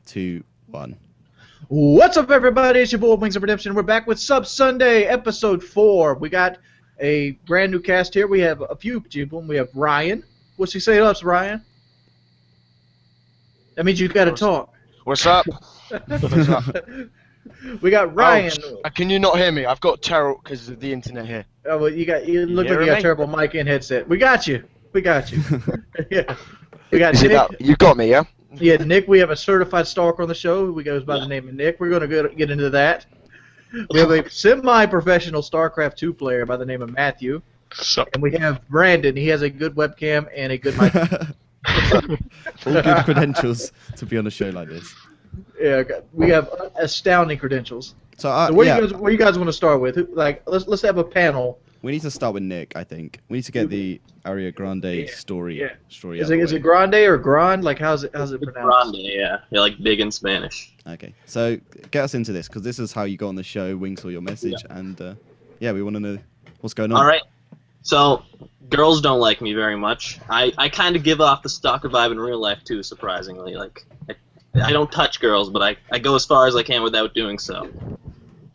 2, 1. What's up, everybody? It's your boy, Wings of Redemption. We're back with Sub Sunday, episode 4. We got a brand new cast here. We have a few people. We have Ryan. What's he say to us, Ryan? That means you got to talk. What's up? What's up? We got Ryan. Oh, can you not hear me? I've got terrible because of the internet here. Oh, well, you look like you got a terrible mic and headset. We got you. We got you. Yeah. We got Nick. You got me, yeah? Yeah, Nick. We have a certified stalker on the show who goes by the name of Nick. We're going to get into that. We have a semi-professional StarCraft 2 player by the name of Matthew. And we have Brandon. He has a good webcam and a good mic. All good credentials to be on a show like this. Yeah, we have astounding credentials. So, what do you guys want to start with? Let's have a panel. We need to start with Nick, I think. We need to get the Aria Grande story. Yeah. Story is it Grande or Grand? Like how's it pronounced? Grande, yeah. You're like big in Spanish. Okay, so get us into this because this is how you got on the show. Wings saw your message, and we want to know what's going on. All right. So girls don't like me very much. I kind of give off the stalker vibe in real life too. Surprisingly, like I don't touch girls, but I go as far as I can without doing so.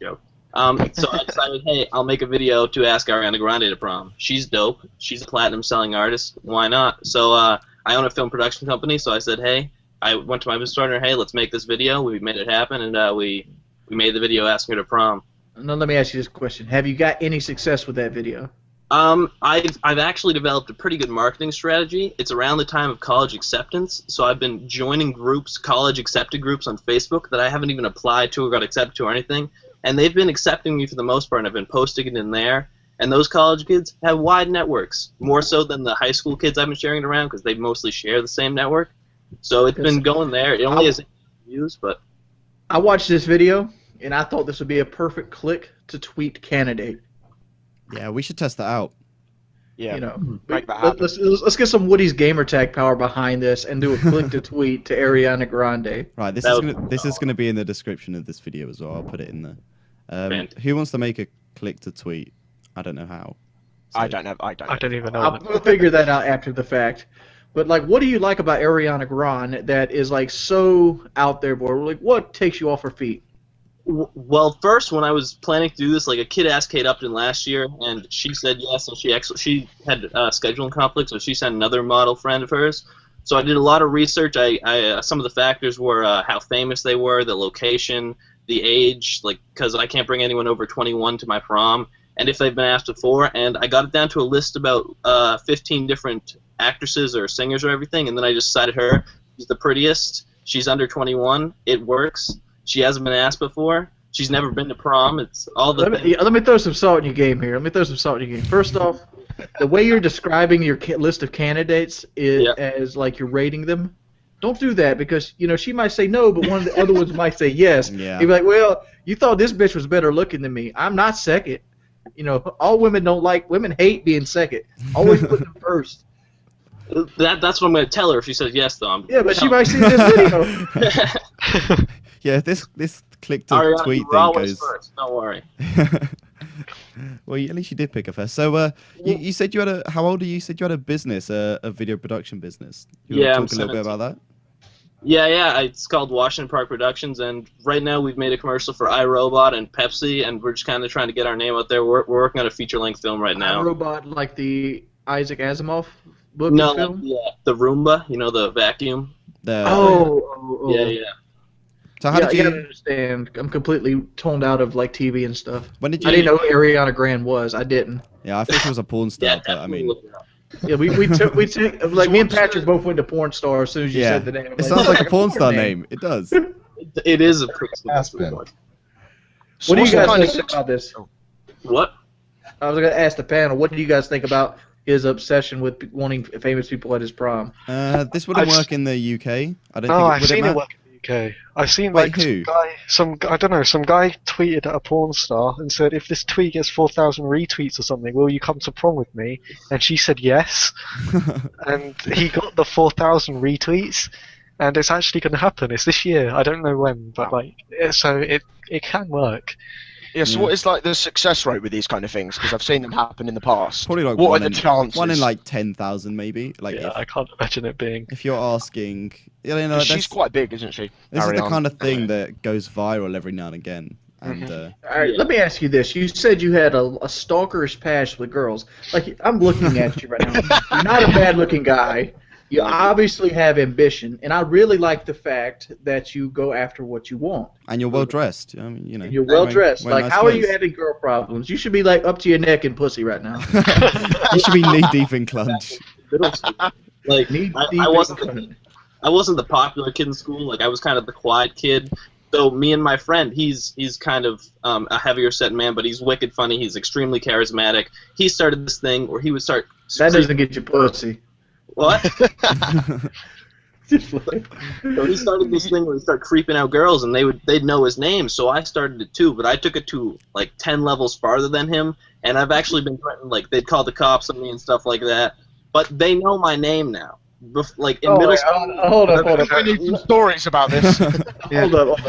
Joke. So I decided, hey, I'll make a video to ask Ariana Grande to prom. She's dope. She's a platinum-selling artist. Why not? So I own a film production company, so I said, hey, I went to my business partner, hey, let's make this video. We made it happen, and we made the video asking her to prom. Now let me ask you this question: have you got any success with that video? I've actually developed a pretty good marketing strategy. It's around the time of college acceptance, so I've been joining groups, college accepted groups on Facebook that I haven't even applied to or got accepted to or anything. And they've been accepting me for the most part, and I've been posting it in there. And those college kids have wide networks, more so than the high school kids I've been sharing it around because they mostly share the same network. So it's been going there. It only has views, but... I watched this video, and I thought this would be a perfect click-to-tweet candidate. Yeah, we should test that out. Yeah, let's get some Woody's gamer tag power behind this and do a click-to-tweet to Ariana Grande. Right, this is gonna be in the description of this video as well. I'll put it in there. Who wants to make a click-to-tweet? I don't know how. So. I don't even know. I'll figure that out after the fact. But like, what do you like about Ariana Grande that is like so out there, boy? Like, what takes you off her feet? Well, first, when I was planning to do this, like a kid asked Kate Upton last year, and she said yes, and she had scheduling conflicts, so she sent another model friend of hers. So I did a lot of research. Some of the factors were how famous they were, the location, the age, like because I can't bring anyone over 21 to my prom, and if they've been asked before. And I got it down to a list about 15 different actresses or singers or everything, and then I just decided her. She's the prettiest. She's under 21. It works. She hasn't been asked before. She's never been to prom. It's all the. Let me throw some salt in your game here. First off, the way you're describing your list of candidates is as like you're rating them. Don't do that because she might say no, but one of the other ones might say yes. Yeah. You'd be like, well, you thought this bitch was better looking than me. I'm not second. All women don't like. Women hate being second. Always put them first. That's what I'm going to tell her if she says yes, though. But she might see this video. Yeah, this click to tweet thing goes. First. Don't worry. Well, at least you did pick her first. So, you said you had how old are you? You said you had a business, a video production business. You want to talk a little bit about that? Yeah. It's called Washington Park Productions, and right now we've made a commercial for iRobot and Pepsi, and we're just kind of trying to get our name out there. We're working on a feature-length film right now. iRobot, like the Isaac Asimov book film? No, the Roomba, the vacuum. Yeah. So how did you understand? I'm completely toned out of like TV and stuff. When did you? I didn't know who Ariana Grande was. I didn't. Yeah, I think she was a porn star, but I mean. Yeah, we took like me and Patrick both went to porn star as soon as you said the name. It sounds like a porn star name. It does. It is a pretty What do you guys think about this? What? I was going to ask the panel. What do you guys think about his obsession with wanting famous people at his prom? This wouldn't work in the UK. I don't think. I've seen it work in the UK. I've seen like who? some guy tweeted at a porn star and said, if this tweet gets 4,000 retweets or something, will you come to prom with me? And she said yes. And he got the 4,000 retweets, and it's actually going to happen. It's this year. I don't know when, but so it can work. Yeah, so what is like the success rate with these kind of things? Because I've seen them happen in the past. Probably like what are the chances? 1 in like 10,000 maybe. Like Yeah, I can't imagine it being. if you're asking, you know, She's quite big, isn't she? This is the Ariana? kind of thing that goes viral every now and again. And All right, let me ask you this. You said you had a stalkerish past with girls. Like, I'm looking at you right now. You're not a bad-looking guy. You obviously have ambition, and I really like the fact that you go after what you want. and you're well dressed. I mean, you know. You're well dressed. wearing Like, nice how are you clothes. having girl problems? You should be like up to your neck in pussy right now. You should be knee deep in clunge. Like, Knee I deep wasn't in I wasn't the popular kid in school. Like, I was kind of the quiet kid. So me and my friend, he's kind of a heavier set man, but he's wicked funny. He's extremely charismatic. He started this thing where he would start. That doesn't get you pussy. What? So he started this thing where he'd start creeping out girls, and they'd know his name. So I started it too, but I took it to like 10 levels farther than him. And I've actually been threatened. Like, they'd call the cops on me and stuff like that. But they know my name now. Like in middle school. Hold up. I need some stories about this. Hold up.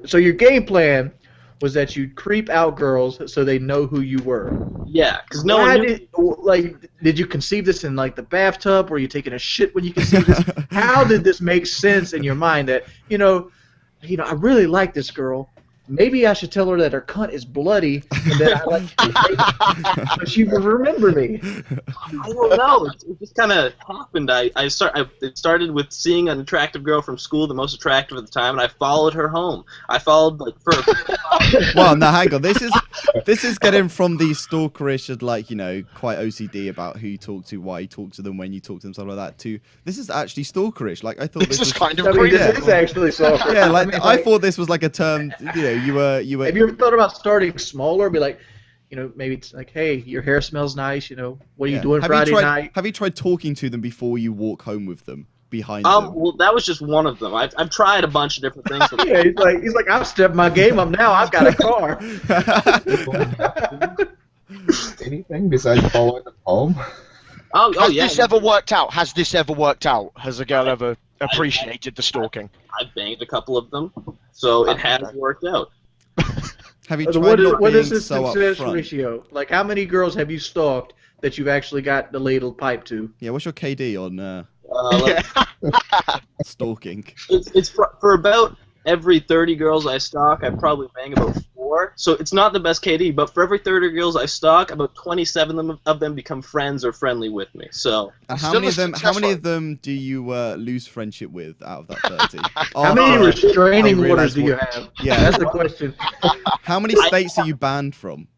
So your game plan was that you'd creep out girls so they know who you were. Yeah, because no one knew. Did you conceive this in like the bathtub? Were you taking a shit when you conceived this? How did this make sense in your mind that you know, I really like this girl. Maybe I should tell her that her cunt is bloody and that I like so she will remember me. I don't know. It just kind of happened. It started with seeing an attractive girl from school, the most attractive at the time, and I followed her home. I followed like for. Well, now hang on. This is getting from the stalkerish and like, you know, quite OCD about who you talk to, why you talk to them, when you talk to them, stuff like that. To this is actually stalkerish. Like I thought this was kind of this creepy. is actually stalker. Yeah, like I thought this was like a term. You know, you were. Have you ever thought about starting smaller? Be like, maybe it's like, hey, your hair smells nice. What are you doing Friday night? Have you tried talking to them before you walk home with them? Behind them? Well, that was just one of them. I've tried a bunch of different things. Yeah, he's like, I've stepped my game up now. I've got a car. Anything besides following the palm? Has this ever worked out? Has a girl ever appreciated the stalking? I've banged a couple of them, so it has worked out. Have you tried what is this so success upfront? ratio? Like, how many girls have you stalked that you've actually got the ladle pipe to? Yeah, what's your KD on stalking? It's for about every 30 girls I stalk, I probably bang about 4. So it's not the best KD, but for every 30 girls I stalk, about 27 of them become friends or friendly with me. So and how many of them do you lose friendship with out of that 30? How many restraining orders do you have? Yeah, that's the question. How many states are you banned from?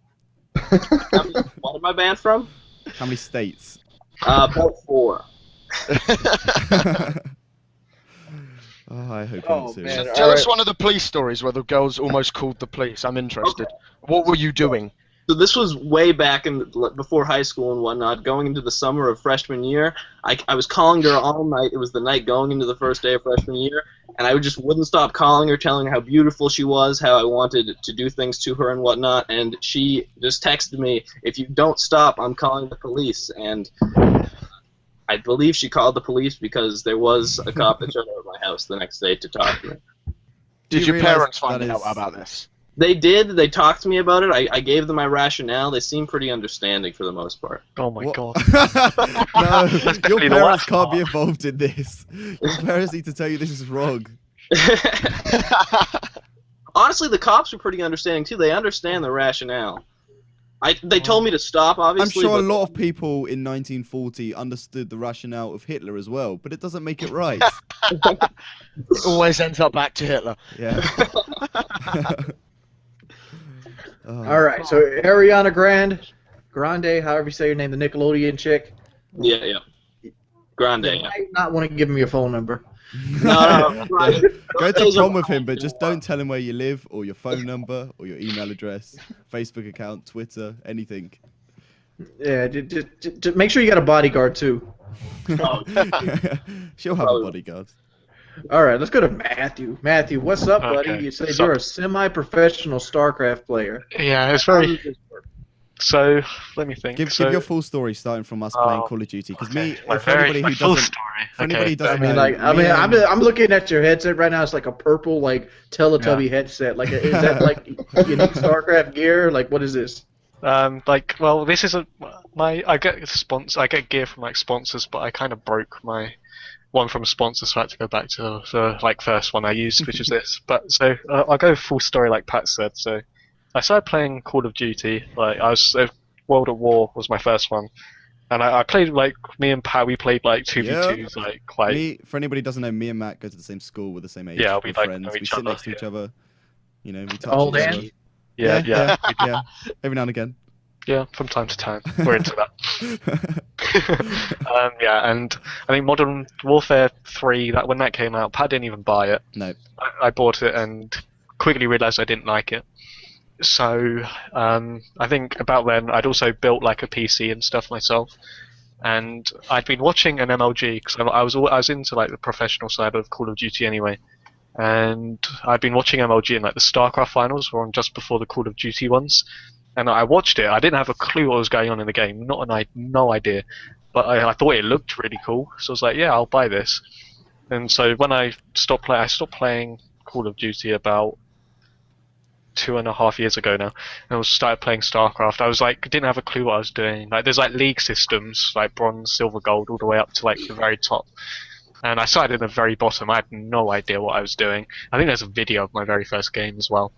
What am I banned from? How many states? About 4. Oh, I hope you're not serious. Tell us one of the police stories where the girls almost called the police. I'm interested. Okay. What were you doing? So this was way back before high school and whatnot, going into the summer of freshman year. I was calling her all night. It was the night going into the first day of freshman year, and I just wouldn't stop calling her, telling her how beautiful she was, how I wanted to do things to her and whatnot, and she just texted me, "If you don't stop, I'm calling the police." And I believe she called the police because there was a cop that showed up at my house the next day to talk to me. Did your parents find out about this? They did. They talked to me about it. I gave them my rationale. They seem pretty understanding for the most part. Oh my god. No, your parents can't be involved in this. Your parents need to tell you this is wrong. Honestly, the cops were pretty understanding too. They understand the rationale. They told me to stop, obviously. I'm sure a lot of people in 1940 understood the rationale of Hitler as well, but it doesn't make it right. It always ends up back to Hitler. Yeah. All right, so Ariana Grande, however you say your name, the Nickelodeon chick. Yeah. Grande. You might not want to give him your phone number. No. Go to prom with him, but just don't tell him where you live, or your phone number, or your email address, Facebook account, Twitter, anything. Yeah, just make sure you got a bodyguard too. She'll have a bodyguard. All right, let's go to Matthew. Matthew, what's up, buddy? Okay. You said you're a semi-professional StarCraft player. Yeah, it's very So let me think. Give your full story, starting from us playing Call of Duty. Because for anybody who doesn't know, I'm looking at your headset right now. It's like a purple, like Teletubby headset. Like, is that like unique StarCraft gear? Like, what is this? This isn't I get gear from like sponsors, but I kind of broke my one from sponsors, so I had to go back to the first one I used, which is this. But so I'll go full story like Pat said. So I started playing Call of Duty. World at War was my first one, and I played me and Pat. We played 2v2s For anybody who doesn't know, me and Matt go to the same school with the same age. Yeah, we're friends. We sit next to each other. We touch Old each other. Andy. Yeah. Every now and again. Yeah, from time to time. We're into that. And I think Modern Warfare 3, when that came out, Pat didn't even buy it. No. I bought it and quickly realised I didn't like it. So I think about then I'd also built a PC and stuff myself. And I'd been watching an MLG, because I was into the professional side of Call of Duty anyway. And I'd been watching MLG, and the StarCraft finals were on just before the Call of Duty ones. And I watched it. I didn't have a clue what was going on in the game. No idea. But I thought it looked really cool. So I was like, yeah, I'll buy this. And so when I stopped playing Call of Duty about 2.5 years ago now. And I started playing StarCraft. I was didn't have a clue what I was doing. There's league systems, bronze, silver, gold, all the way up to the very top. And I started at the very bottom. I had no idea what I was doing. I think there's a video of my very first game as well.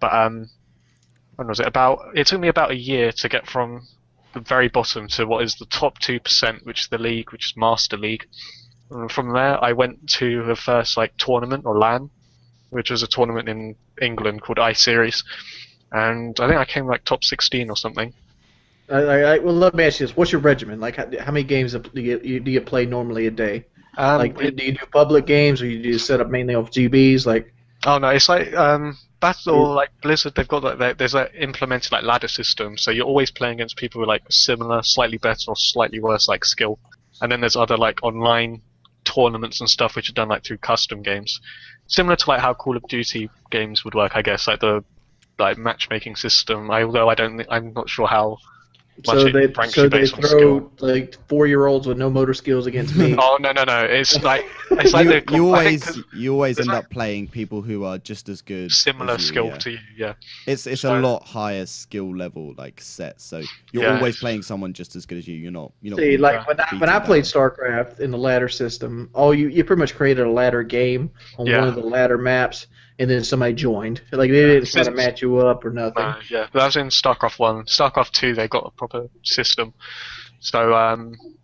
But when was it? It took me about a year to get from the very bottom to what is the top 2%, which is the league, which is Master League. And from there, I went to the first tournament or LAN, which was a tournament in England called I-Series, and I think I came top 16 or something. Well, let me ask you this: what's your regimen? How many games do you play normally a day? Do you do public games, or you do set up mainly off GBs? Oh no, it's Battle Blizzard. They've got there's implemented ladder system, so you're always playing against people with similar, slightly better or slightly worse skill, and then there's other online tournaments and stuff which are done through custom games, similar to how Call of Duty games would work, I guess, the matchmaking system. Although I'm not sure how. So they throw 4-year-olds with no motor skills against me. Oh no! It's you always end up playing people who are just as good, similar as you, skill to you. Yeah, it's a lot higher skill level set. So you're always playing someone just as good as you. You're not. See, when I played StarCraft in the ladder system, you pretty much created a ladder game on one of the ladder maps. And then somebody joined. They didn't try to match you up or nothing. But that was in StarCraft 1. StarCraft 2, they got a proper system. So,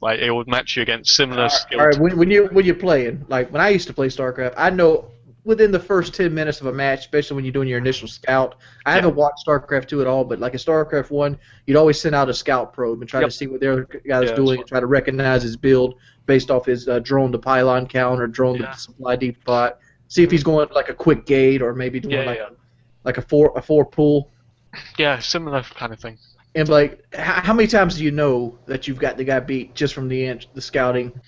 it would match you against similar skills. All right, when you're playing, when I used to play StarCraft, I know within the first 10 minutes of a match, especially when you're doing your initial scout, I haven't watched StarCraft 2 at all, but in StarCraft 1, you'd always send out a scout probe and try to see what the other guy's doing and try to recognize his build based off his drone to pylon count or drone to supply depot. See if he's going a quick gate or maybe doing a four pull. Yeah, similar kind of thing. And how many times do you know that you've got the guy beat just from the scouting?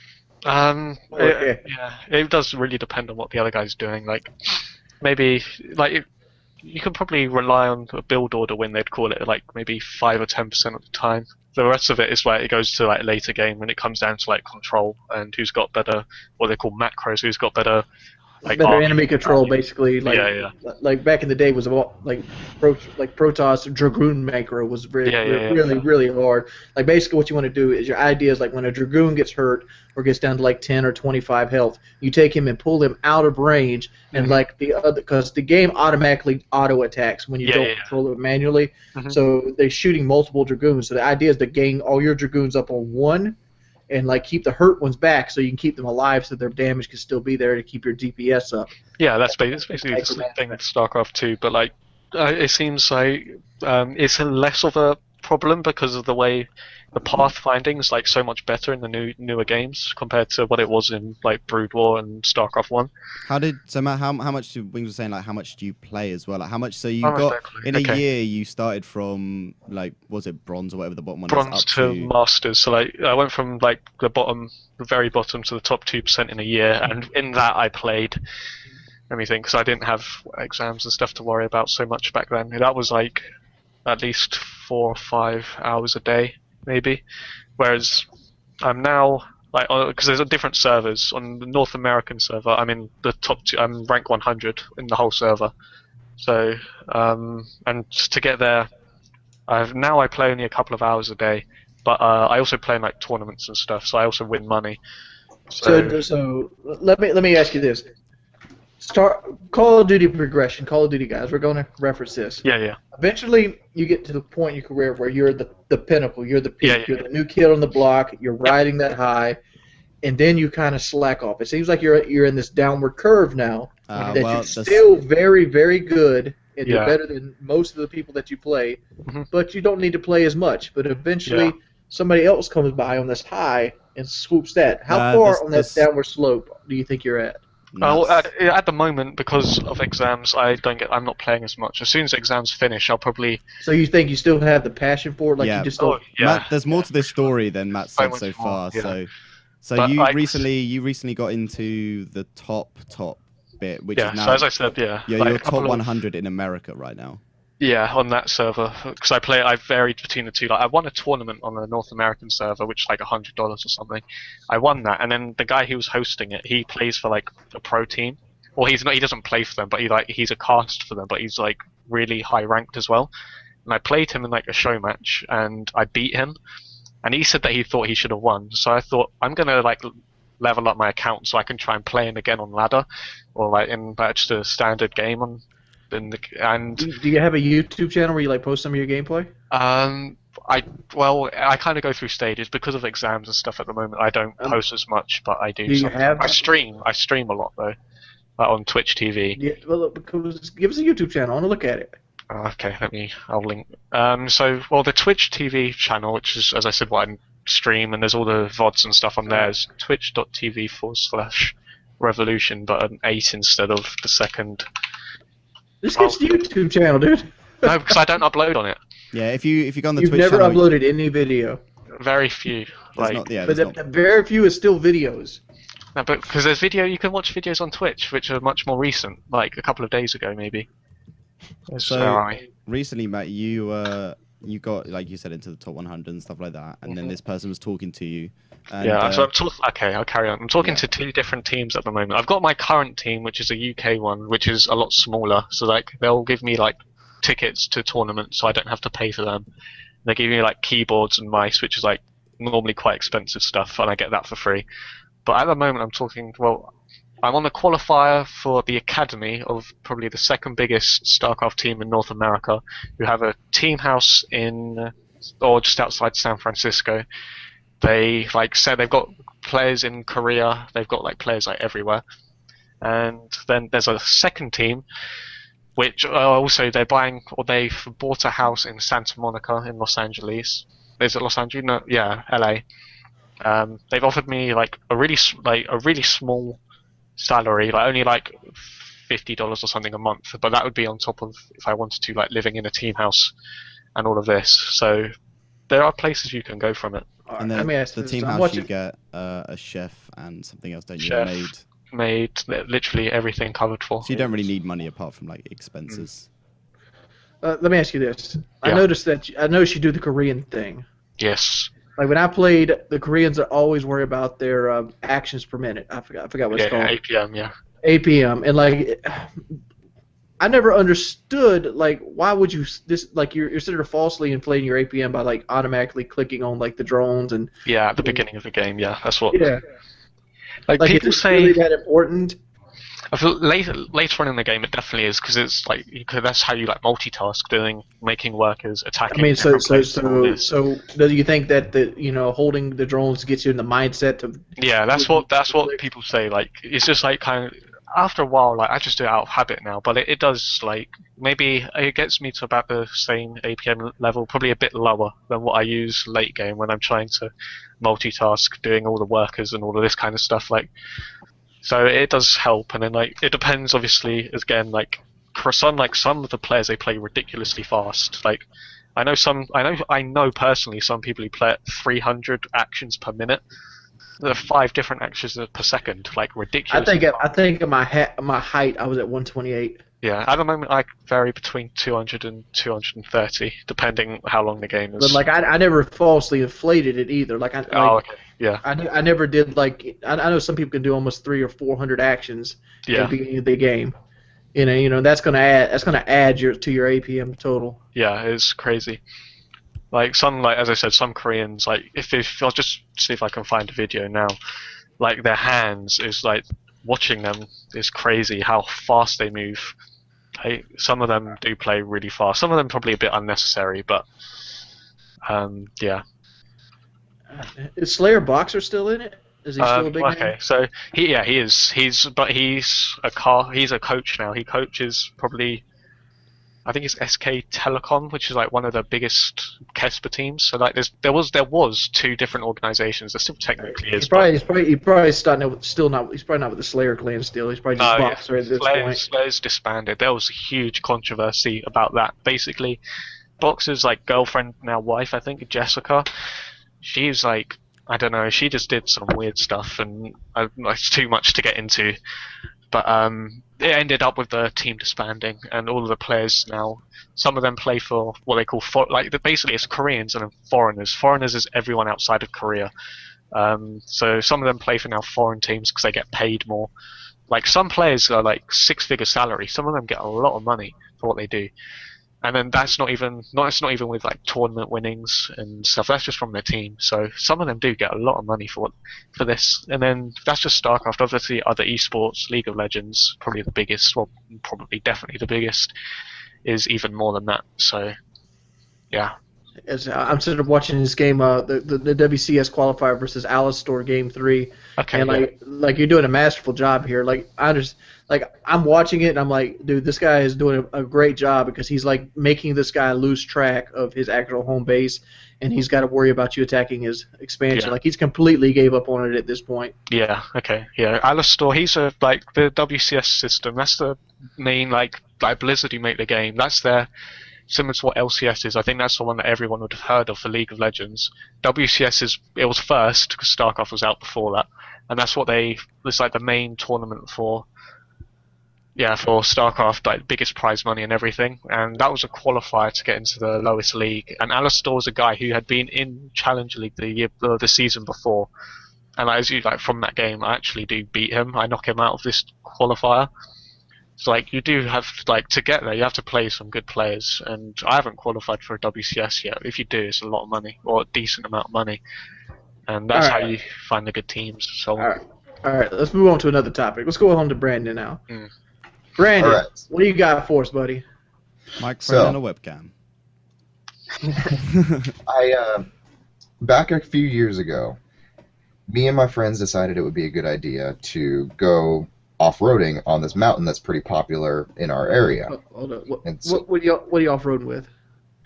It does really depend on what the other guy's doing. Maybe you can probably rely on a build order win. They'd call it maybe 5 or 10% of the time. The rest of it is where it goes to later game when it comes down to control and who's got better, what they call macros, who's got better. Better enemy control, basically. Back in the day, was about Protoss Dragoon macro was really hard. Basically, what you want to do is your idea is when a Dragoon gets hurt or gets down to 10 or 25 health, you take him and pull him out of range, and because the game automatically auto attacks when you don't control it manually. So they're shooting multiple Dragoons. So the idea is to gang all your Dragoons up on one. And keep the hurt ones back so you can keep them alive so their damage can still be there to keep your DPS up. Yeah, that's basically the same thing with StarCraft 2, but it seems it's less of a problem because of the way the pathfinding is so much better in the newer games compared to what it was in Brood War and StarCraft 1. Matt, how much do Wings was saying how much do you play as well? How much? So you got in a year you started from was it bronze or whatever the bottom one bronze is up to masters. So I went from the very bottom to the top 2% in a year, and in that I played everything because I didn't have exams and stuff to worry about so much back then. That was at least 4 or 5 hours a day, maybe. Whereas I'm now like because there's different servers on the North American server. I'm in the top two. I'm rank 100 in the whole server. So and to get there, I play only a couple of hours a day, but I also play in like tournaments and stuff. So I also win money. So let me ask you this. Call of Duty progression. Call of Duty guys, we're going to reference this. Yeah. Eventually, you get to the point in your career where you're the pinnacle, you're the peak, you're the new kid on the block, you're riding that high, and then you kind of slack off. It seems like you're in this downward curve now. You're still very, very good, and you're better than most of the people that you play, but you don't need to play as much. But eventually, somebody else comes by on this high and swoops that. How far on that downward slope do you think you're at? At the moment, because of exams, I'm not playing as much. As soon as exams finish, I'll probably. So you think you still have the passion for it? Like you just don't. Matt, there's more to this story than Matt said so far. So you recently got into the top bit, which is now. So as I said, you're top 100 in America right now. Yeah, on that server, because I varied between the two. Like I won a tournament on the North American server, which is like $100 or something. I won that, and then the guy who was hosting it, he plays for like a pro team. Well, he's not. He doesn't play for them, but he's a cast for them. But he's like really high ranked as well. And I played him in like a show match, and I beat him. And he said that he thought he should have won. So I thought I'm gonna like level up my account so I can try and play him again on ladder, or like in just a standard game on. Do you have a YouTube channel where you like post some of your gameplay? I kind of go through stages because of exams and stuff at the moment. I don't post as much, but I do. I stream a lot though, like on Twitch TV. Yeah, well, give us a YouTube channel. I want to look at it. Okay, I'll link. The Twitch TV channel, which is, as I said, what I stream, and there's all the VODs and stuff on there, is twitch.tv/revolution, but an 8 instead of the second. This gets the YouTube channel, dude. No, because I don't upload on it. Yeah, if you go on the Twitch channel... You've never uploaded any video. Very few. Very few is still videos. No, but because there's you can watch videos on Twitch, which are much more recent, like a couple of days ago, maybe. So recently, Matt, you got, like you said, into the top 100 and stuff like that, and then this person was talking to you. And, so okay, I'll carry on. I'm talking to 2 different teams at the moment. I've got my current team, which is a UK one, which is a lot smaller. So like they'll give me like tickets to tournaments, so I don't have to pay for them. They give me like keyboards and mice, which is like normally quite expensive stuff, and I get that for free. But at the moment, I'm on the qualifier for the academy of probably the second biggest StarCraft team in North America, who have a team house just outside San Francisco. They said they've got players in Korea. They've got like players like everywhere. And then there's a second team, which also they've bought a house in Santa Monica in Los Angeles. Is it Los Angeles? No, yeah, LA. They've offered me like a really small salary, like only like $50 or something a month, but that would be on top of if I wanted to like living in a team house and all of this. So there are places you can go from it. And then the team house you get a chef and something else, don't you? Maid, literally everything covered for. So you don't really need money apart from like expenses. Let me ask you this. I noticed you do the Korean thing. Yes. Like when I played, the Koreans are always worried about their actions per minute. I forgot what it's called. APM, yeah. APM, and like I never understood like why would you you're sort of falsely inflating your APM by like automatically clicking on like the drones and at the beginning of the game, that's what. Yeah. Like people say really that important. I feel later on in the game it definitely is because it's like that's how you like multitask, making workers attacking. I mean, so do you think that holding the drones gets you in the mindset to? Yeah, that's what people say. Like it's just like kind of after a while, like I just do it out of habit now. But it does like maybe it gets me to about the same APM level, probably a bit lower than what I use late game when I'm trying to multitask, doing all the workers and all of this kind of stuff. Like. So it does help, and then like it depends obviously again like for some of the players they play ridiculously fast. Like I know personally some people who play at 300 actions per minute. the 5 different actions per second, like ridiculous. I think at my height I was at 128. Yeah, at the moment I vary between 200 and 230, depending how long the game is. But like I never falsely inflated it either. Like okay, yeah. I never did like I know some people can do almost 300 or 400 actions at the beginning of the game. You know that's gonna add to your APM total. Yeah, it's crazy. Like as I said, some Koreans, like if I'll just see if I can find a video now, like their hands is like watching them is crazy how fast they move. Some of them do play really fast. Some of them probably a bit unnecessary, but yeah. Is Slayer Boxer still in it? Is he still a big okay, name? so he is. He's a coach now. He coaches probably, I think it's SK Telecom, which is like one of the biggest Kesper teams. So like there was 2 different organizations. There still technically is. He's probably starting to, still not. He's probably not with the Slayer clan still. He's probably just Boxer at this point. Slayer's disbanded. There was a huge controversy about that. Basically, Boxer's like girlfriend, now wife, I think, Jessica. She's like, I don't know. She just did some weird stuff, and it's too much to get into. But it ended up with the team disbanding, and all of the players now, some of them play for what they call basically it's Koreans and foreigners. Foreigners is everyone outside of Korea. So some of them play for now foreign teams because they get paid more. Like some players are like 6-figure salary. Some of them get a lot of money for what they do. And then that's not even with like tournament winnings and stuff. That's just from their team. So some of them do get a lot of money for this. And then that's just StarCraft. Obviously, other esports, League of Legends, probably the biggest. Well, probably definitely the biggest is even more than that. So, yeah. As I'm sort of watching this game, the WCS qualifier versus Alistor Game 3, okay, and like you're doing a masterful job here. Like I'm watching it and I'm like, dude, this guy is doing a great job because he's like making this guy lose track of his actual home base, and he's got to worry about you attacking his expansion. Yeah. Like he's completely gave up on it at this point. Yeah. Okay. Yeah. Alistor, he's like the WCS system. That's the main like Blizzard who make the game. That's their. Similar to what LCS is, I think that's the one that everyone would have heard of for League of Legends. WCS was first because StarCraft was out before that, and that's what it's like the main tournament for StarCraft, like biggest prize money and everything. And that was a qualifier to get into the lowest league. And Alistor was a guy who had been in Challenger League the season before, and from that game, I actually do beat him. I knock him out of this qualifier. So like you do have to get there, you have to play some good players, and I haven't qualified for a WCS yet. If you do, it's a lot of money or a decent amount of money, and that's how you find the good teams. So all right, let's move on to another topic. Let's go on to Brandon now. Brandon, what do you got for us, buddy? Microphone and a webcam. Back a few years ago, me and my friends decided it would be a good idea to go off-roading on this mountain that's pretty popular in our area. Hold on. What are you off-roading with?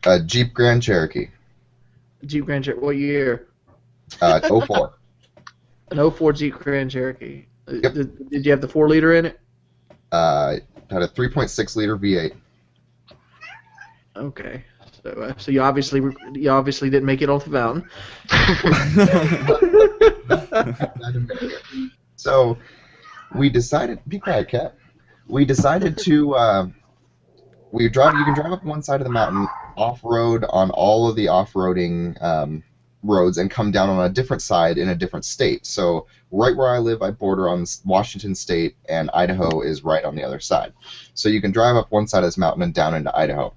A Jeep Grand Cherokee. Jeep Grand Cherokee. What year? 04. An 04 Jeep Grand Cherokee. Yep. Did you have the 4-liter in it? Had a 3.6-liter V8. Okay. So you obviously didn't make it off the mountain. So we decided. Be quiet, cat. We decided to. You can drive up one side of the mountain off-road on all of the off-roading roads and come down on a different side in a different state. So right where I live, I border on Washington State, and Idaho is right on the other side. So you can drive up one side of this mountain and down into Idaho.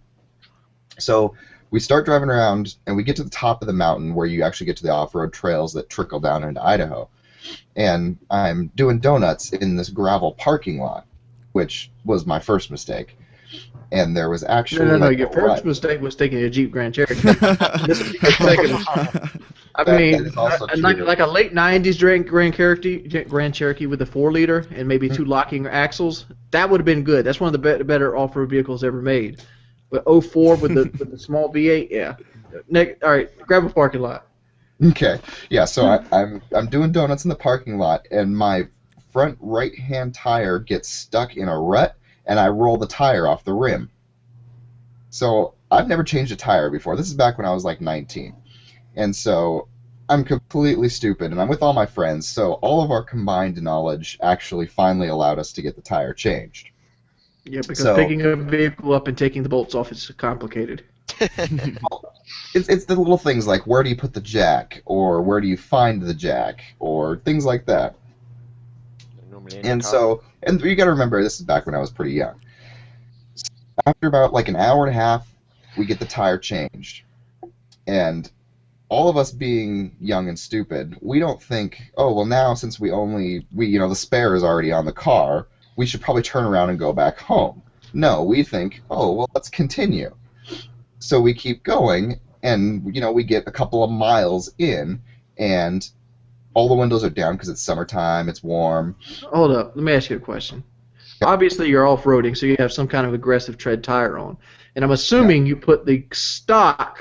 So we start driving around, and we get to the top of the mountain where you actually get to the off-road trails that trickle down into Idaho. And I'm doing donuts in this gravel parking lot, which was my first mistake. And there was actually no. Your first mistake was taking a Jeep Grand Cherokee. This is your second. I mean, like a late '90s Grand Cherokee with a 4-liter and maybe 2 locking axles. That would have been good. That's one of the better off-road vehicles ever made. But 04 with the small V8, yeah. All right, grab a parking lot. Okay, yeah. So I'm doing donuts in the parking lot, and my front right-hand tire gets stuck in a rut, and I roll the tire off the rim. So I've never changed a tire before. This is back when I was like 19. And so I'm completely stupid, and I'm with all my friends, so all of our combined knowledge actually finally allowed us to get the tire changed. Yeah, because picking a vehicle up and taking the bolts off is complicated. Well, it's the little things like where do you put the jack, or where do you find the jack, or things like that. And you got to remember, this is back when I was pretty young. So after about like an hour and a half, we get the tire changed, and all of us being young and stupid, we don't think, oh well, now since the spare is already on the car, we should probably turn around and go back home. No, we think, oh well, let's continue. So we keep going, and we get a couple of miles in, and all the windows are down because it's summertime, it's warm. Hold up, let me ask you a question. Yeah. Obviously, you're off-roading, so you have some kind of aggressive tread tire on, and I'm assuming you put the stock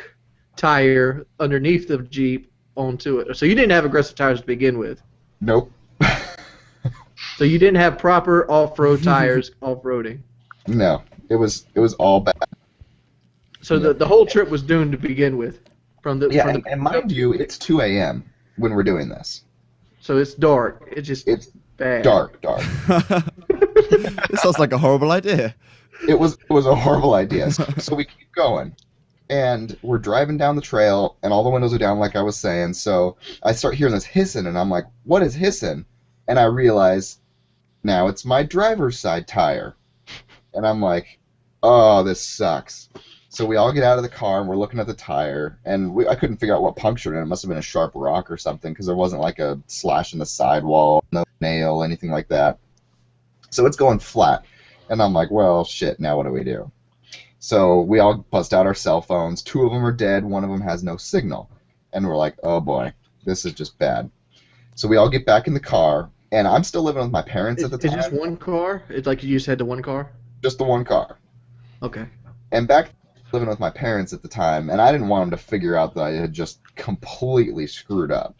tire underneath the Jeep onto it. So you didn't have aggressive tires to begin with. Nope. So you didn't have proper off-road tires off-roading. No, it was all bad. So the whole trip was doomed to begin with. And mind you, it's 2 a.m. when we're doing this. So it's dark. It's bad. Dark. This sounds like a horrible idea. It was a horrible idea. So we keep going, and we're driving down the trail, and all the windows are down, like I was saying. So I start hearing this hissing, and I'm like, "What is hissing?" And I realize now it's my driver's side tire, and I'm like, "Oh, this sucks." So we all get out of the car, and we're looking at the tire, and I couldn't figure out what punctured it. It must have been a sharp rock or something, because there wasn't like a slash in the sidewall, no nail, anything like that. So it's going flat, and I'm like, well, shit, now what do we do? So we all bust out our cell phones. 2 of them are dead, 1 of them has no signal. And we're like, oh boy, this is just bad. So we all get back in the car, and I'm still living with my parents at the time. Is just one car? It's like you just had the one car? Just the one car. Okay. And back living with my parents at the time, and I didn't want them to figure out that I had just completely screwed up.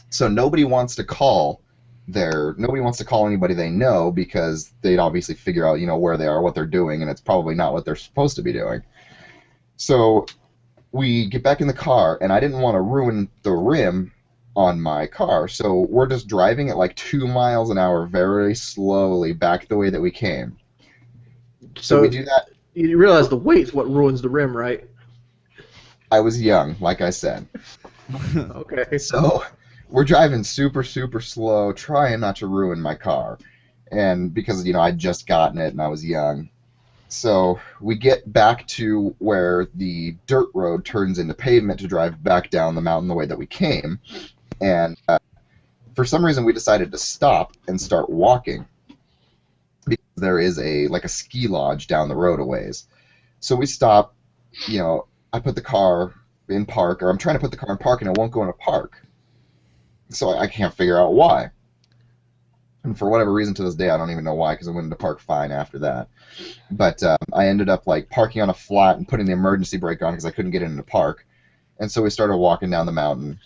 So nobody wants to call anybody they know, because they'd obviously figure out, where they are, what they're doing, and it's probably not what they're supposed to be doing. So we get back in the car, and I didn't want to ruin the rim on my car, so we're just driving at like 2 miles an hour very slowly back the way that we came. So we do that. You realize the weight's what ruins the rim, right? I was young, like I said. Okay. So we're driving super, super slow, trying not to ruin my car. And because, I'd just gotten it and I was young. So we get back to where the dirt road turns into pavement to drive back down the mountain the way that we came. And for some reason we decided to stop and start walking. There is a ski lodge down the road a ways. So we stop, I put the car in park, or I'm trying to put the car in park and it won't go into park. So I can't figure out why. And for whatever reason to this day, I don't even know why, because it went into park fine after that. But I ended up parking on a flat and putting the emergency brake on because I couldn't get into park. And so we started walking down the mountain.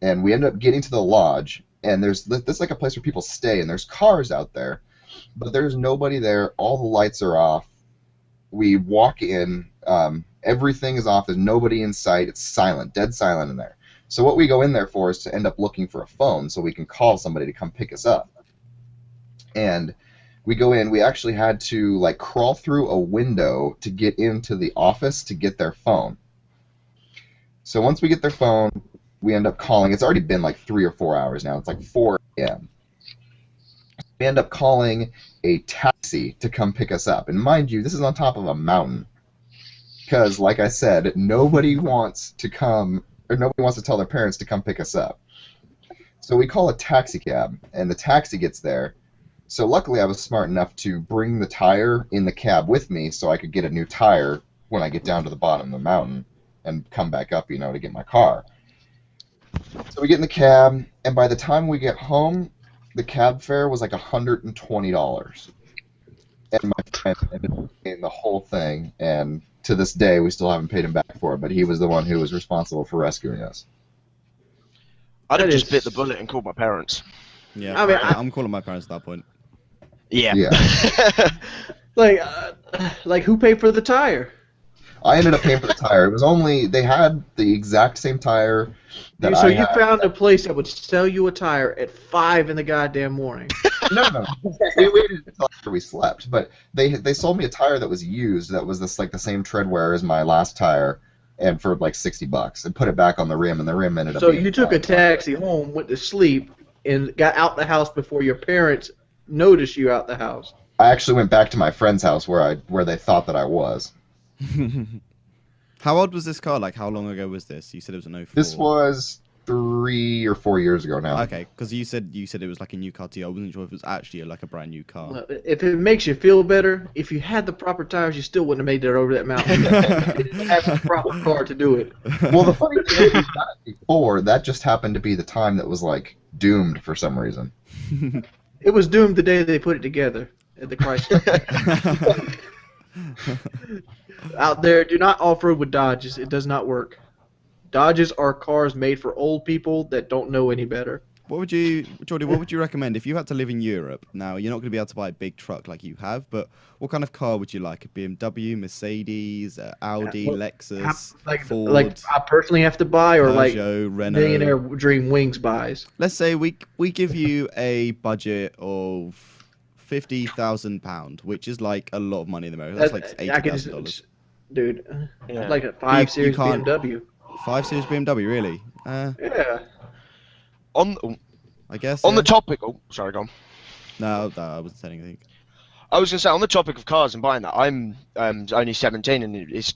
And we ended up getting to the lodge, and there's like a place where people stay, and there's cars out there. But there's nobody there. All the lights are off. We walk in. Everything is off. There's nobody in sight. It's silent, dead silent in there. So what we go in there for is to end up looking for a phone so we can call somebody to come pick us up. And we go in. We actually had to crawl through a window to get into the office to get their phone. So once we get their phone, we end up calling. It's already been 3 or 4 hours now. It's 4 a.m. We end up calling a taxi to come pick us up. And mind you, this is on top of a mountain. Because, like I said, nobody wants to tell their parents to come pick us up. So we call a taxi cab, and the taxi gets there. So luckily I was smart enough to bring the tire in the cab with me so I could get a new tire when I get down to the bottom of the mountain and come back up, to get my car. So we get in the cab, and by the time we get home, the cab fare was $120. And my friend ended up paying the whole thing, and to this day we still haven't paid him back for it, but he was the one who was responsible for rescuing us. I'd have just bit the bullet and called my parents. Yeah, I mean, I'm calling my parents at that point. Yeah. Yeah. Who paid for the tire? I ended up paying for the tire. It was only they had the exact same tire that So I you had. found a place that would sell you a tire at 5 in the goddamn morning. No. We waited until after we slept, but they sold me a tire that was used. That was this like the same tread wear as my last tire, and for like $60, and put it back on the rim, and the rim ended up. So being you took a taxi home, went to sleep, and got out the house before your parents noticed you out the house. I actually went back to my friend's house where they thought that I was. How old was this car? Like, how long ago was this? You said it was an 04. This was 3 or 4 years ago now. Okay, because you said it was like a new car to you. I wasn't sure if it was actually like a brand new car. Well, if it makes you feel better, if you had the proper tires, you still wouldn't have made it over that mountain. You didn't have the proper car to do it. Well, the funny thing is that before, that just happened to be the time that was like doomed for some reason. It was doomed the day they put it together at the Chrysler. Out there, do not off-road with Dodges. It does not work. Dodges are cars made for old people that don't know any better. Jordy, what would you recommend if you had to live in Europe? Now, you're not going to be able to buy a big truck like you have, but what kind of car would you like? A BMW, Mercedes, Audi, Lexus, Ford? Like I personally have to buy, or Peugeot, like Renault. Millionaire Dream Wings buys. Let's say we give you a budget of £50,000, which is like a lot of money in America. That's like $80,000. Dude, I'd like a 5 Series BMW. 5 Series BMW, really? Yeah. I guess. On the topic, sorry, go on. No, I wasn't saying anything. I was gonna say on the topic of cars and buying that. I'm only 17, and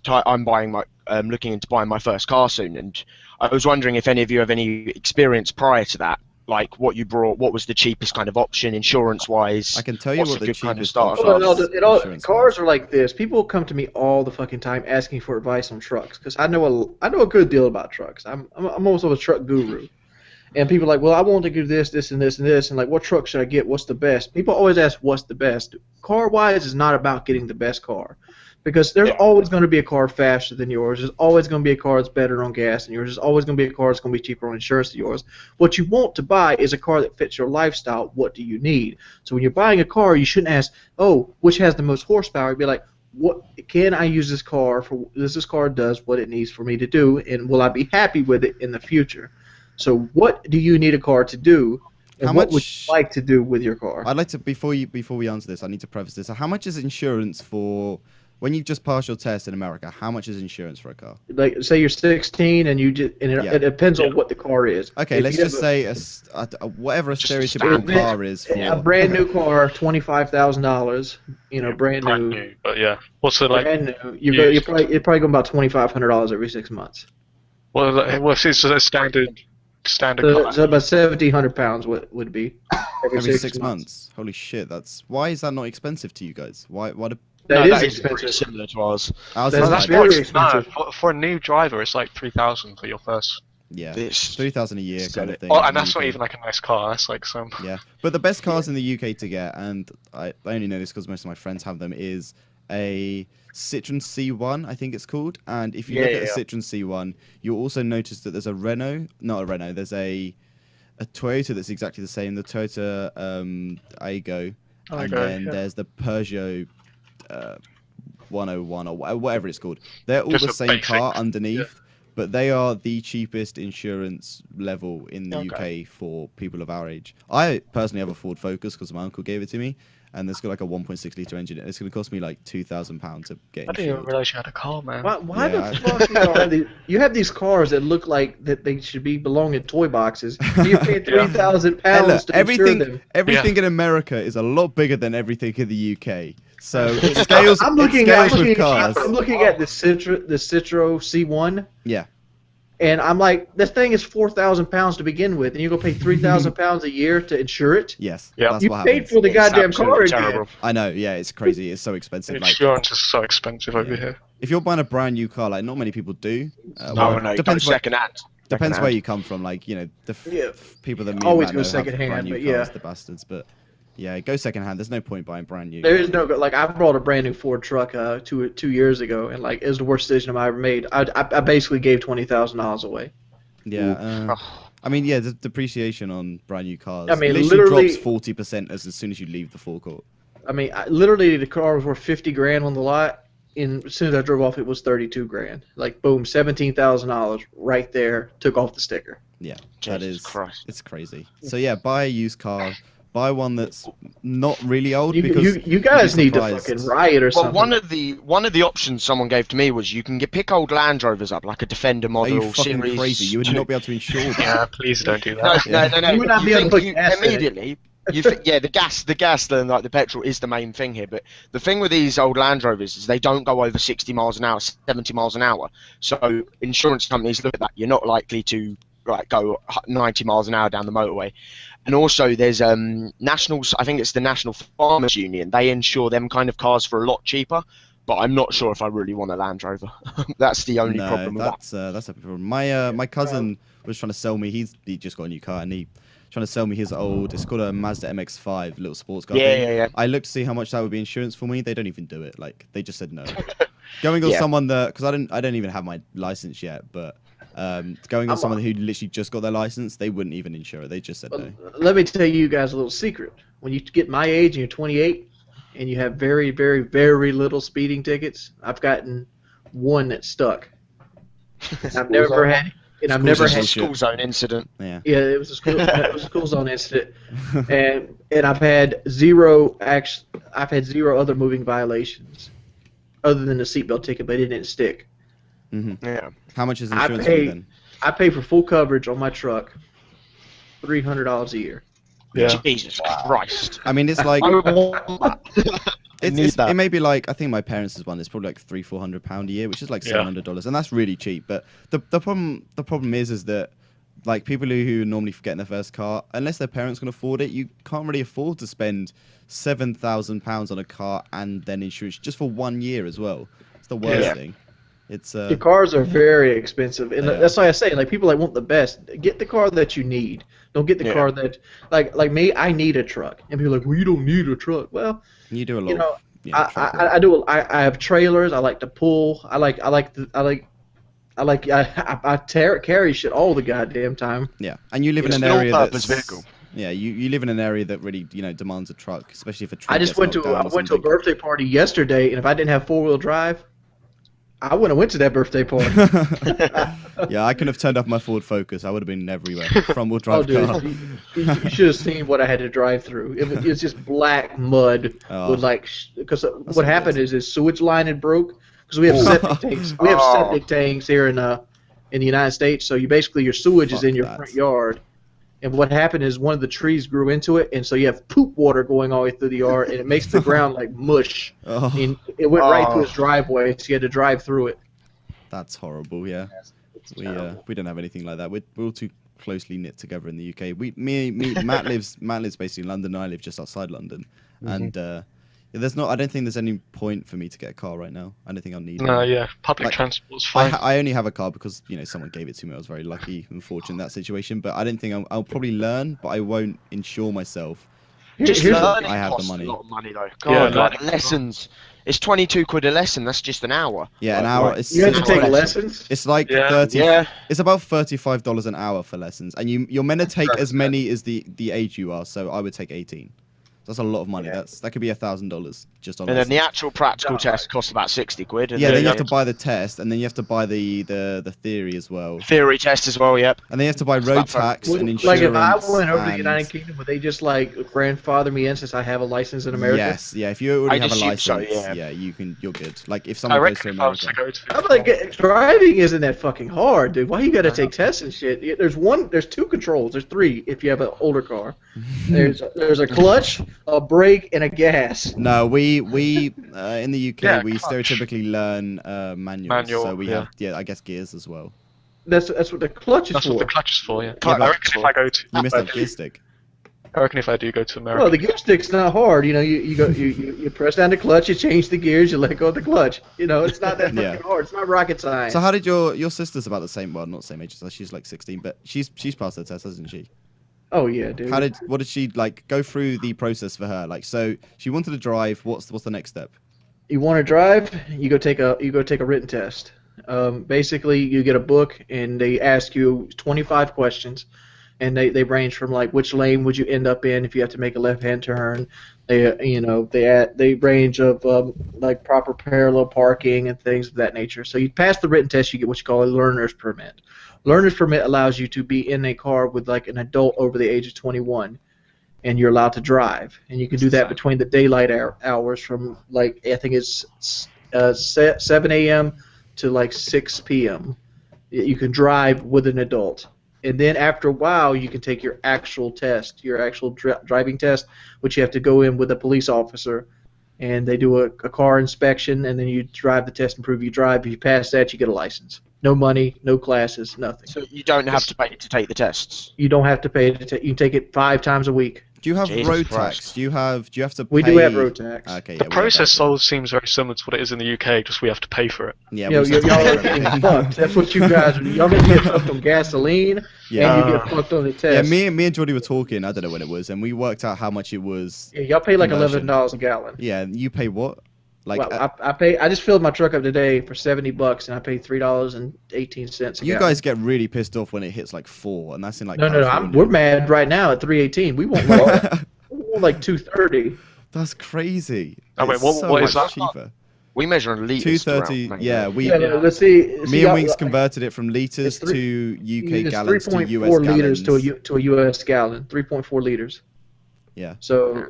I'm looking into buying my first car soon. And I was wondering if any of you have any experience prior to that, like what you brought, what was the cheapest kind of option insurance-wise. I can tell you what the cheapest kind of start. Cars are like this. People come to me all the fucking time asking for advice on trucks because I know a good deal about trucks. I'm also a truck guru. And people are like, well, I want to do this, this, and this, and this, and like, what truck should I get? What's the best? People always ask, what's the best? Car-wise is not about getting the best car, because there's always going to be a car faster than yours. There's always going to be a car that's better on gas than yours. There's always going to be a car that's going to be cheaper on insurance than yours. What you want to buy is a car that fits your lifestyle. What do you need? So when you're buying a car, you shouldn't ask, oh, which has the most horsepower? You'd be like, what can I use this car for? This car does what it needs for me to do, and will I be happy with it in the future? So what do you need a car to do, and what would you like to do with your car? I'd like to, before we answer this, I need to preface this. So how much is insurance for, when you've just passed your test in America, how much is insurance for a car? Like, say you're 16 and it depends on what the car is. Okay, let's just say whatever a stereotypical car is for. A brand new car, $25,000, brand new. But yeah, what's the brand new? You're probably going about $2,500 every 6 months. What's a standard car? So about 1,700 pounds would be every 6 months. Holy shit! Why is that not expensive to you guys? Why? That is expensive. Similar to ours. That's very expensive. For a new driver, it's like 3,000 for your first. Yeah, 3,000 a year kind of thing. Oh, and that's not even like a nice car. That's like some. Yeah, but the best cars in the UK to get, and I only know this because most of my friends have them, is a Citroen C1, I think it's called. And if you look at a Citroen C1, you'll also notice that there's a there's a Toyota that's exactly the same, the Toyota Aygo, and then there's the Peugeot 101 or whatever it's called. They're all the same car underneath, but they are the cheapest insurance level in the UK for people of our age. I personally have a Ford Focus because my uncle gave it to me, and it's got like a 1.6 litre engine. It's going to cost me like £2,000 to get. I didn't even realise you had a car, man. Why the fuck you have these cars that look like that they should belong in toy boxes? You pay £3,000 to insure them. Everything in America is a lot bigger than everything in the UK. So it scales. I'm looking at the Citroen C1. Yeah. And I'm like, this thing is £4,000 to begin with, and you're gonna pay £3,000 a year to insure it. Yes. Yeah. That's you what paid happens. for the goddamn car again. I know. Yeah, it's crazy. It's so expensive. Insurance is so expensive over here. If you're buying a brand new car, like not many people do. No, depends second-hand. Depends where you come from. Like the people that always go second-hand, but cars, the bastards. But yeah, go second-hand. There's no point buying brand new. There is no like I bought a brand new Ford truck 2 years ago, and like it was the worst decision I ever made. I basically gave $20,000 away. Yeah, I mean, the depreciation on brand new cars. I mean, literally drops 40% as soon as you leave the forecourt. I mean, literally, the car was worth $50,000 on the lot. and as soon as I drove off, it was 32 grand. Like, boom, $17,000 right there. Took off the sticker. Yeah, Jesus Christ. it's crazy. So yeah, buy a used car. Buy one that's not really old because you guys you'd be need to surprised. fucking riot or something. One of the options someone gave to me was you can pick old Land Rovers up, like a Defender Are model you fucking series. crazy? You would not be able to insure that. Yeah, please don't do that. No. You would not be able to put gas in it. Immediately. The gas, like the petrol, is the main thing here. But the thing with these old Land Rovers is they don't go over 60 miles an hour, 70 miles an hour. So insurance companies look at that. You're not likely to go 90 miles an hour down the motorway. And also, there's nationals. I think it's the National Farmers Union. They insure them kind of cars for a lot cheaper. But I'm not sure if I really want a Land Rover. That's the only problem with that. That's a problem. My cousin was trying to sell me. He just got a new car and he trying to sell me his old. It's called a Mazda MX-5, little sports car. Yeah. I looked to see how much that would be insurance for me. They don't even do it. Like they just said no. Going on someone that because I don't even have my license yet, but. Going on someone who literally just got their license, they wouldn't even insure it. They just said no. Let me tell you guys a little secret. When you get my age and you're 28 and you have very, very, very little speeding tickets, I've gotten one that stuck. I've never had a school zone incident. Yeah, it was a school zone incident, and I've had zero other moving violations, other than the seatbelt ticket, but it didn't stick. Mm-hmm. Yeah. How much is insurance for you then? I pay for full coverage on my truck, $300 a year. Yeah. Jesus Christ. I mean, it's like Need that. it may be like I think my parents' one is probably like £300-400 a year, which is like $700, and that's really cheap. But the problem is that like people who normally get their first car, unless their parents can afford it, you can't really afford to spend £7,000 on a car and then insurance just for 1 year as well. It's the worst thing. It's the cars are very expensive, and that's why I say like people that want the best, get the car that you need. Don't get the car that like me. I need a truck, and people are like, well, you don't need a truck. Well, you do a lot. You know, I do. I have trailers. I like to pull. I carry shit all the goddamn time. Yeah, and you live in an area that's yeah, you live in an area that really demands a truck, especially if a truck. I just went to a birthday party yesterday, and if I didn't have 4-wheel drive, I wouldn't have went to that birthday party. Yeah, I couldn't have turned off my Ford Focus. I would have been everywhere. Front-wheel drive car. You should have seen what I had to drive through. It was just black mud with because what happened is sewage line had broke because we have septic tanks. We have septic tanks here in the United States. So your sewage is in your front yard. And what happened is one of the trees grew into it, and so you have poop water going all the way through the yard, and it makes the ground like mush. And it went right through his driveway, so you had to drive through it. That's horrible. Yeah, we don't have anything like that. We're all too closely knit together in the UK. Matt lives basically in London, and I live just outside London, and I don't think there's any point for me to get a car right now. I don't think I'll need one. No, yeah, public transport's fine. I only have a car because someone gave it to me. I was very lucky and fortunate in that situation. But I don't think I'll probably learn, but I won't insure myself. Just learning I have costs the money. a lot of money though. God, like lessons. It's 22 quid a lesson. That's just an hour. Yeah, an hour. You have to take lessons. It's like 30. Yeah. It's about $35 an hour for lessons, and you're meant to take as many as the age you are. So I would take 18. That's a lot of money. That could be $1,000 just on. And then the actual practical test costs about 60 quid. Yeah, then you have to buy the test, and then you have to buy the theory as well. Theory test as well, yep. And then you have to buy road tax and insurance. Like if I went over to the United Kingdom, would they just grandfather me in since I have a license in America? Yes, yeah. If you already have a license, you're good. Like if someone goes to America. I'm like, driving isn't that fucking hard, dude. Why you gotta take tests and shit? There's 2 controls. There's 3 if you have an older car. There's a clutch, a brake, and a gas. No, we in the UK we stereotypically learn manual, so we have I guess gears as well. That's what the clutch is for. That's what the clutch is for. Yeah. I reckon if I go to you missed that gear stick. I reckon if I do go to America. Well, the gear stick's not hard. You press down the clutch, you change the gears, you let go of the clutch. It's not that fucking hard. It's not rocket science. So how did your sister's about the same? Well, not the same age as us. She's like 16, but she's passed her test, hasn't she? Oh yeah, dude. What did she go through the process for her? Like, so she wanted to drive. What's the next step? You want to drive? You go take a written test. Basically, you get a book and they ask you 25 questions, and they range from like which lane would you end up in if you have to make a left-hand turn, They range of like proper parallel parking and things of that nature. So you pass the written test, you get what you call a learner's permit. Learner's permit allows you to be in a car with like an adult over the age of 21, and you're allowed to drive. And you can do that between the daylight hours from like I think it's 7 a.m. to like 6 p.m. You can drive with an adult. And then after a while, you can take your actual test, your actual driving test, which you have to go in with a police officer, and they do a car inspection, and then you drive the test and prove you drive. If you pass that, you get a license. No money, no classes, nothing. So you don't have to pay to take the tests? You don't have to pay to take. You can take it 5 times a week. Do you have Jesus road Christ. tax? Do you have to pay? We do have road tax. Okay, yeah, The process all seems very similar to what it is in the UK, just we have to pay for it. Yeah, Y'all we are getting fucked. That's what you guys are. Y'all get fucked on gasoline, and you get fucked on the test. Yeah, me and Jordy were talking, I don't know when it was, and we worked out how much it was. Yeah, y'all pay like conversion. $11 a gallon. Yeah, you pay what? Like Well, I just filled my truck up today for $70, and I paid $3.18 a you gallon. guys get really pissed off when it hits like 4, and that's in like No, California. we're mad right now at $3.18. We want like $2.30. That's crazy. Oh, wait, It's what is much that? cheaper. We measure in liters. 230. throughout, Yeah, mate. we. Let's see. Me and Wings converted it from liters it's to UK it's gallons to 3.4 US liters gallons. to a US gallon. 3.4 liters. Yeah. So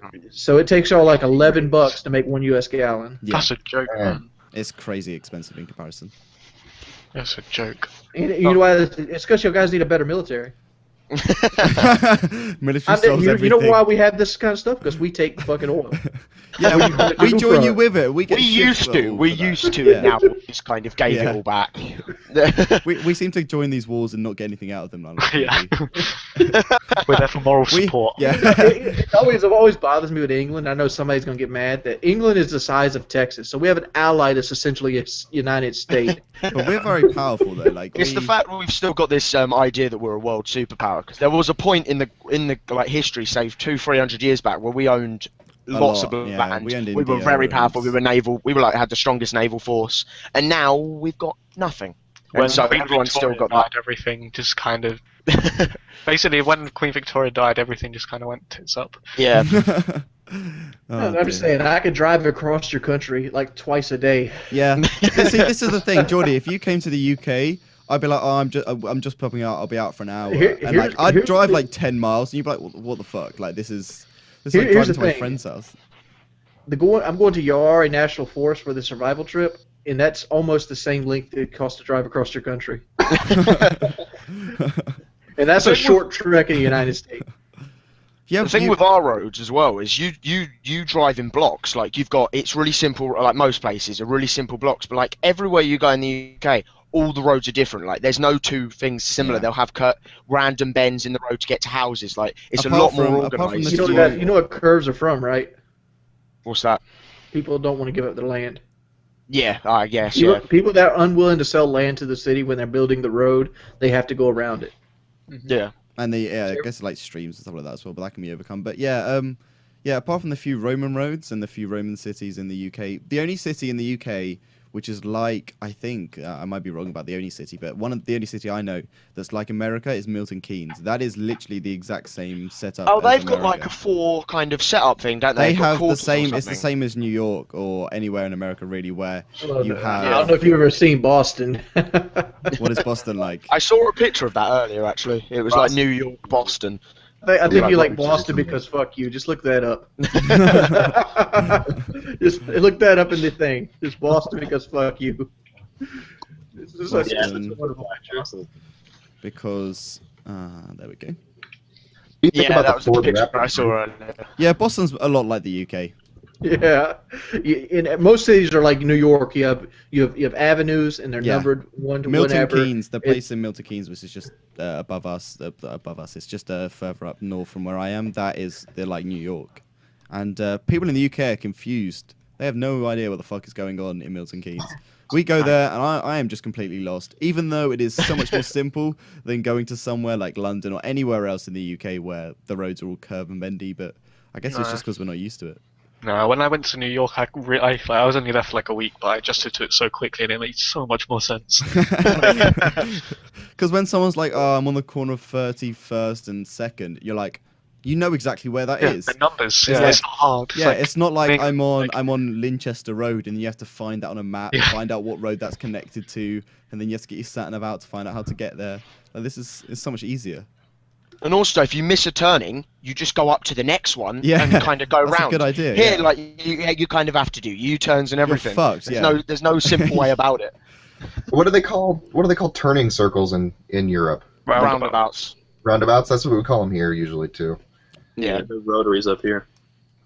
it takes y'all like $11 to make 1 US gallon. Yeah, That's a joke, man. it's crazy expensive in comparison. That's a joke. And you know why? It's because you guys need a better military. Military solves You everything. know why we have this kind of stuff? Because we take fucking oil. Yeah, we join you with it. We get We shit used for to. all We for that. used to, Yeah. and now we just kind of gave Yeah. it all back. We seem to join these wars and not get anything out of them. Like, Yeah. really. We're there for moral support. Yeah. It always bothers me with England. I know somebody's gonna get mad that England is the size of Texas, so we have an ally that's essentially a United State. But we're very powerful though. Like It's the fact we've still got this idea that we're a world superpower. Because there was a point in the like history, say 200-300 years back, where we owned lots lot, of yeah. land. We owned were India very and- powerful. We were naval. We were like had the strongest naval force, and now we've got nothing. When And so Queen everyone's still Victoria got died, everything just kind of... Basically, when Queen Victoria died, everything just kind of went tits up. that. Yeah. Oh, I'm just saying, I could drive across your country like twice a day. Yeah. See, this is the thing, Geordie. If you came to the UK, I'd be like, oh, I'm just popping out. I'll be out for an hour, and like I'd here's drive the- like 10 miles, and you'd be like, what the fuck? Like this is like Here's driving the to my thing. friend's house. I'm going to Yara National Forest for the survival trip, and that's almost the same length it costs to drive across your country. And that's a short trek in the United States. Yeah, The thing with our roads as well is you drive in blocks. Like you've got, it's really simple. Like most places are really simple blocks, but like everywhere you go in the UK, all the roads are different. Like there's no two things similar. Yeah. They'll have random bends in the road to get to houses. Like it's Apart a lot from- more apart from organised. the You know what curves are from, right? What's that? People don't want to give up their land. Yeah, I guess. Yeah. People that are unwilling to sell land to the city when they're building the road, they have to go around it. Yeah. And I guess like streams and stuff like that as well, but that can be overcome. But yeah, apart from the few Roman roads and the few Roman cities in the UK, the only city in the UK which is like, I think, I might be wrong about the only city, but the only city I know that's like America is Milton Keynes. That is literally the exact same setup. Oh, as they've got America. like a 4 kind of setup thing, don't they? They They've got have the quarters or same. It's the something. same as New York or anywhere in America, really, where you I have. don't know if you've ever seen Boston. What is Boston like? I saw a picture of that earlier. Actually, it was like New York, Boston. I think Yeah, you like probably Boston just- because fuck you. Just look that up. Just look that up in the thing. Just Boston because fuck you. This is a- Boston. this is a wonderful picture. Because there we go. You think Yeah, about that the was the Ford picture Raptor, I saw earlier. Yeah, Boston's a lot like the UK. Yeah, in most cities are like New York. You have avenues and they're Yeah. numbered one to Milton whatever. Keynes, the place in Milton Keynes, which is just above us. It's just further up north from where I am. They're like New York, and people in the UK are confused. They have no idea what the fuck is going on in Milton Keynes. We go there, and I am just completely lost. Even though it is so much more simple than going to somewhere like London or anywhere else in the UK where the roads are all curve and bendy. But I guess it's just because we're not used to it. No, when I went to New York, I was only there for like a week, but I adjusted to it so quickly, and it made so much more sense. Because when someone's like, "Oh, I'm on the corner of 31st and 2nd," you're like, You know exactly where that is. The numbers. It's It's not hard. Yeah, it's not like Like- I'm on Linchester Road and you have to find that on a map, find out what road that's connected to, and then you have to get your sat nav out to find out how to get there. Like, it's so much easier. And also, if you miss a turning, you just go up to the next one Yeah, and kind of go that's round. a good idea. Here, yeah. like you kind of have to do U-turns and everything. fucked, There's no simple way about it. What do they call turning circles in Europe? Roundabouts. Roundabouts. That's what we call them here usually too. Yeah. The rotaries up here.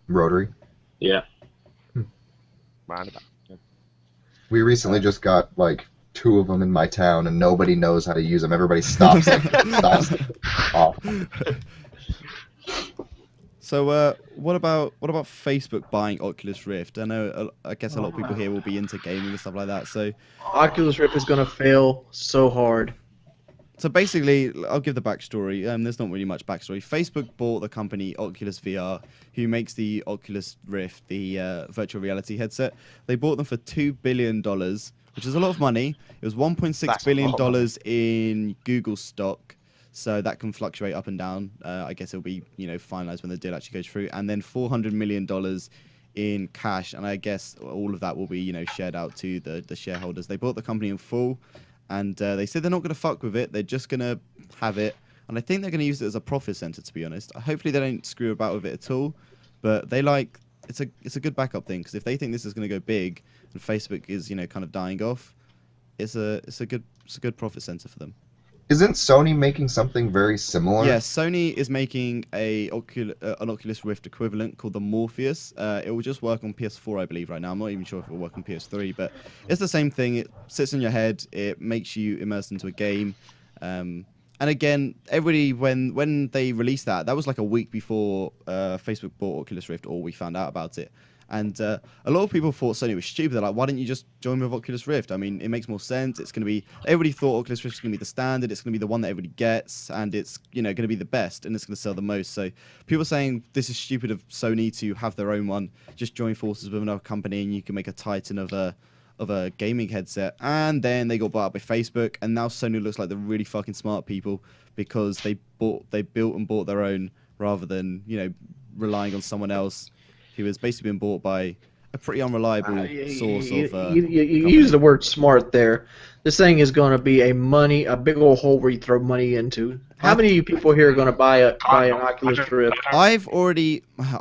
Rotary. Yeah. Roundabout. We recently just got like 2 of them in my town, and nobody knows how to use them. Everybody stops off. So, what about Facebook buying Oculus Rift? I guess a lot of people here will be into gaming and stuff like that. So Oculus Rift is gonna fail so hard. So basically, I'll give the backstory. There's not really much backstory. Facebook bought the company Oculus VR, who makes the Oculus Rift, the virtual reality headset. They bought them for $2 billion, which is a lot of money. It was $1.6 billion in Google stock, so that can fluctuate up and down. I guess it'll be finalized when the deal actually goes through, and then $400 million in cash, and I guess all of that will be shared out to the shareholders. They bought the company in full. And they said they're not going to fuck with it. They're just going to have it. And I think they're going to use it as a profit center, to be honest. Hopefully they don't screw about with it at all. But they it's a good backup thing. Because if they think this is going to go big and Facebook is, kind of dying off, it's a good profit center for them. Isn't Sony making something very similar? Yeah, Sony is making an Oculus Rift equivalent called the Morpheus. It will just work on PS4, I believe, right now. I'm not even sure if it will work on PS3, but it's the same thing. It sits in your head. It makes you immersed into a game. And again, everybody, when they released that was like a week before Facebook bought Oculus Rift, or we found out about it. And a lot of people thought Sony was stupid. They're like, why didn't you just join with Oculus Rift? I mean, it makes more sense. It's going to be... Everybody thought Oculus Rift was going to be the standard. It's going to be the one that everybody gets. And it's, going to be the best. And it's going to sell the most. So people are saying this is stupid of Sony to have their own one. Just join forces with another company and you can make a titan of a gaming headset. And then they got bought out by Facebook. And now Sony looks like the really fucking smart people because they built and bought their own rather than, relying on someone else who has basically been bought by a pretty unreliable source of... You use the word smart there. This thing is going to be a big old hole where you throw money into. How many of you people here are going to buy an Oculus Rift? I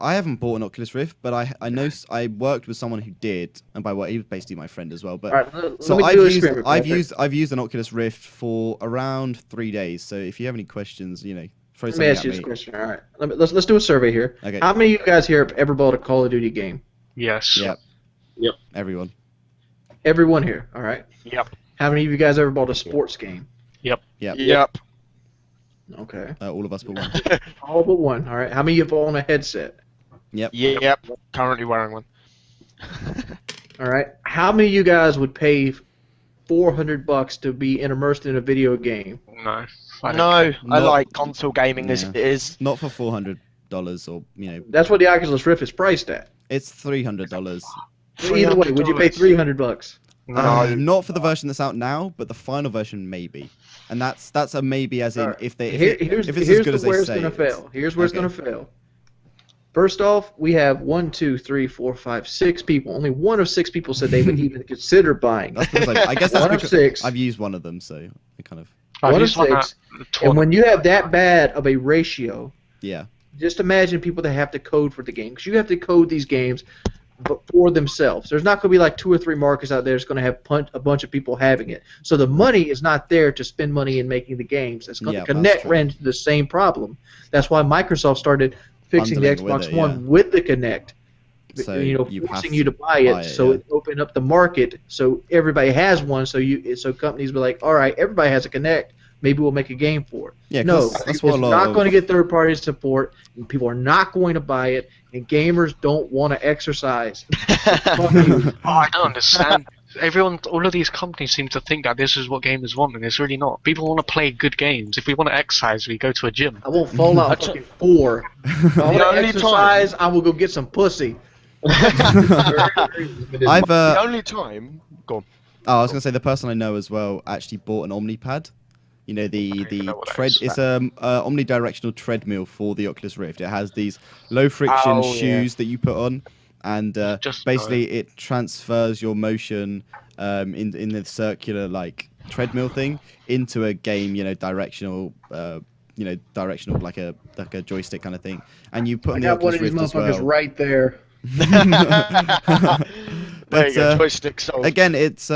haven't bought an Oculus Rift, but I know I worked with someone who did, and by what he was basically my friend as well. But right, so I've used an Oculus Rift for around 3 days. So if you have any questions, throw Let something me ask at you me. this question. All right, let's do a survey here. Okay. How many of you guys here have ever bought a Call of Duty game? Yes. Yep. Yep. Everyone. Everyone here. All right. Yep. How many of you guys ever bought a sports game? Yep. Yep. Okay. All of us but one. All but one. All right. How many of you have owned a headset? Yep. Yep. Currently wearing one. All right. How many of you guys would pay $400 to be immersed in a video game? No. I Not- like console gaming as Yeah. it is. Not for $400 or That's what the Oculus Rift is priced at. it's $300. Either way, would you pay $300? Not for the version that's out now, but the final version maybe. And that's a maybe as in All right. if it's Here's as good as where they it's say. going to fail. Here's where it's Okay. going to fail. First off, we have 1, 2, 3, 4, 5, 6 people. Only one of 6 people said they would even consider buying. That's because I guess that's One of because 6. I've used one of them, so I kind of One of 6. And when you have that bad of a ratio, yeah. just imagine people that have to code for the game, because you have to code these games for themselves. There's not going to be like 2 or 3 markets out there that's going to have a bunch of people having it. So the money is not there to spend money in making the games. That's going Yeah, to that's connect true. ran into the same problem. That's why Microsoft started fixing the Bundling with Xbox it, One yeah. with the Kinect. So you know, you have forcing to you to buy it, buy it, so yeah. it opened up the market, so everybody has one. So companies be like, all right, everybody has a Kinect. Maybe we'll make a game for it. Yeah, 'cause No, that's it's what a lot not of- going to get third-party support, and people are not going to buy it, and gamers don't want to exercise. Fuck you. I don't understand. All of these companies seem to think that this is what gamers want, and it's really not. People want to play good games. If we want to exercise, we go to a gym. I won't Fallout fucking 4. If I want to only exercise, I will go get some pussy. I've The only time. Go on. I was gonna say the person I know as well actually bought an OmniPad. you know, the know what that tread. is. It's a omnidirectional treadmill for the Oculus Rift. It has these low friction shoes that you put on, and basically it transfers your motion in the circular like treadmill thing into a game, you know, directional like a joystick kind of thing, and you put on the Oculus Rift as well. I got one of these motherfuckers right there. There you go, joystick sold. Again, it's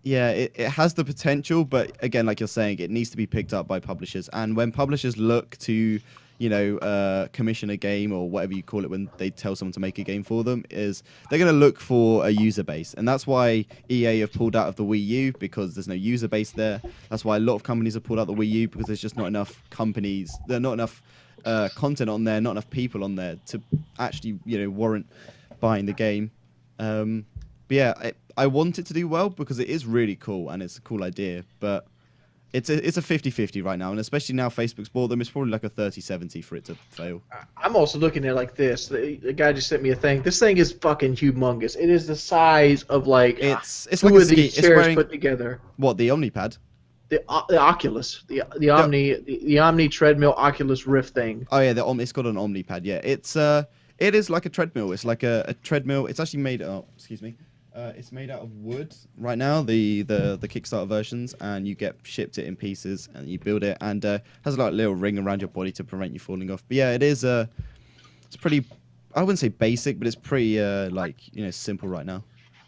it has the potential, but again, like you're saying, it needs to be picked up by publishers. And when publishers look to, you know, commission a game or whatever you call it, when they tell someone to make a game for them, is they're going to look for a user base. And that's why EA have pulled out of the Wii U, because there's no user base there. That's why a lot of companies have pulled out the Wii U, because there's just not enough companies, there's not enough content on there, not enough people on there to actually, you know, warrant buying the game. But yeah, I want it to do well because it is really cool and it's a cool idea, but it's a 50-50 right now, and especially now Facebook's bought them, it's probably like a 30-70 for it to fail. I'm also looking at it like this. The guy just sent me a thing. This thing is fucking humongous. It is the size of like it's two like of these chairs put together. What, the OmniPad? The Oculus, the Omni treadmill Oculus Rift thing. Oh yeah, it's got an OmniPad. Yeah, it is like a treadmill. It's like a treadmill. It's actually made. Oh, excuse me. It's made out of wood right now, the Kickstarter versions, and you get shipped it in pieces and you build it, and has like a little ring around your body to prevent you falling off. But yeah, it is it's pretty, I wouldn't say basic, but it's pretty like, you know, simple right now.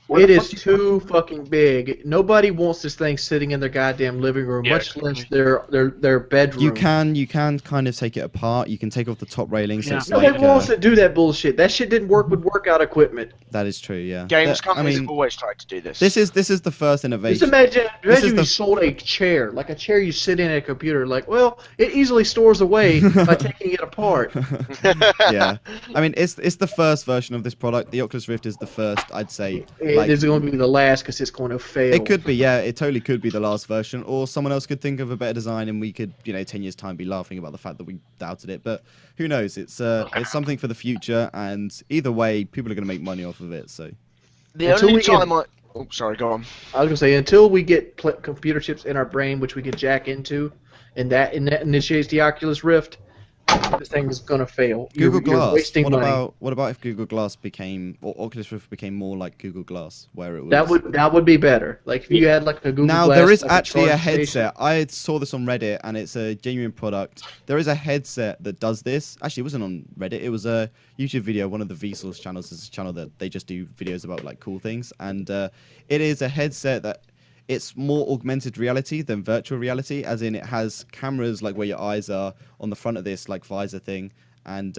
It is too fucking big. Nobody wants this thing sitting in their goddamn living room, much less their bedroom. You can kind of take it apart. You can take off the top railing. So it's nobody wants to do that bullshit. That shit didn't work with workout equipment. That is true. Yeah. Games companies have always tried to do this. This is the first innovation. Just imagine you sold a chair, like a chair you sit in at a computer. Like, well, it easily stores away by taking it apart. Yeah. I mean, it's the first version of this product. The Oculus Rift is the first, I'd say. It's going to be the last because it's going to fail. It could be, yeah. It totally could be the last version, or someone else could think of a better design, and we could, you know, 10 years time be laughing about the fact that we doubted it. But who knows? It's something for the future, and either way, people are going to make money off of it. So the only time oh, sorry, go on. I was going to say, until we get computer chips in our brain, which we can jack into, and that initiates the Oculus Rift, this thing is going to fail. Google Glass. You're wasting money. What about if Google Glass became, or Oculus Rift became more like Google Glass, where it was? That would be better. Like if you had like a Google Glass. Now there is like actually a headset. I saw this on Reddit, and it's a genuine product. There is a headset that does this. Actually, it wasn't on Reddit. It was a YouTube video. One of the Vsauce channels is a channel that they just do videos about like cool things, and it is a headset that. It's more augmented reality than virtual reality, as in it has cameras like where your eyes are on the front of this like visor thing, and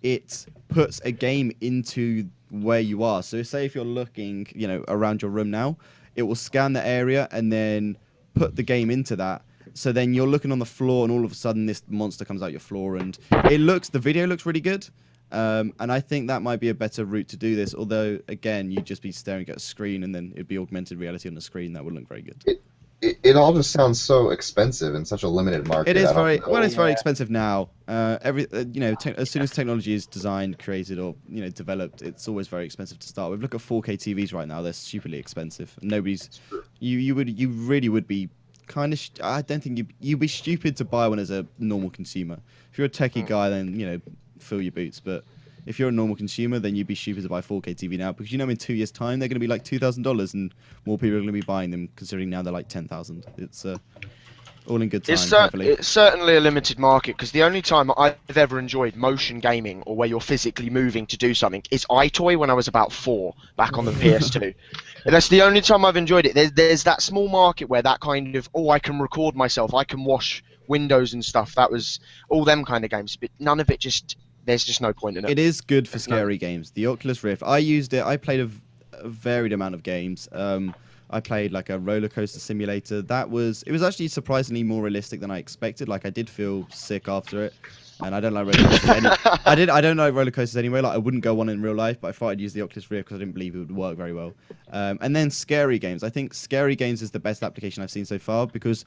it puts a game into where you are. So say if you're looking, you know, around your room now, it will scan the area and then put the game into that. So then you're looking on the floor, and all of a sudden this monster comes out your floor, and the video looks really good. And I think that might be a better route to do this, although, again, you'd just be staring at a screen, and then it'd be augmented reality on the screen. That wouldn't look very good. It all just sounds so expensive in such a limited market. It is it's very expensive now. As soon as technology is designed, created, or, you know, developed, it's always very expensive to start with. Look at 4K TVs right now; they're stupidly expensive. You really would be kind of. I don't think you'd be stupid to buy one as a normal consumer. If you're a techie guy, then, you know, fill your boots. But if you're a normal consumer, then you'd be stupid to buy 4K TV now, because, you know, in 2 years' time they're going to be like $2,000, and more people are going to be buying them, considering now they're like 10,000. It's all in good time. It's certainly a limited market, because the only time I've ever enjoyed motion gaming, or where you're physically moving to do something, is iToy when I was about 4, back on the PS2. That's the only time I've enjoyed it. There's that small market where that kind of, I can record myself, I can wash windows and stuff. That was all them kind of games, but none of it there's just no point in it. It is good for scary games. The Oculus Rift, I used it. I played a varied amount of games. I played like a roller coaster simulator. It was actually surprisingly more realistic than I expected. Like, I did feel sick after it, and I don't like roller coasters. I don't like roller coasters anyway. Like, I wouldn't go on in real life, but I thought I'd use the Oculus Rift because I didn't believe it would work very well. And then scary games. I think scary games is the best application I've seen so far, because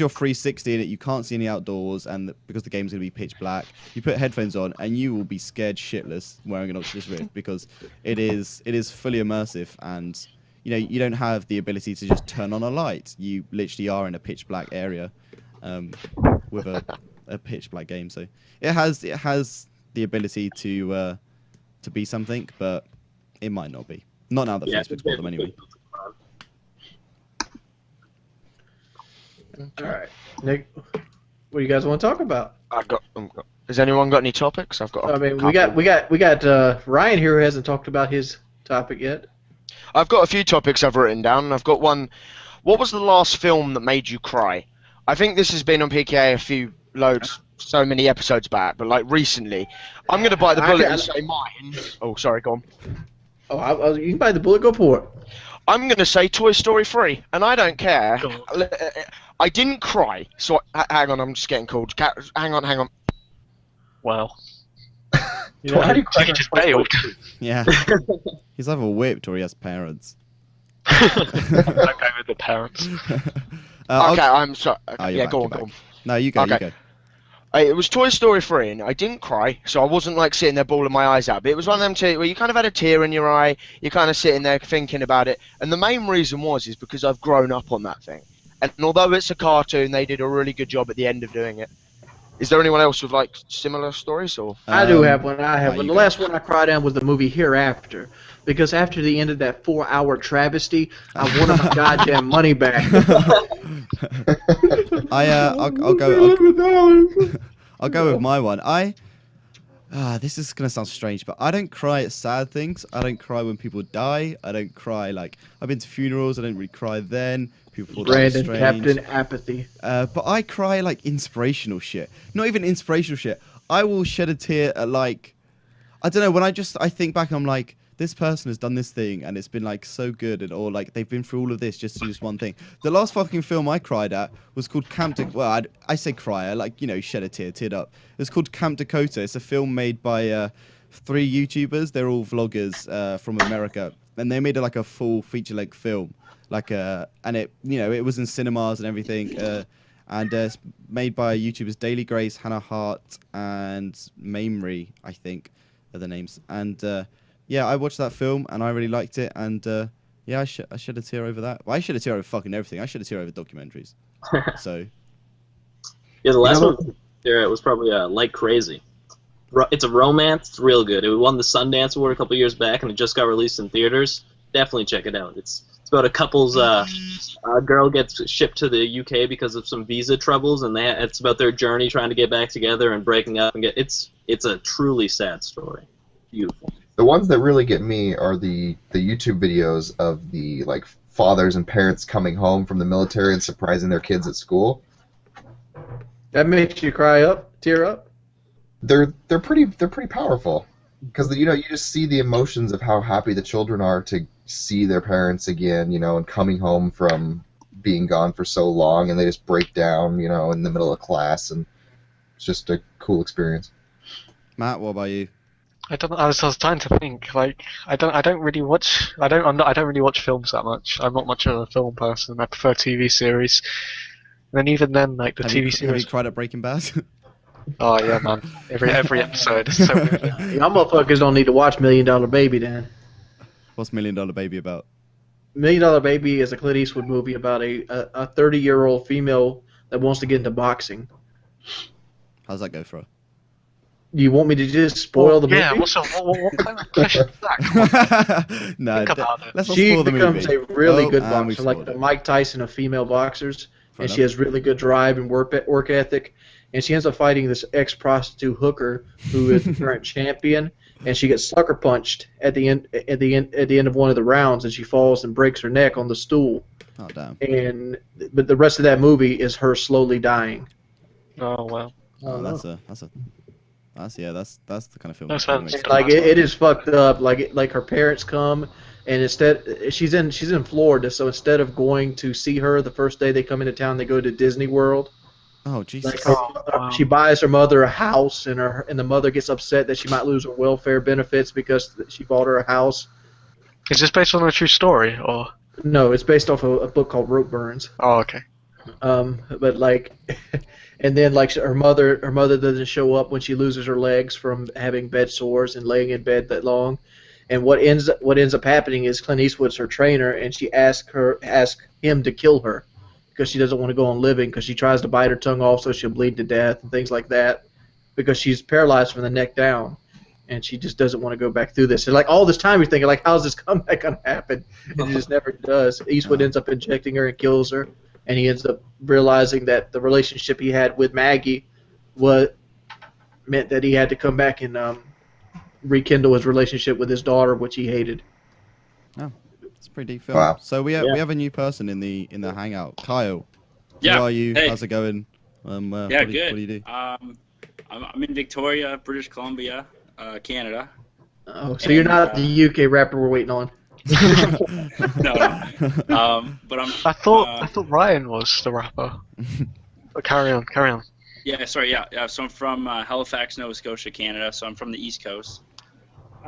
you're 360 in it, you can't see any outdoors, and because the game's going to be pitch black, you put headphones on and you will be scared shitless wearing an Oculus Rift, because it is fully immersive, and, you know, you don't have the ability to just turn on a light. You literally are in a pitch black area, with a pitch black game. So it has the ability to be something, but it might not be. Not now that Facebook's bought them anyway. All right, Nick, what do you guys want to talk about? Has anyone got any topics? I've got. I mean, we got Ryan here who hasn't talked about his topic yet. I've got a few topics I've written down. I've got one. What was the last film that made you cry? I think this has been on PKA so many episodes back, but like recently. I'm going to bite the bullet and say mine. Oh, sorry, go on. Oh, you can bite the bullet, go for it. I'm going to say Toy Story 3, and I don't care. I didn't cry, so hang on, I'm just getting called. Hang on. Wow. How do you cry? Just bailed. Yeah. He's either whipped or he has parents. Don't go with the parents. I'm sorry. Oh, yeah, go on. No, you go. It was Toy Story 3, and I didn't cry, so I wasn't like sitting there bawling my eyes out. But it was one of them two where you kind of had a tear in your eye, you're kind of sitting there thinking about it. And the main reason is because I've grown up on that thing. And although it's a cartoon, they did a really good job at the end of doing it. Is there anyone else with like similar stories? Or I do have one. The last one I cried on was the movie Hereafter, because after the end of that 4-hour travesty, I wanted my goddamn money back. I'll go with my one. This is gonna sound strange, but I don't cry at sad things. I don't cry when people die. I don't cry like I've been to funerals. I don't really cry then. People Brandon, Captain Apathy. But I cry like inspirational shit. Not even inspirational shit. I will shed a tear at like, I don't know, when I think back, I'm like, this person has done this thing and it's been like so good, and or like they've been through all of this just to do this one thing. The last fucking film I cried at was called I say cry, like, you know, shed a tear, teared up. It was called Camp Dakota. It's a film made by 3 YouTubers. They're all vloggers from America, and they made like a full feature-length film, and it, you know, it was in cinemas and everything. And it's made by YouTubers Daily Grace, Hannah Hart, and Mamrie, I think, are the names. And yeah, I watched that film and I really liked it. And yeah, I shed a tear over that. Well, I shed a tear over fucking everything. I shed a tear over documentaries. So yeah, the last one there was probably Like Crazy. It's a romance. It's real good. It won the Sundance Award a couple years back, and it just got released in theaters. Definitely check it out. It's about a couple's girl gets shipped to the UK because of some visa troubles, and it's about their journey trying to get back together and breaking up. And it's a truly sad story. Beautiful. The ones that really get me are the YouTube videos of the like fathers and parents coming home from the military and surprising their kids at school. That makes you tear up. They're pretty powerful, because you know, you just see the emotions of how happy the children are to see their parents again, you know, and coming home from being gone for so long, and they just break down, you know, in the middle of class, and it's just a cool experience. Matt, what about you? I was trying to think. Like, I don't really watch films that much. I'm not much of a film person. I prefer TV series. And then even then, like TV series. Have you cried at Breaking Bad? Oh yeah, man. Every episode is so good. Y'all motherfuckers don't need to watch $1 Million Baby then. What's $1 Million Baby about? $1 Million Baby is a Clint Eastwood movie about a 30-year-old female that wants to get into boxing. How's that go for her? You want me to just spoil the movie? Yeah, what kind of question is that? No, let's not she spoil the movie. becomes a really good boxer, like the Mike Tyson of female boxers, and she has really good drive and work ethic, and she ends up fighting this ex-prostitute hooker who is the current champion, and she gets sucker punched at the end of one of the rounds, and she falls and breaks her neck on the stool. Oh damn! But the rest of that movie is her slowly dying. Oh wow! Oh, that's the kind of film. Like it is fucked up. Like her parents come, and instead she's in Florida, so instead of going to see her the first day they come into town, they go to Disney World. Oh Jesus! She buys her mother a house, and the mother gets upset that she might lose her welfare benefits because she bought her a house. Is this based on a true story, or? No, it's based off a book called Rope Burns. Oh, okay. But like. And then, like, her mother doesn't show up when she loses her legs from having bed sores and laying in bed that long. And what ends up happening is Clint Eastwood's her trainer, and she asks him to kill her, because she doesn't want to go on living because she tries to bite her tongue off so she'll bleed to death and things like that because she's paralyzed from the neck down. And she just doesn't want to go back through this. And like all this time, you're thinking like, how's this comeback gonna happen? And it just never does. Eastwood ends up injecting her and kills her, and he ends up realizing that the relationship he had with Maggie meant that he had to come back and rekindle his relationship with his daughter, which he hated. Oh, it's a pretty deep film. Wow. So we have a new person in the hangout, Kyle. Yeah. Who are you? Hey. How's it going? Good. What do you do? I'm in Victoria, British Columbia. Canada. Oh, so you're not the UK rapper we're waiting on. No. But I thought Ryan was the rapper. But carry on. Yeah, sorry. Yeah. So I'm from Halifax, Nova Scotia, Canada. So I'm from the East Coast.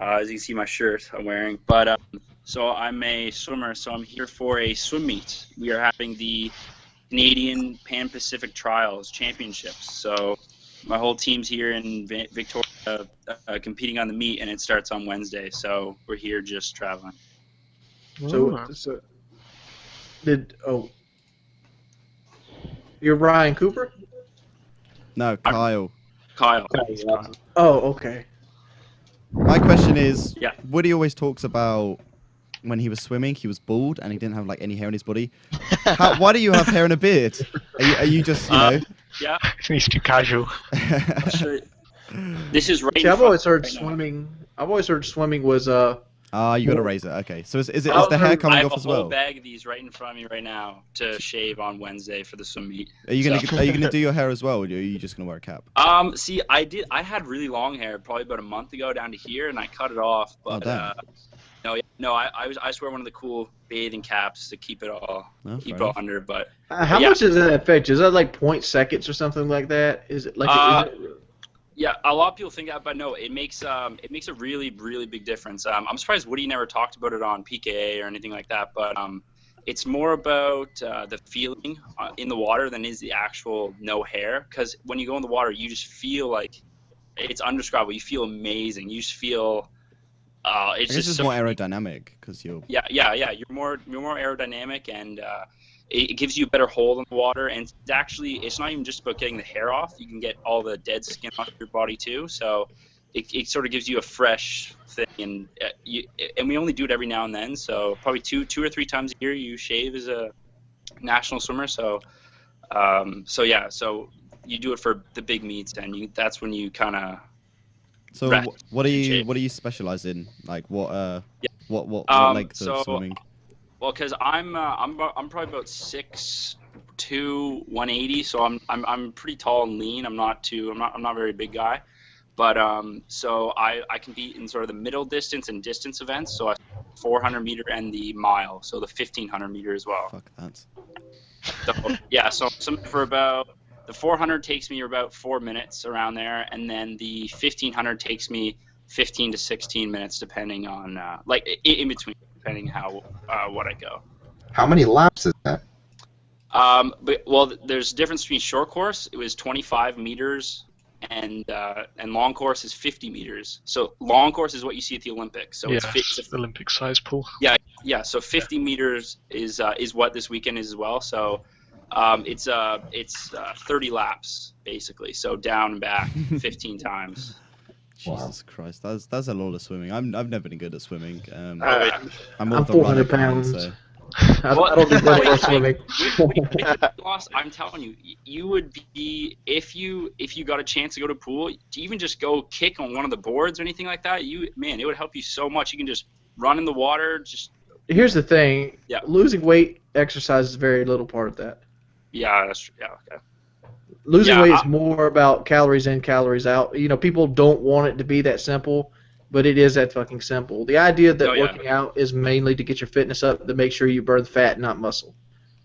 As you can see, my shirt I'm wearing. But so I'm a swimmer. So I'm here for a swim meet. We are having the Canadian Pan Pacific Trials Championships. So my whole team's here in Victoria competing on the meet, and it starts on Wednesday. So we're here just traveling. So you're Ryan Cooper? No, Kyle. Kyle. Oh, okay. My question is, Yeah. Woody always talks about when he was swimming, he was bald and he didn't have like any hair on his body. Why do you have hair and a beard? Are you just, you know? Yeah. He's too casual. Sure. This is right. See, I've always heard swimming. I've always heard swimming was you got a razor. Okay, so is the hair coming off as well? I have a whole bag of these right in front of me right now to shave on Wednesday for the swim meet. Are you gonna do your hair as well, or are you just gonna wear a cap? See, I had really long hair probably about a month ago down to here, and I cut it off. But I just wear one of the cool bathing caps to keep it all under. But how much does that affect? Is that like 0.0 seconds or something like that? Is it like? Yeah, a lot of people think that, but no, it makes a really, really big difference. I'm surprised Woody never talked about it on PKA or anything like that, but it's more about the feeling in the water than is the actual no hair. Because when you go in the water, you just feel like it's undescribable. You feel amazing. You just feel it's just so more aerodynamic because you're. Yeah. You're more aerodynamic and. It gives you a better hold on the water, and it's not even just about getting the hair off. You can get all the dead skin off your body too. So it sort of gives you a fresh thing, and we only do it every now and then. So probably two or three times a year you shave as a national swimmer. So so you do it for the big meets, and that's when you kind of. So what do you specialize in? Like what length of swimming? Well, because I'm probably about 6'2", 180, so I'm pretty tall and lean. I'm not a very big guy, but so I compete in sort of the middle distance and distance events. So 400 meter and the mile, so the 1500 meter as well. Fuck that. So yeah, so for about the 400 takes me about 4 minutes around there, and then the 1500 takes me 15 to 16 minutes depending on like in between. Depending how what I go. How many laps is that? There's a difference between short course. It was 25 meters, and long course is 50 meters. So long course is what you see at the Olympics. So it's Olympic size pool. Yeah. So 50 meters is what this weekend is as well. So it's 30 laps basically. So down and back 15 times. Jesus Christ, that's a lot of swimming. I've never been good at swimming. I'm 400 pounds. So. I don't do well swimming. I'm telling you, you would be if you got a chance to go to a pool, to even just go kick on one of the boards or anything like that. It would help you so much. You can just run in the water. Here's the thing. Yeah. Losing weight exercise is a very little part of that. Yeah, that's true. Yeah, okay. Losing weight is more about calories in, calories out. You know, people don't want it to be that simple, but it is that fucking simple. The idea that working out is mainly to get your fitness up to make sure you burn fat, not muscle,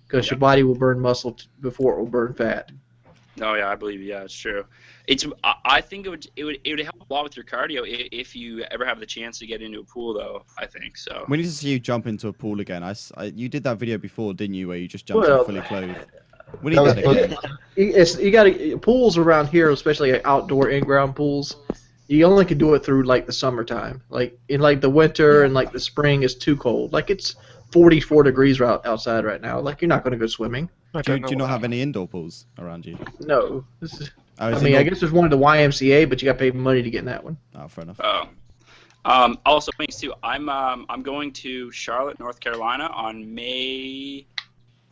because your body will burn muscle before it will burn fat. No, yeah, I believe you. Yeah, it's true. I think it would help a lot with your cardio if you ever have the chance to get into a pool, though. I think so. We need to see you jump into a pool again. You did that video before, didn't you, where you just jumped in fully clothed? We need that again. You got pools around here, especially outdoor in-ground pools. You only can do it through like the summertime. Like in like the winter and like the spring is too cold. Like it's 44 degrees outside right now. Like you're not going to go swimming. Do you not have any indoor pools around you? No. This is, Oh, I mean, I guess there's one at the YMCA, but you got to pay money to get in that one. Oh, fair enough. Also, wings too. I'm going to Charlotte, North Carolina on May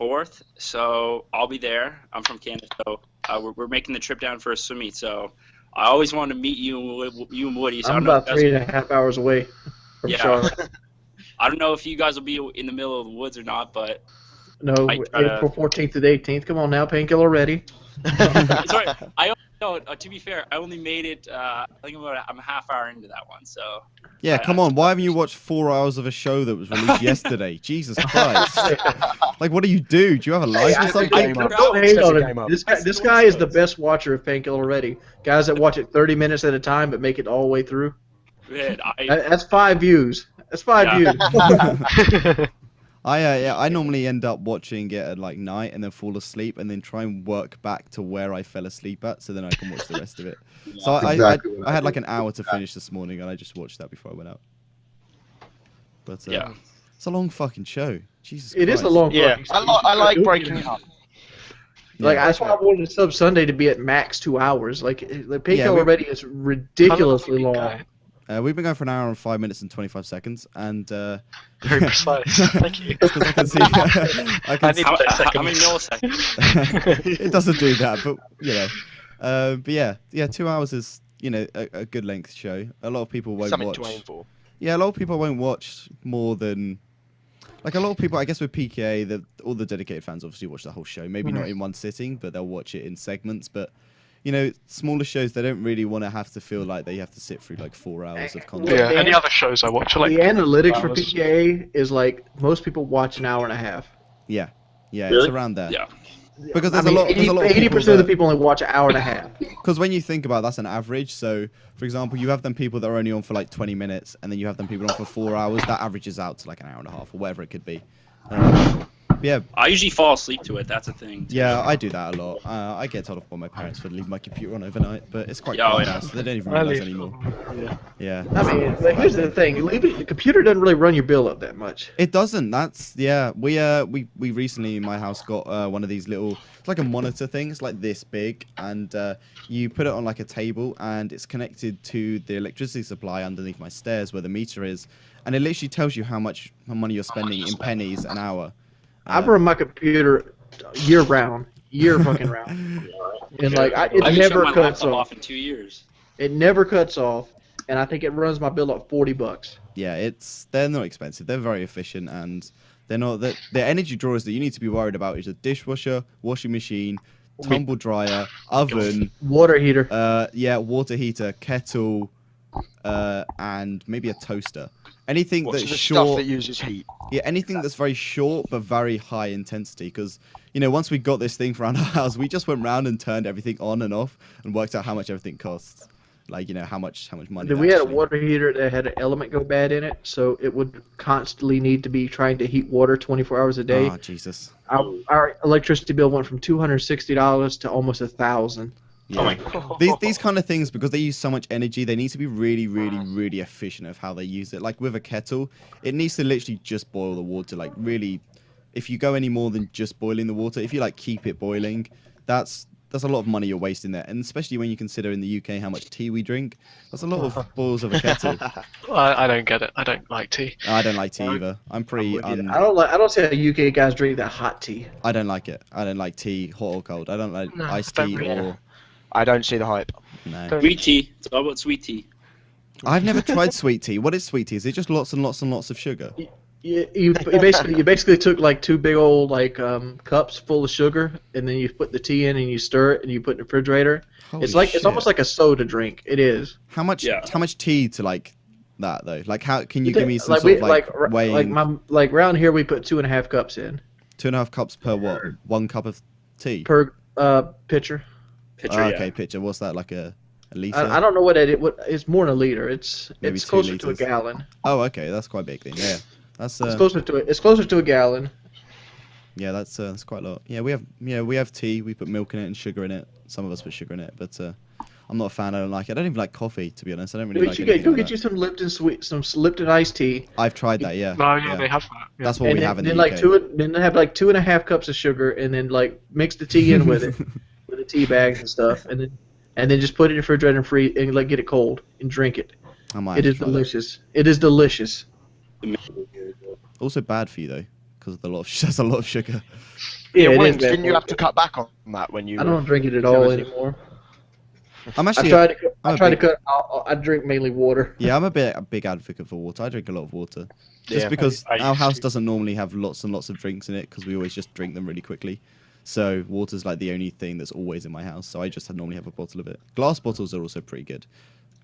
4th, so I'll be there. I'm from Canada, so we're making the trip down for a swim meet. So I always wanted to meet you and Woody. So I'm about 3.5 hours away from Charlotte. I don't know if you guys will be in the middle of the woods or not, but no, April 14th to the 18th. Come on now, painkiller ready. Sorry, to be fair, I only made it. I think I'm a half hour into that one, so. Yeah, come on. Why haven't you watched 4 hours of a show that was released yesterday? Jesus Christ! Like, what do? Do you have a life or something? Don't hate on him. This guy is the best watcher of Painkiller Ready. Guys that watch it 30 minutes at a time but make it all the way through. Man, that's 5 views. That's 5 views. I normally end up watching it at like night and then fall asleep and then try and work back to where I fell asleep at, so then I can watch the rest of it. So I had like an hour to finish this morning and I just watched that before I went out. But it's a long fucking show. Jesus Christ. It is a long fucking show. I like breaking it up. Like that's why I wanted Sub Sunday to be at max 2 hours. Like the Painkiller Ready is ridiculously long. We've been going for an hour and 5 minutes and 25 seconds, and very precise. Thank you. I can see. I need seconds. How many milliseconds? It doesn't do that, but you know. But yeah, 2 hours is a good length show. A lot of people won't Something watch. to aim for. Yeah, a lot of people won't watch more than. Like a lot of people, I guess with PKA, all the dedicated fans obviously watch the whole show. Maybe not in one sitting, but they'll watch it in segments. But smaller shows, they don't really want to have to feel like they have to sit through like 4 hours of content. Yeah, any other shows I watch are like. The analytics for PKA is like most people watch an hour and a half. Yeah, Really? it's around there. Yeah. Because there's a lot. 80% of the people only watch an hour and a half. Because when you think about it, that's an average. So, for example, you have them people that are only on for like 20 minutes, and then you have them people on for 4 hours. That averages out to like an hour and a half or whatever it could be. Yeah. I usually fall asleep to it. That's a thing. Yeah, I do that a lot. I get told off by my parents for leaving my computer on overnight, but it's quite Yeah, cool yeah. now, so they don't even realize anymore. Yeah. I mean, like, here's the thing: the computer doesn't really run your bill up that much. It doesn't. That's We recently in my house got one of these little. It's like a monitor thing. It's like this big, and you put it on like a table, and it's connected to the electricity supply underneath my stairs where the meter is, and it literally tells you how much money you're spending in pennies an hour. I run my computer year fucking round, and like it never cuts off. In 2 years. It never cuts off, and I think it runs my bill up $40. Yeah, they're not expensive. They're very efficient, and they're not. The energy drawers that you need to be worried about is a dishwasher, washing machine, tumble dryer, oven, water heater. Water heater, kettle, and maybe a toaster. Anything that's short stuff that uses heat. Yeah, anything that's very short but very high intensity. Because once we got this thing for our house, we just went round and turned everything on and off and worked out how much everything costs. Like how much money. We had a water heater that had an element go bad in it, so it would constantly need to be trying to heat water 24 hours a day. Oh Jesus! Our electricity bill went from $260 to almost $1,000. Yeah. Oh my God. These kind of things, because they use so much energy, they need to be really, really, really efficient of how they use it. Like with a kettle, it needs to literally just boil the water. Like really, if you go any more than just boiling the water, if you like keep it boiling, that's a lot of money you're wasting there. And especially when you consider in the UK how much tea we drink, that's a lot of boils of a kettle. I don't get it. I don't like tea. I don't like tea either. I'm pretty. I don't see how UK guys drink that hot tea. I don't like it. I don't like tea, hot or cold. I don't like iced tea or. I don't see the hype. No. Sweet tea. It's all about sweet tea. I've never tried sweet tea. What is sweet tea? Is it just lots and lots and lots of sugar? You basically took like 2 big old cups full of sugar, and then you put the tea in and you stir it and you put it in the refrigerator. Holy it's shit. almost like a soda drink. It is. How much tea to like that though? Like how can you think, give me some sort of weighing? Like around here we put 2.5 cups in. 2.5 cups per what? 1 cup of tea per pitcher. Pitcher. What's that, like a liter? I don't know what it's more than a liter. It's closer to a gallon. Oh, okay, that's quite big then. Yeah, that's it's closer to a gallon. Yeah, that's quite a lot. Yeah, we have tea. We put milk in it and sugar in it. Some of us put sugar in it, but I'm not a fan. I don't like it. I don't even like coffee, to be honest. I don't really like it. Go get you that. some Lipton iced tea. I've tried that, yeah. No, yeah, they have that. Yeah. That's what we have in the UK. Then they have like 2.5 cups of sugar, and then like mix the tea in with it, with the tea bags and stuff, and then just put it in the refrigerator and freeze, and like get it cold and drink it. It is delicious. It is delicious. Also bad for you though, because there's a lot of sugar. Yeah, Wings, didn't you have to cut back on that when you? I don't drink it at all anymore. I'm actually. I try to cut. I drink mainly water. Yeah, I'm a big advocate for water. I drink a lot of water, just because our house doesn't normally have lots and lots of drinks in it, because we always just drink them really quickly. So water's like the only thing that's always in my house. So I just normally have a bottle of it. Glass bottles are also pretty good.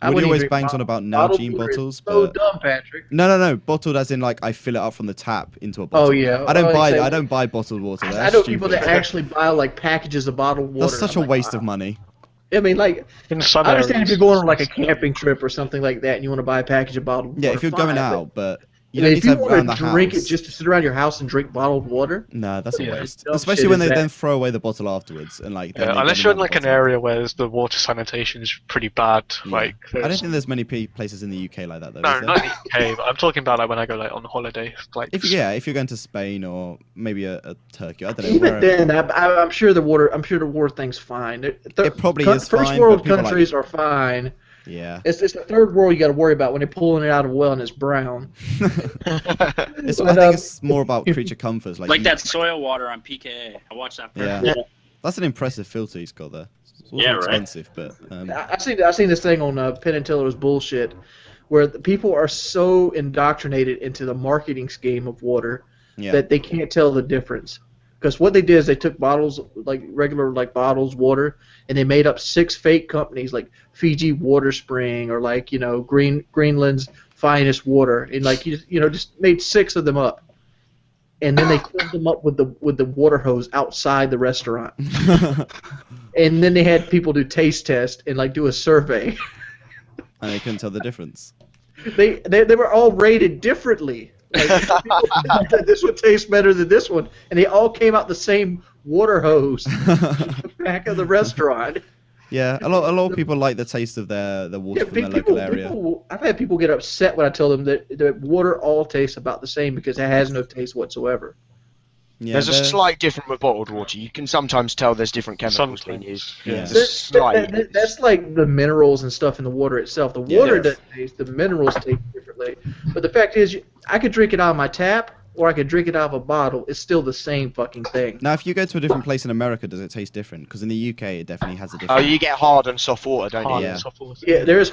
Woody always bangs on about Nalgene bottles, but so dumb, Patrick. No, bottled as in like I fill it up from the tap into a bottle. Oh yeah, I don't buy bottled water. I know people that actually buy like packages of bottled water. That's such a waste of money. I mean, like, I understand if you're going on like a camping trip or something like that, and you want to buy a package of bottled water. Yeah, if you're going out, but you if you want to drink it just to sit around your house and drink bottled water. No, that's a waste. Especially when they then throw away the bottle afterwards and like. Yeah, unless you're in like an area where the water sanitation is pretty bad. Yeah. Like, I don't think there's many places in the UK like that though. No, not in the UK. But I'm talking about like when I go like on holiday. Like if you're going to Spain or maybe a Turkey, I don't know. Even then, I'm sure the water thing's fine. It probably is fine. First world countries are fine. Yeah. It's the third world you got to worry about when they're pulling it out of a well and it's brown. I think it's more about creature comforts. Like that soil water on PKA. I watched that. Yeah. That's an impressive filter he's got there. It's also expensive, but... I've seen this thing on Penn and Teller's bullshit where the people are so indoctrinated into the marketing scheme of water that they can't tell the difference. Because what they did is they took bottles, like regular like bottles, water, and they made up 6 fake companies like Fiji Water Spring or like, you know, Greenland's finest water, and like just made 6 of them up, and then they filled them up with the water hose outside the restaurant, and then they had people do taste test and like do a survey, and they couldn't tell the difference. They were all rated differently. Like, this one tastes better than this one, and they all came out the same water hose in the back of the restaurant. Yeah, a lot of people like the taste of their water from their local area. I've had people get upset when I tell them that the water all tastes about the same because it has no taste whatsoever. Yeah, there's a slight difference with bottled water. You can sometimes tell there's different chemicals being used. Yeah. That's like the minerals and stuff in the water itself. The water doesn't taste, the minerals taste differently. But the fact is, I could drink it out of my tap, or I could drink it out of a bottle. It's still the same fucking thing. Now, if you go to a different place in America, does it taste different? Because in the UK, it definitely has a different... Oh, you get hard and soft water, don't you? Yeah, there's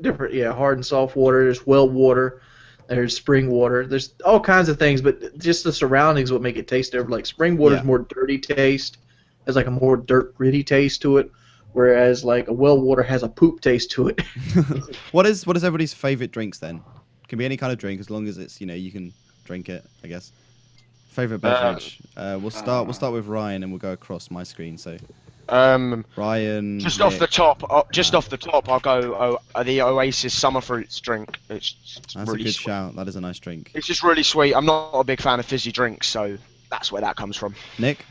different. Yeah, hard and soft water. There's well water. There's spring water. There's all kinds of things, but just the surroundings would make it taste different. Like spring water's more dirty taste, has like a more dirt gritty taste to it, whereas like a well water has a poop taste to it. What is everybody's favorite drinks then? Can be any kind of drink as long as it's you can drink it, I guess. Favorite beverage. We'll start with Ryan and we'll go across my screen. So. Ryan. Just off the top, I'll go the Oasis Summer Fruits drink. It's that's really a good sweet. shout. That is a nice drink. It's just really sweet. I'm not a big fan of fizzy drinks, so that's where that comes from. Nick?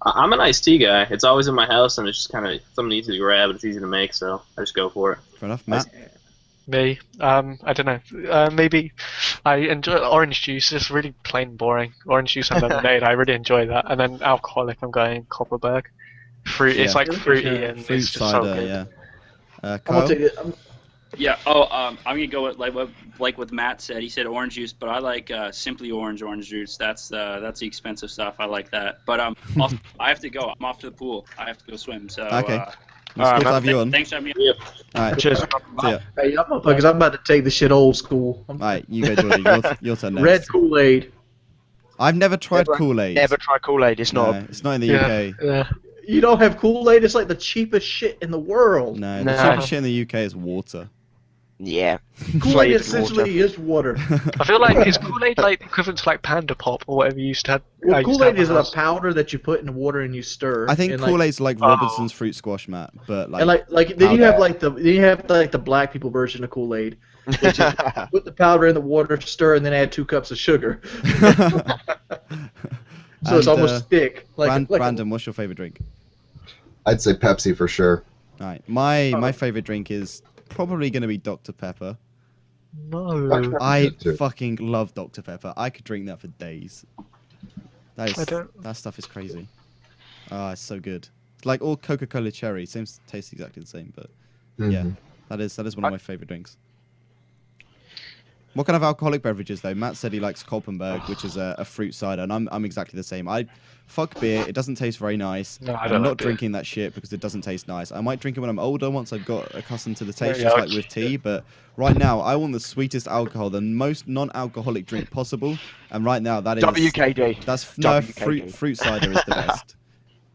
I'm an iced tea guy. It's always in my house, and it's just kind of something easy to grab. It's easy to make, so I just go for it. Fair enough, Matt. Me, I don't know. Maybe I enjoy orange juice. It's really plain boring. Orange juice and lemonade. I really enjoy that. And then alcoholic, I'm going Copperberg. Fruit. It's like fruity and fruit it's just cider. so good. Yeah. Kyle? Yeah. Oh, I'm gonna go with like what Matt said. He said orange juice, but I like Simply Orange juice. That's the expensive stuff. I like that. But I have to go. I'm off to the pool. I have to go swim. So. Okay. It's good to have you on. Thanks for having me on. All right. Cheers. See ya. Hey, because I'm about to take the shit old school. All right, you go, Jordan. Your turn next. Red Kool-Aid. I've never tried Kool-Aid. Never tried Kool-Aid. It's not in the UK. Yeah. You don't have Kool-Aid? It's like the cheapest shit in the world. No, the cheapest shit in the UK is water. Yeah. Kool-Aid essentially is water. I feel like is Kool-Aid like equivalent to like Panda Pop or whatever you used to have? Well, Kool-Aid is a powder that you put in the water and you stir. I think Kool-Aid's like Robinson's fruit squash, Matt, but like then you have the black people version of Kool-Aid, which is put the powder in the water, stir, and then add 2 cups of sugar. So it's almost thick. Brandon, what's your favorite drink? I'd say Pepsi for sure. All right, my favorite drink is probably going to be Dr Pepper. No. I fucking love Dr Pepper. I could drink that for days. That stuff is crazy. Ah, it's so good. It's like all Coca-Cola cherry. Tastes exactly the same, but yeah, that is one of my favorite drinks. What kind of alcoholic beverages though? Matt said he likes Koppenberg, which is a fruit cider, and I'm exactly the same. I fuck beer. It doesn't taste very nice. No, I'm not drinking that shit because it doesn't taste nice. I might drink it when I'm older, once I've got accustomed to the taste, just like with tea. But right now, I want the sweetest alcohol, the most non-alcoholic drink possible. And right now, that is WKD. That's no fruit cider is the best.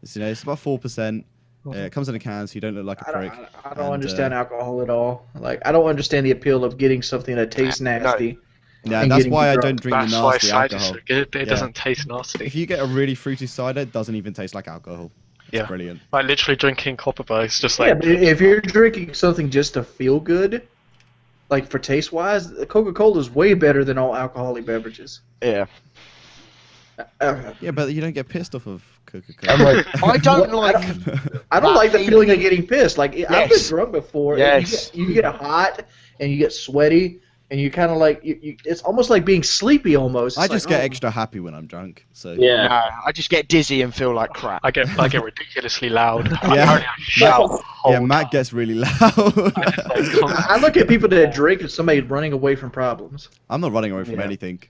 It's about 4%. It comes in a can, so you don't look like a prick. I don't understand alcohol at all. Like, I don't understand the appeal of getting something that tastes nasty. Yeah, that's why I don't drink the nasty alcohol. So good. It doesn't taste nasty. If you get a really fruity cider, it doesn't even taste like alcohol. It's brilliant. Like literally drinking Koppenberg is just like. Yeah, but if you're drinking something just to feel good, like for taste wise, Coca-Cola is way better than all alcoholic beverages. Yeah. Yeah, but you don't get pissed off of Coca-Cola. I'm like, I don't like. I don't like the feeling of getting pissed. Like I've been drunk before. Yes. And you get hot and you get sweaty and you kind of like it's almost like being sleepy almost. I just get extra happy when I'm drunk. So Yeah. No, I just get dizzy and feel like crap. I get ridiculously loud. Yeah. Shout. Yeah, Matt gets really loud. I look at people that drink as somebody running away from problems. I'm not running away from anything.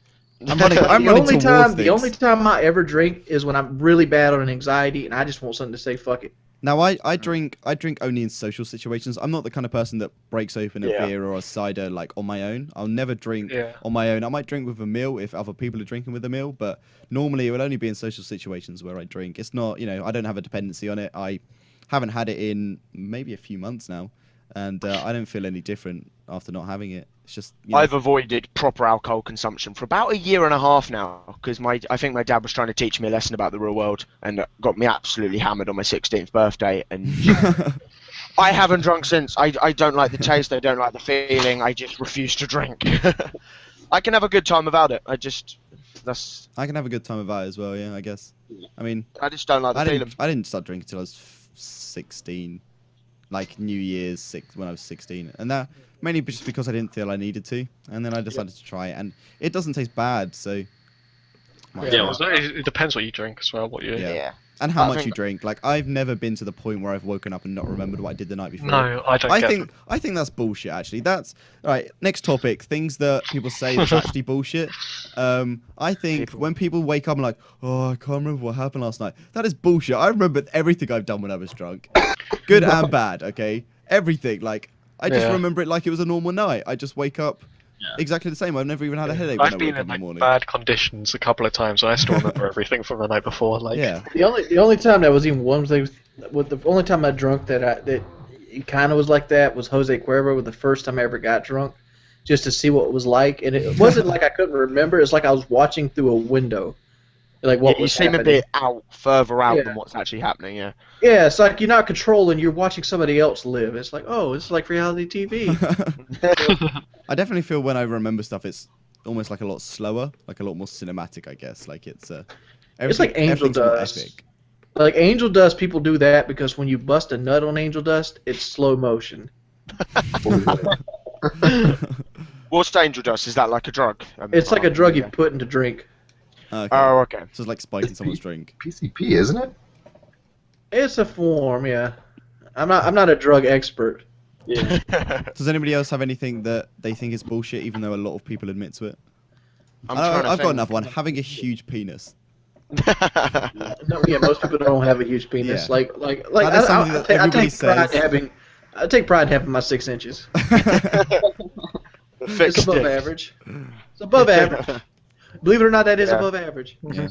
I'm The running only towards the only time I ever drink is when I'm really bad on anxiety and I just want something to say fuck it. Now I drink only in social situations. I'm not the kind of person that breaks open a beer or a cider like on my own. I'll never drink on my own. I might drink with a meal if other people are drinking with a meal, but normally it will only be in social situations where I drink. It's not, I don't have a dependency on it. I haven't had it in maybe a few months now, and I don't feel any different after not having it. It's just I've avoided proper alcohol consumption for about a year and a half now because I think my dad was trying to teach me a lesson about the real world and got me absolutely hammered on my 16th birthday, and I haven't drunk since. I don't like the taste, I don't like the feeling, I just refuse to drink. I can have a good time without it. I can have a good time without it as well, yeah, I guess. I mean, I just don't like the feeling. I didn't start drinking until I was 16, like New Year's when I was 16, and that mainly just because I didn't feel I needed to, and then I decided to try it, and it doesn't taste bad, so. It depends what you drink as well. And how much you drink. Like, I've never been to the point where I've woken up and not remembered what I did the night before. No, I don't. I think that's bullshit. Actually, that's all right. Next topic: things that people say that's actually bullshit. I think when people wake up and like, oh, I can't remember what happened last night. That is bullshit. I remember everything I've done when I was drunk, good and bad. Okay, everything. Like, I just remember it like it was a normal night. I just wake up. Exactly the same. I've never even had a headache. I've been in bad conditions a couple of times, and I still remember everything from the night before. Like, the only time that was even one thing, the only time I drunk that it kind of was like that was Jose Cuervo. Was the first time I ever got drunk, just to see what it was like, and it wasn't like I couldn't remember. It's like I was watching through a window, like what was happening. You seem a bit further out than what's actually happening. Yeah. Yeah, it's like you're not controlling. You're watching somebody else live. It's like, oh, it's like reality TV. I definitely feel when I remember stuff, it's almost like a lot slower, like a lot more cinematic, I guess. Like it's like Angel Dust. Like Angel Dust, people do that because when you bust a nut on Angel Dust, it's slow motion. What's Angel Dust? Is that like a drug? It's like a drug you put into drink. Okay. Oh, okay. So it's like spiking someone's drink. PCP, isn't it? It's a form, yeah. I'm not a drug expert. Yeah. Does anybody else have anything that they think is bullshit, even though a lot of people admit to it? I've got another one. Having a huge penis. No, yeah, most people don't have a huge penis. Yeah. Like That is something that everybody says. I take pride in having my 6 inches. It's above average. It's above average. Believe it or not, that is above average. Yeah.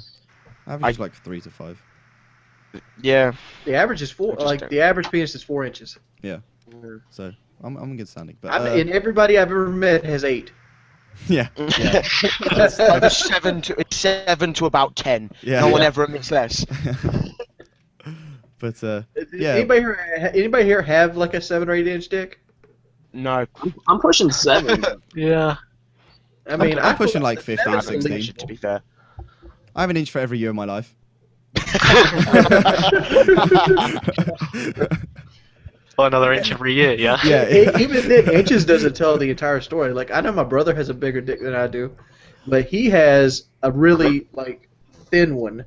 Average is like 3 to 5. Yeah. The average is 4. Like the average penis is 4 inches. Yeah. So I'm in good standing. But and everybody I've ever met has 8. Yeah. It's 7 to about 10. Yeah. No one ever admits less. But yeah. Anybody here have like a 7 or 8 inch dick? No. I'm pushing 7. Yeah. I mean, I'm pushing like 15, 16. To be fair. I have an inch for every year of my life. Got another inch every year, yeah. Yeah. Even then, inches doesn't tell the entire story. Like, I know my brother has a bigger dick than I do, but he has a really like thin one.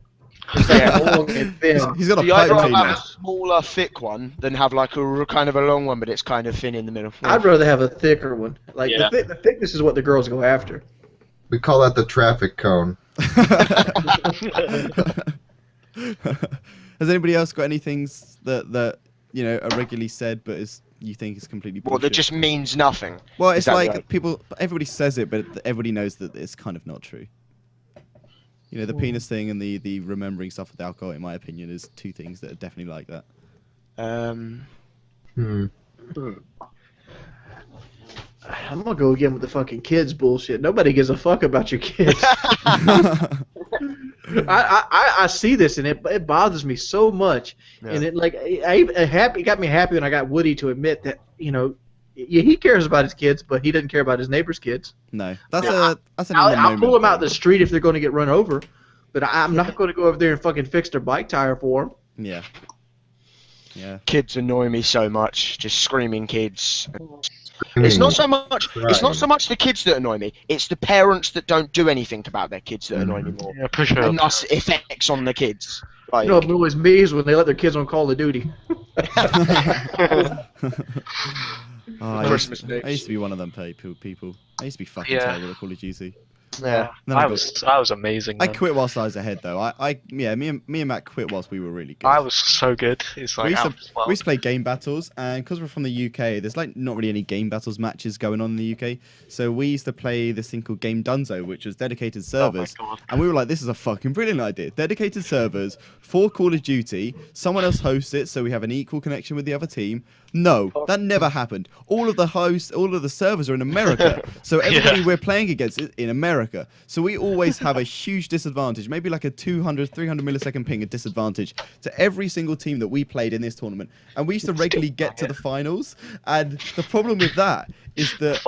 It's like long and thin. He's got a See, I'd pipe rather cleaner. have a smaller, thick one than have like a kind of a long one, but it's kind of thin in the middle. I'd rather have a thicker one. Like the thickness is what the girls go after. We call that the traffic cone. Has anybody else got any things that you know are regularly said, but you think is completely bullshit? Well, that just means nothing. Well, it's that like right? everybody says it, but everybody knows that it's kind of not true. You know, the penis thing and the remembering stuff with alcohol, in my opinion, is two things that are definitely like that. I'm gonna go again with the fucking kids bullshit. Nobody gives a fuck about your kids. I see this and it bothers me so much, and it like it got me happy when I got Woody to admit that he cares about his kids, but he doesn't care about his neighbor's kids. No, that's an I'll pull them out the street if they're going to get run over, but I'm not going to go over there and fucking fix their bike tire for them. Yeah. Yeah. Kids annoy me so much. Just screaming kids. It's not so much. It's not so much the kids that annoy me. It's the parents that don't do anything about their kids that annoy me more. Yeah, for sure. And thus effects on the kids. Like, You know what annoys me is when they let their kids on Call of Duty. I Christmas used to be one of them people. I used to be fucking terrible at Call of Duty. yeah. I was amazing. I man. quit whilst I was ahead though. Me and Matt quit whilst we were really good. I was so good. It's like we used to play game battles, and because we're from the UK, there's like not really any game battles matches going on in the UK. So we used to play this thing called Game Dunzo, which was dedicated servers. Oh my God. And we were like, this is a fucking brilliant idea. Dedicated servers for Call of Duty. Someone else hosts it, so we have an equal connection with the other team. No, that never happened. All of the servers are in America. So everybody we're playing against is in America. So we always have a huge disadvantage, maybe like a 200, 300 millisecond ping, a disadvantage to every single team that we played in this tournament. And we used to regularly get to the finals. And the problem with that is that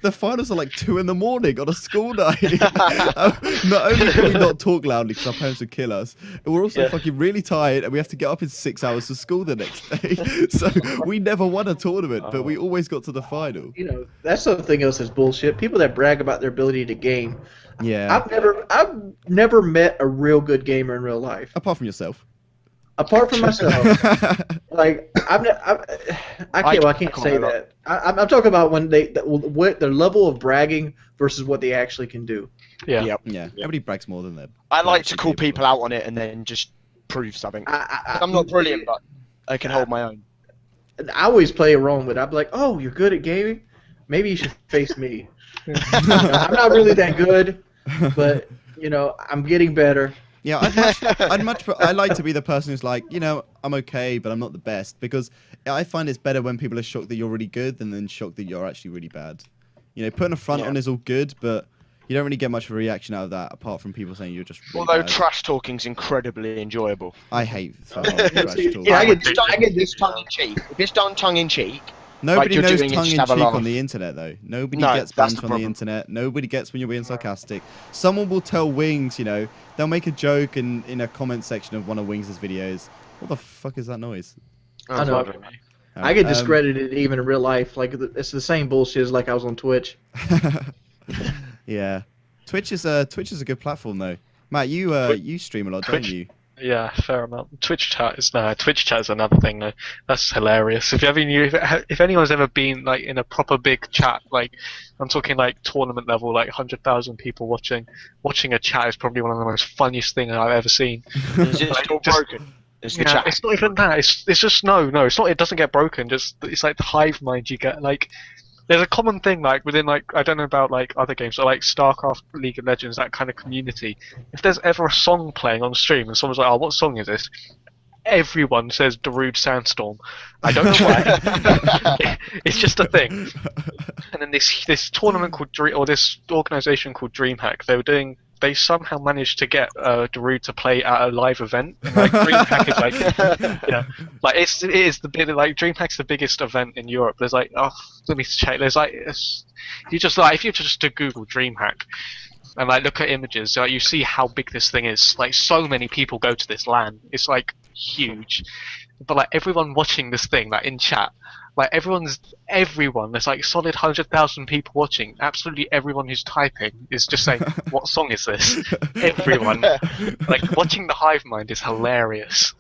the finals are like 2 in the morning on a school night. Not only can we not talk loudly because our parents would kill us, but we're also fucking really tired and we have to get up in 6 hours for school the next day. So we never won a tournament, but we always got to the final. You know, that's something else that's bullshit. People that brag about their ability to game. Yeah. I've never met a real good gamer in real life. Apart from yourself. Apart from myself, like I can't say that. I'm talking about when what their level of bragging versus what they actually can do. Yeah. Yep. Yeah. Everybody brags more than them. I like to call people out on it and then just prove something. I'm not brilliant, but I can hold my own. I always play it wrong, but I'm like, oh, you're good at gaming? Maybe you should face me. I'm not really that good, but I'm getting better. Yeah, I like to be the person who's like, I'm okay, but I'm not the best, because I find it's better when people are shocked that you're really good than then shocked that you're actually really bad. Putting a front on is all good, but you don't really get much of a reaction out of that apart from people saying you're just really Although bad. trash talking's incredibly enjoyable. I hate trash talk. Yeah, I get this tongue in cheek. If it's done tongue in cheek, Nobody like knows doing tongue in have a cheek laugh. on the internet, though. Nobody No, gets that's banned the from the problem. internet. Nobody gets when you're being sarcastic. Someone will tell Wings, they'll make a joke in a comment section of one of Wings' videos. What the fuck is that noise? I know. I get discredited even in real life. Like it's the same bullshit as like I was on Twitch. Yeah, Twitch is a good platform though. Matt, you stream a lot, don't you? Yeah, fair amount. Twitch chat is another thing though. That's hilarious. If anyone's ever been like in a proper big chat, like I'm talking like tournament level, like 100,000 people watching a chat is probably one of the most funniest things I've ever seen. Is it still broken? Is the chat? It's not even that. It's just no. It's not. It doesn't get broken. It's like the hive mind you get. Like there's a common thing like within like I don't know about like other games, but like StarCraft, League of Legends, that kind of community. If there's ever a song playing on stream and someone's like, "Oh, what song is this?" Everyone says Darude Sandstorm. I don't know why. It's just a thing. And then this tournament called this organization called DreamHack, they somehow managed to get Darude to play at a live event. And, like DreamHack is like, it is the big, like DreamHack's the biggest event in Europe. There's like, let me check. There's like, if you just to Google DreamHack and like look at images, like you see how big this thing is. Like so many people go to this LAN. It's like huge. But like everyone watching this thing, like in chat, like everyone, there's like solid 100,000 people watching. Absolutely everyone who's typing is just saying, "What song is this?" Everyone, like watching the hive mind is hilarious.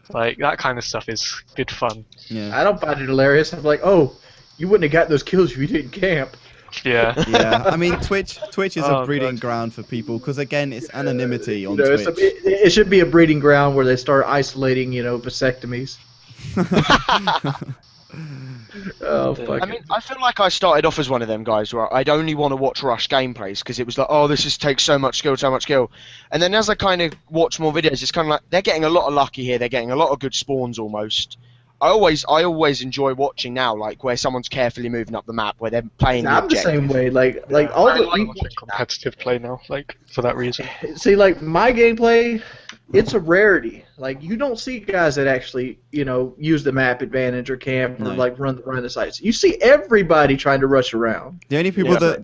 Like that kind of stuff is good fun. Yeah. I don't find it hilarious. I'm like, oh, you wouldn't have got those kills if you didn't camp. Yeah. Yeah, I mean, Twitch is a breeding ground for people because again, it's anonymity on You know, Twitch. it should be a breeding ground where they start isolating, vasectomies. Oh fuck! I mean, I feel like I started off as one of them guys where I'd only want to watch Rush gameplays because it was like, oh, this just takes so much skill. And then as I kind of watch more videos, it's kind of like they're getting a lot of lucky here. They're getting a lot of good spawns almost. I always enjoy watching now, like where someone's carefully moving up the map, where they're playing. I'm the same way. Like all I the like watching competitive play now, like for that reason. see, like my gameplay, it's a rarity. Like you don't see guys that actually, use the map advantage or camp or like run the sites. You see everybody trying to rush around. The only people that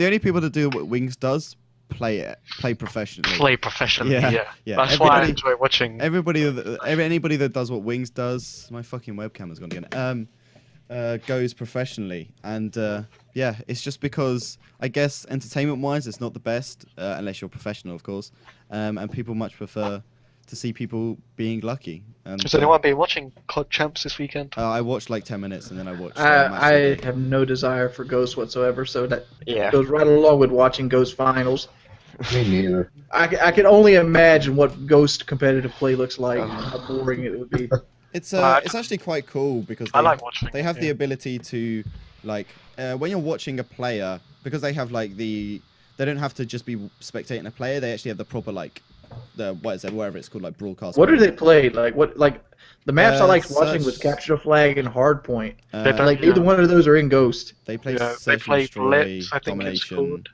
do what Wings does play professionally. Play professionally, yeah. That's why I enjoy watching. Anybody that does what Wings does, my fucking webcam has gone again. Goes professionally, and yeah, it's just because I guess entertainment-wise, it's not the best unless you're professional, of course. And people much prefer to see people being lucky. And, has anyone been watching COD Champs this weekend? I watched like 10 minutes and then I watched. I have no desire for Ghost whatsoever, so that goes right along with watching Ghost finals. Me neither. I can only imagine what Ghost competitive play looks like. How boring it would be. It's actually quite cool because I like watching. They have the ability to like when you're watching a player, because they have like they don't have to just be spectating a player. They actually have the proper like whatever it's called, like broadcast. What do they play? Like the maps I liked watching was Capture the Flag and Hardpoint. Neither one of those are in Ghost. They play Blitz, I think it's called.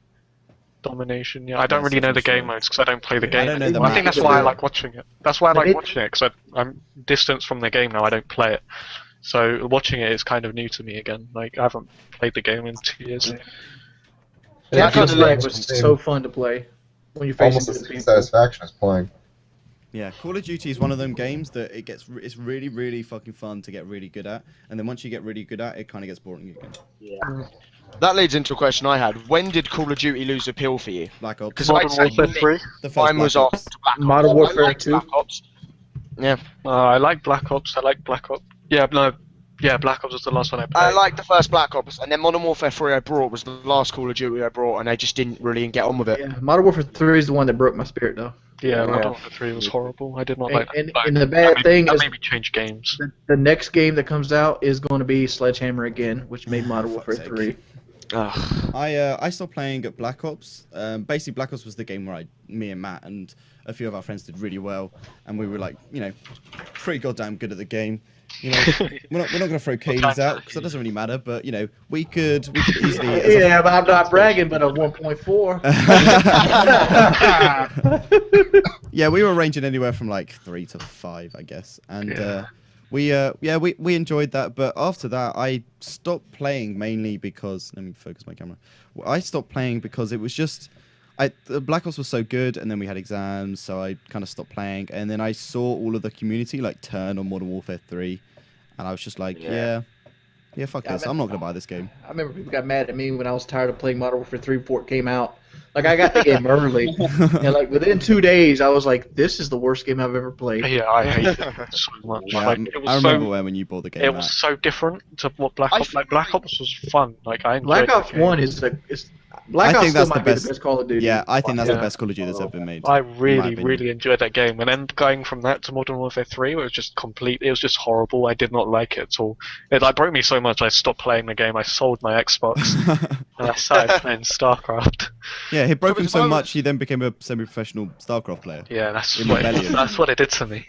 Domination, yeah. I don't really know the game modes because I don't play the game. I think that's why I like watching it. That's why I like watching it, because I'm distanced from the game now. I don't play it. So watching it is kind of new to me again. Like, I haven't played the game in 2 years. Capture the Flag was so fun to play when you're facing almost the same satisfaction as playing. Yeah, Call of Duty is one of them games that it's really, really fucking fun to get really good at, and then once you get really good at it, kind of gets boring again. Yeah. That leads into a question I had. When did Call of Duty lose appeal for you? Black Ops. Because Modern Warfare 3. Mine was after Black Ops. Modern Warfare 2. Black Ops. Yeah. I like Black Ops. Yeah, Black Ops was the last one I played. I liked the first Black Ops, and then Modern Warfare 3 I brought was the last Call of Duty I brought, and I just didn't really get on with it. Yeah, Modern Warfare 3 is the one that broke my spirit, though. Yeah, Modern Warfare 3 was horrible. I did not like that. And the bad thing is, made me change games. The next game that comes out is going to be Sledgehammer again, which made Modern Warfare 3. I stopped playing at Black Ops. Basically, Black Ops was the game where me and Matt and a few of our friends did really well, and we were like, pretty goddamn good at the game. We're not going to throw Katie's out because that doesn't really matter. But we could easily. Yeah, but I'm not bragging, but a 1.4. Yeah, we were ranging anywhere from like 3 to 5, I guess, and we enjoyed that. But after that, I stopped playing mainly because let me focus my camera. I stopped playing because it was just. Black Ops was so good, and then we had exams, so I kind of stopped playing. And then I saw all of the community like turn on Modern Warfare 3, and I was just like, yeah, fuck this. I'm not gonna buy this game. I remember people got mad at me when I was tired of playing Modern Warfare 3 before it came out. Like I got the game early, and like within 2 days, I was like, "This is the worst game I've ever played." Yeah, I hate it so much. Yeah, I remember when you bought the game. It was so different to what Black Ops. Like Black Ops was fun. Like I enjoyed Black Ops 1 is Black Ops still might be the best Call of Duty. Yeah, I think that's the best Call of Duty that's ever been made. I really enjoyed that game, and then going from that to Modern Warfare 3, it was just it was just horrible. I did not like it at all. It broke me so much. I stopped playing the game. I sold my Xbox, and I started playing StarCraft. Yeah, it broke him so much he then became a semi-professional StarCraft player. Yeah, that's what it did to me.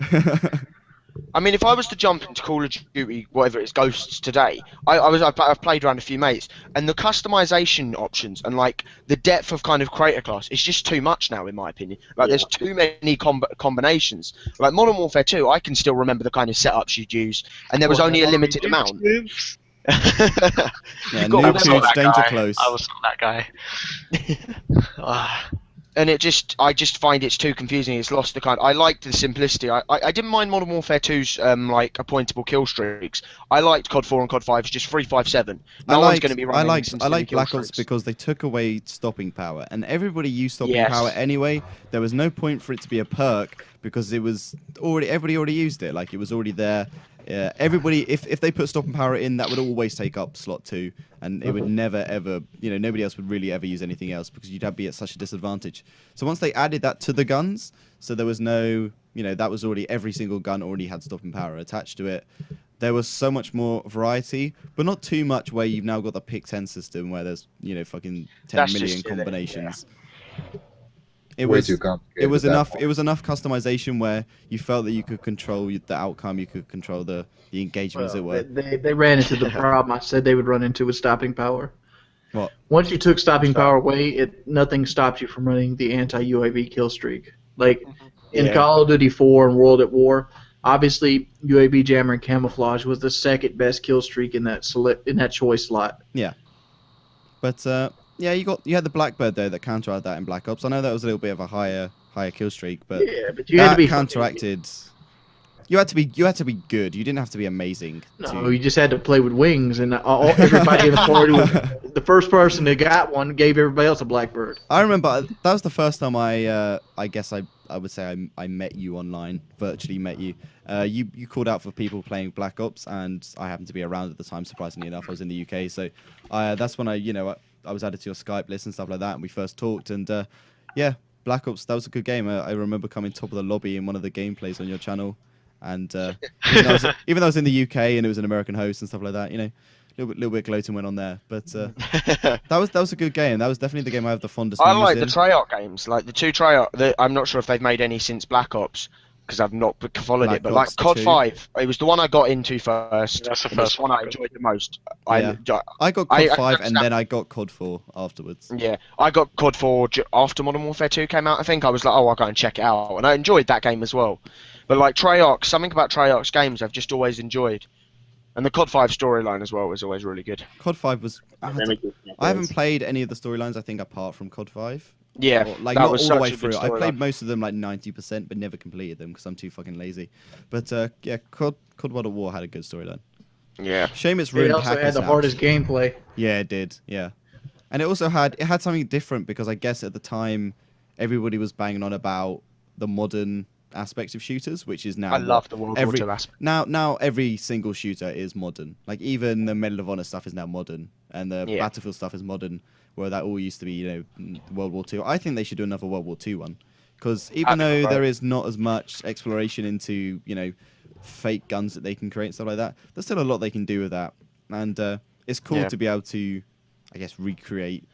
I mean, if I was to jump into Call of Duty, whatever it's Ghosts today, I've played around a few mates, and the customization options and like the depth of kind of creator class is just too much now, in my opinion. Like, there's too many combinations. Like Modern Warfare 2, I can still remember the kind of setups you'd use, and there was only a limited amount. Noob Tubes, Danger Close. I was not that guy. And I just find it's too confusing. It's lost the kind. I liked the simplicity. I didn't mind Modern Warfare 2's like appointable kill streaks. I liked COD 4 and COD 5's just 357. No one's going to be running. I liked Black Ops because they took away stopping power, and everybody used stopping power anyway. There was no point for it to be a perk because it was everybody already used it. Like it was already there. Everybody, if they put stopping power in, that would always take up slot 2, and it would never ever, nobody else would really ever use anything else because you'd be at such a disadvantage. So once they added that to the guns, so there was no, that was already, every single gun already had stopping power attached to it. There was so much more variety, but not too much where you've now got the pick 10 system where there's, fucking 10 million combinations. It was too complicated. It was enough customization where you felt that you could control the outcome, you could control the engagement, as it were. They ran into the problem I said they would run into with stopping power. What? Once you took stopping power away, nothing stopped you from running the anti-UAV kill streak. Like in Call of Duty 4 and World at War, obviously UAV jammer and camouflage was the second best kill streak in that choice slot. Yeah, but yeah, you had the Blackbird though that counteracted that in Black Ops. I know that was a little bit of a higher kill streak, but you had to be counteracted. You had to be good. You didn't have to be amazing. No, you just had to play with wings, and everybody in the party the first person that got one gave everybody else a Blackbird. I remember that was the first time I guess I would say I met you online, virtually met you. You called out for people playing Black Ops, and I happened to be around at the time. Surprisingly enough, I was in the UK, so that's when I was added to your Skype list and stuff like that, and we first talked. And yeah, Black Ops, that was a good game. I remember coming top of the lobby in one of the gameplays on your channel. And even though I was in the UK and it was an American host and stuff like that, a little bit gloating went on there. But that was a good game. That was definitely the game I have the fondest memories I like the Treyarch games, like the two Treyarch. I'm not sure if they've made any since Black Ops because I've not followed it. But like COD 5, it was the one I got into first. That's the first one I enjoyed the most. I got COD 5 and then I got COD 4 afterwards. Yeah, I got COD 4 after Modern Warfare 2 came out. I think I was like, oh, I'll go and check it out, and I enjoyed that game as well. But like Treyarch, something about Treyarch's games I've just always enjoyed. And the COD 5 storyline as well was always really good. COD 5 was... I haven't played any of the storylines, I think, apart from COD 5. Yeah, like, not all the way through. I played most of them, like 90%, but never completed them because I'm too fucking lazy. But yeah, COD World at War had a good storyline. Yeah. Shame it's ruined. It also had the hardest gameplay. Yeah, it did. Yeah. And it also had something different because I guess at the time, everybody was banging on about the modern aspects of shooters, which is now I love the World War II aspect. Now every single shooter is modern. Like even the Medal of Honor stuff is now modern, and the Battlefield stuff is modern, where that all used to be, World War II. I think they should do another World War II one, because even though there is not as much exploration into fake guns that they can create and stuff like that, there's still a lot they can do with that, and it's cool to be able to, I guess, recreate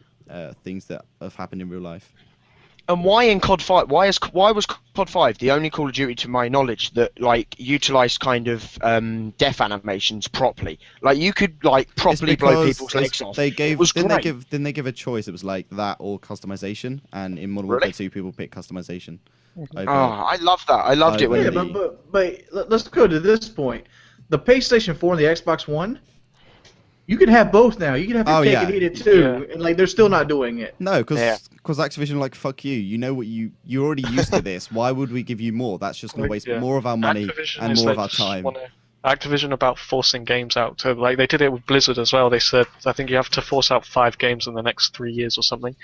things that have happened in real life. And why in COD 5? Why was COD 5 the only Call of Duty, to my knowledge, that like utilized kind of death animations properly? Like you could like properly blow people's legs off. Didn't they give a choice? It was like that or customization, and in Modern Warfare 2, people pick customization. I love that. I loved it when. But let's go to this point. The PlayStation 4 and the Xbox One. You can have both now. You can have your cake and eat it too, and like they're still not doing it. No, because Activision are like, fuck you. You know what you're already used to this. Why would we give you more? That's just gonna waste more of our money and more of our time. Activision about forcing games out. So like they did it with Blizzard as well. They said I think you have to force out 5 games in the next 3 years or something,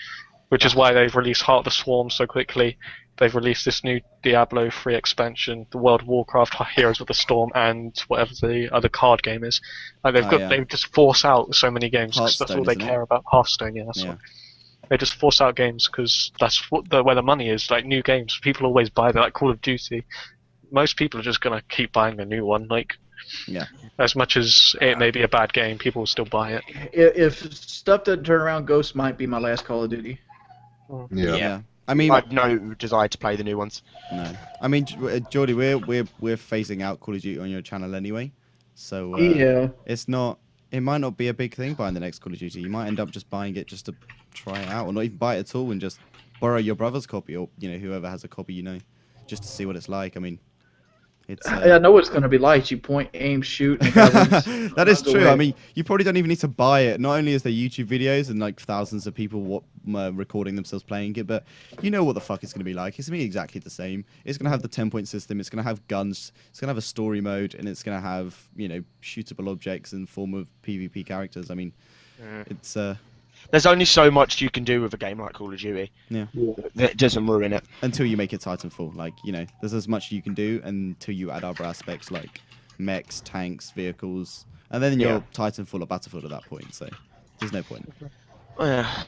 which is why they've released Heart of the Swarm so quickly. They've released this new Diablo 3 expansion, the World of Warcraft Heroes of the Storm, and whatever the other card game is. Like they just force out so many games because that's all they care about. Hearthstone, that's what. They just force out games because that's where the money is. Like new games, people always buy them. Like Call of Duty, most people are just gonna keep buying a new one. Like, as much as it may be a bad game, people will still buy it. If stuff doesn't turn around, Ghost might be my last Call of Duty. Yeah. I mean, I've no desire to play the new ones. No, I mean, Jordy, we're phasing out Call of Duty on your channel anyway, so it's not. It might not be a big thing buying the next Call of Duty. You might end up just buying it just to try it out, or not even buy it at all, and just borrow your brother's copy, or whoever has a copy, just to see what it's like. I mean, It's I know what it's going to be like. You point, aim, shoot. And that is true. away. I mean, you probably don't even need to buy it. Not only is there YouTube videos and like thousands of people recording themselves playing it, but you know what the fuck it's going to be like. It's going to be exactly the same. It's going to have the 10-point system. It's going to have guns. It's going to have a story mode, and it's going to have, you know, shootable objects in form of PvP characters. I mean, it's There's only so much you can do with a game like Call of Duty. Yeah. That doesn't ruin it. Until you make it Titanfall. Like, you know, there's as much you can do until you add other aspects like mechs, tanks, vehicles, and then you're Titanfall or Battlefield at that point, so there's no point. Yeah.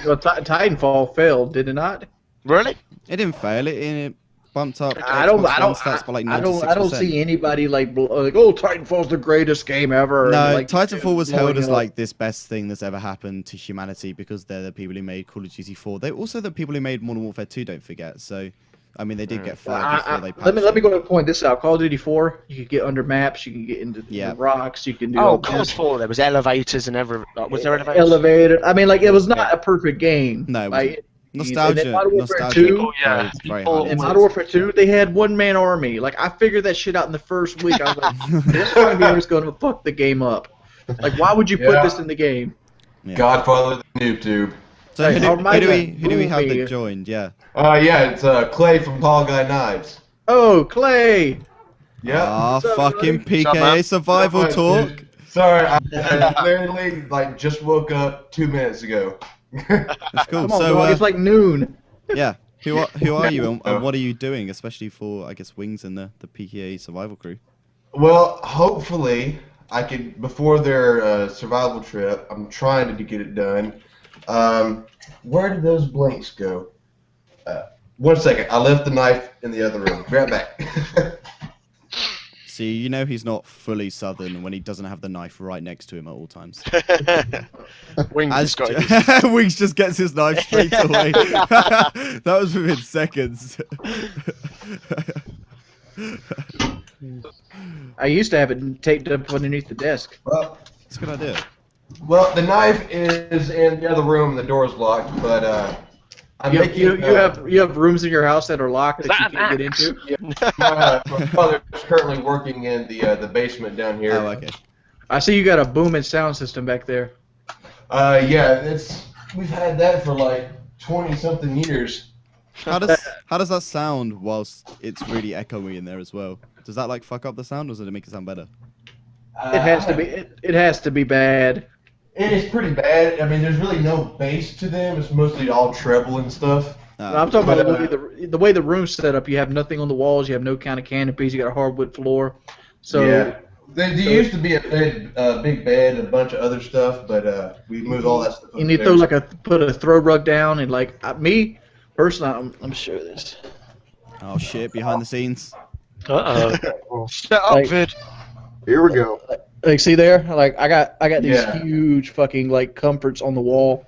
Well, Titanfall failed, did it not? Really? It didn't fail. It bumped up. I don't stats by like 96%. I don't see anybody like oh, Titanfall's the greatest game ever. No, and, like, Titanfall was held as blowing up. like this best thing that's ever happened to humanity because they're the people who made Call of Duty 4. They're also the people who made Modern Warfare 2. Don't forget. So, I mean, they did get fired before they. Let me go and point this out. Call of Duty 4, you could get under maps, you can get into the rocks, you can do. Oh, COD 4, there was elevators and every. Was there elevators? Elevator. I mean, like it was not a perfect game. No, it like, nostalgia. in Modern Warfare Nostalgia. 2, Very hard. in Modern Warfare 2, they had one-man army. Like I figured that shit out in the first week. I was like, this game is going to fuck the game up. Like, why would you put this in the game? Yeah. Godfather of YouTube. So who do we have that joined? Yeah. Yeah, it's Clay from Tall Guy Knives. Oh, Clay. Yeah. Ah, fucking buddy? PKA survival talk. Sorry, I literally like just woke up 2 minutes ago. That's cool. Come on, So dog, it's like noon. yeah, who are you and what are you doing, especially for I guess Wings and the PKA survival crew? Well, hopefully I can before their survival trip. I'm trying to get it done. Where did those blanks go? 1 second. I left the knife in the other room. Be right back. See, you know he's not fully Southern when he doesn't have the knife right next to him at all times. Wings Wings just gets his knife straight away. That was within seconds. I used to have it taped up underneath the desk. Well, That's a good idea. well, the knife is in the other room. The door's locked, but I'm making. You have rooms in your house that are locked that you can't get into. My father's currently working in the basement down here. Oh, okay. I see you got a booming sound system back there. Yeah, we've had that for like 20-something years. How does that sound whilst it's really echoey in there as well? Does that like fuck up the sound, or does it make it sound better? It has to be. It has to be bad. It is pretty bad. I mean, there's really no bass to them. It's mostly all treble and stuff. I'm talking about the way the room's set up. You have nothing on the walls. You have no kind of canopies. You got a hardwood floor. So yeah, there used to be a big bed and a bunch of other stuff, but we moved all that stuff. You need to put a throw rug down and me personally, I'm sure of this. Oh shit! Behind the scenes. Shut up, Vid. Here we go. Like, see there? Like, I got these huge fucking like comforts on the wall.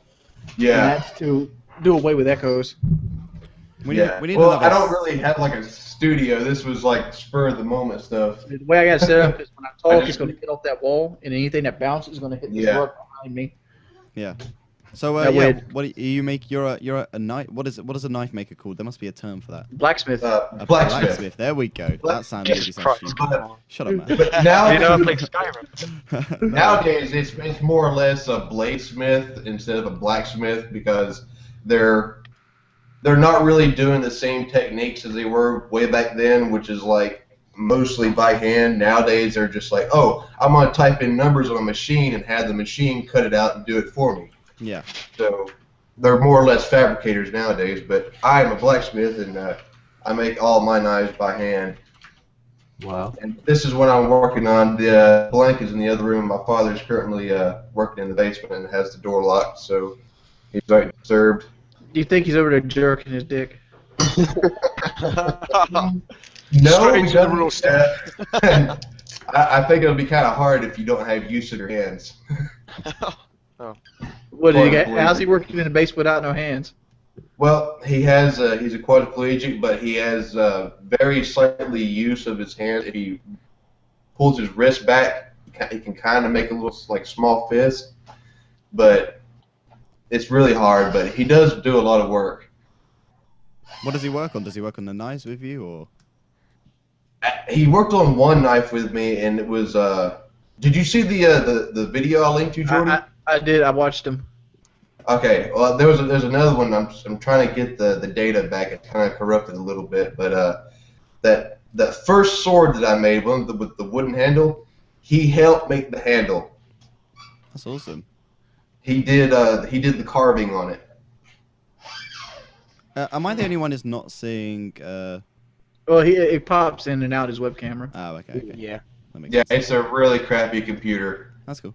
Yeah. And that's to do away with echoes. We need well, another... I don't really have like a studio. This was like spur of the moment stuff. The way I got it set up is when I talk, it's going to hit off that wall, and anything that bounces is going to hit the rug behind me. Yeah. So what do you make? You're a knife. What does a knife maker called? There must be a term for that. Blacksmith. A blacksmith. There we go. That sounds really stupid. Shut up, man. But now, You know, I play Skyrim. nowadays, it's more or less a bladesmith instead of a blacksmith because they're not really doing the same techniques as they were way back then, which is like mostly by hand. Nowadays, they're just like, oh, I'm gonna type in numbers on a machine and have the machine cut it out and do it for me. Yeah. So they're more or less fabricators nowadays, but I am a blacksmith and I make all my knives by hand. Wow. And this is what I'm working on. The blank is in the other room. My father's currently working in the basement and has the door locked, so he's very disturbed. Do you think he's over there jerking his dick? No, Straight he to the real doesn't. I think it'll be kind of hard if you don't have use of your hands. What did he get? How's he working in the base without no hands? Well, he's a quadriplegic, but he has very slightly use of his hands. If he pulls his wrist back, he can kind of make a little like small fist, but it's really hard. But he does do a lot of work. What does he work on? Does he work on the knives with you, or? He worked on one knife with me, and it was. Did you see the video I linked to, Jordy? I did. I watched him. Okay. Well, there's another one. I'm trying to get the data back. It's kind of corrupted a little bit, but that first sword that I made, one with the wooden handle, he helped make the handle. That's awesome. He did the carving on it. Am I the only one who's not seeing? Well, it pops in and out his web camera. Oh, okay. Yeah. Yeah, it's a really crappy computer. That's cool.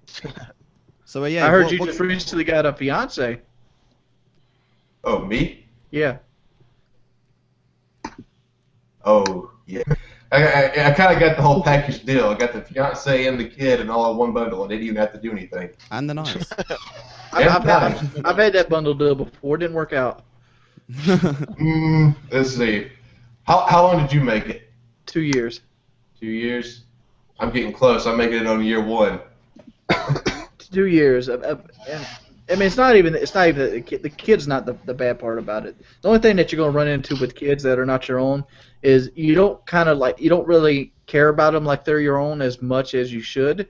So yeah, I heard you just recently got a fiance. Oh, me? Yeah. Oh, yeah. I kind of got the whole package deal. I got the fiance and the kid and all in one bundle. I didn't even have to do anything. And the knives. I've had that bundle deal before. It didn't work out. Let's see. How long did you make it? 2 years. 2 years? I'm getting close. I'm making it on year 1. 2 years. I mean, it's not even the kid's not the bad part about it. The only thing that you're gonna run into with kids that are not your own is you don't really care about them like they're your own as much as you should.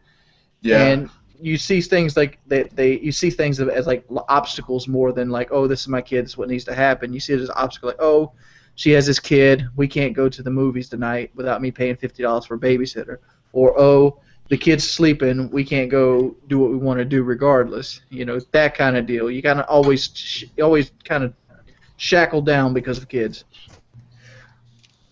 Yeah. And you see things like you see things as like obstacles more than like, oh, this is my kid, this is what needs to happen. You see it as an obstacle, like, oh, she has this kid, we can't go to the movies tonight without me paying $50 for a babysitter, or oh, the kid's sleeping, we can't go do what we want to do regardless. You know, that kind of deal. You gotta always kind of shackle down because of kids.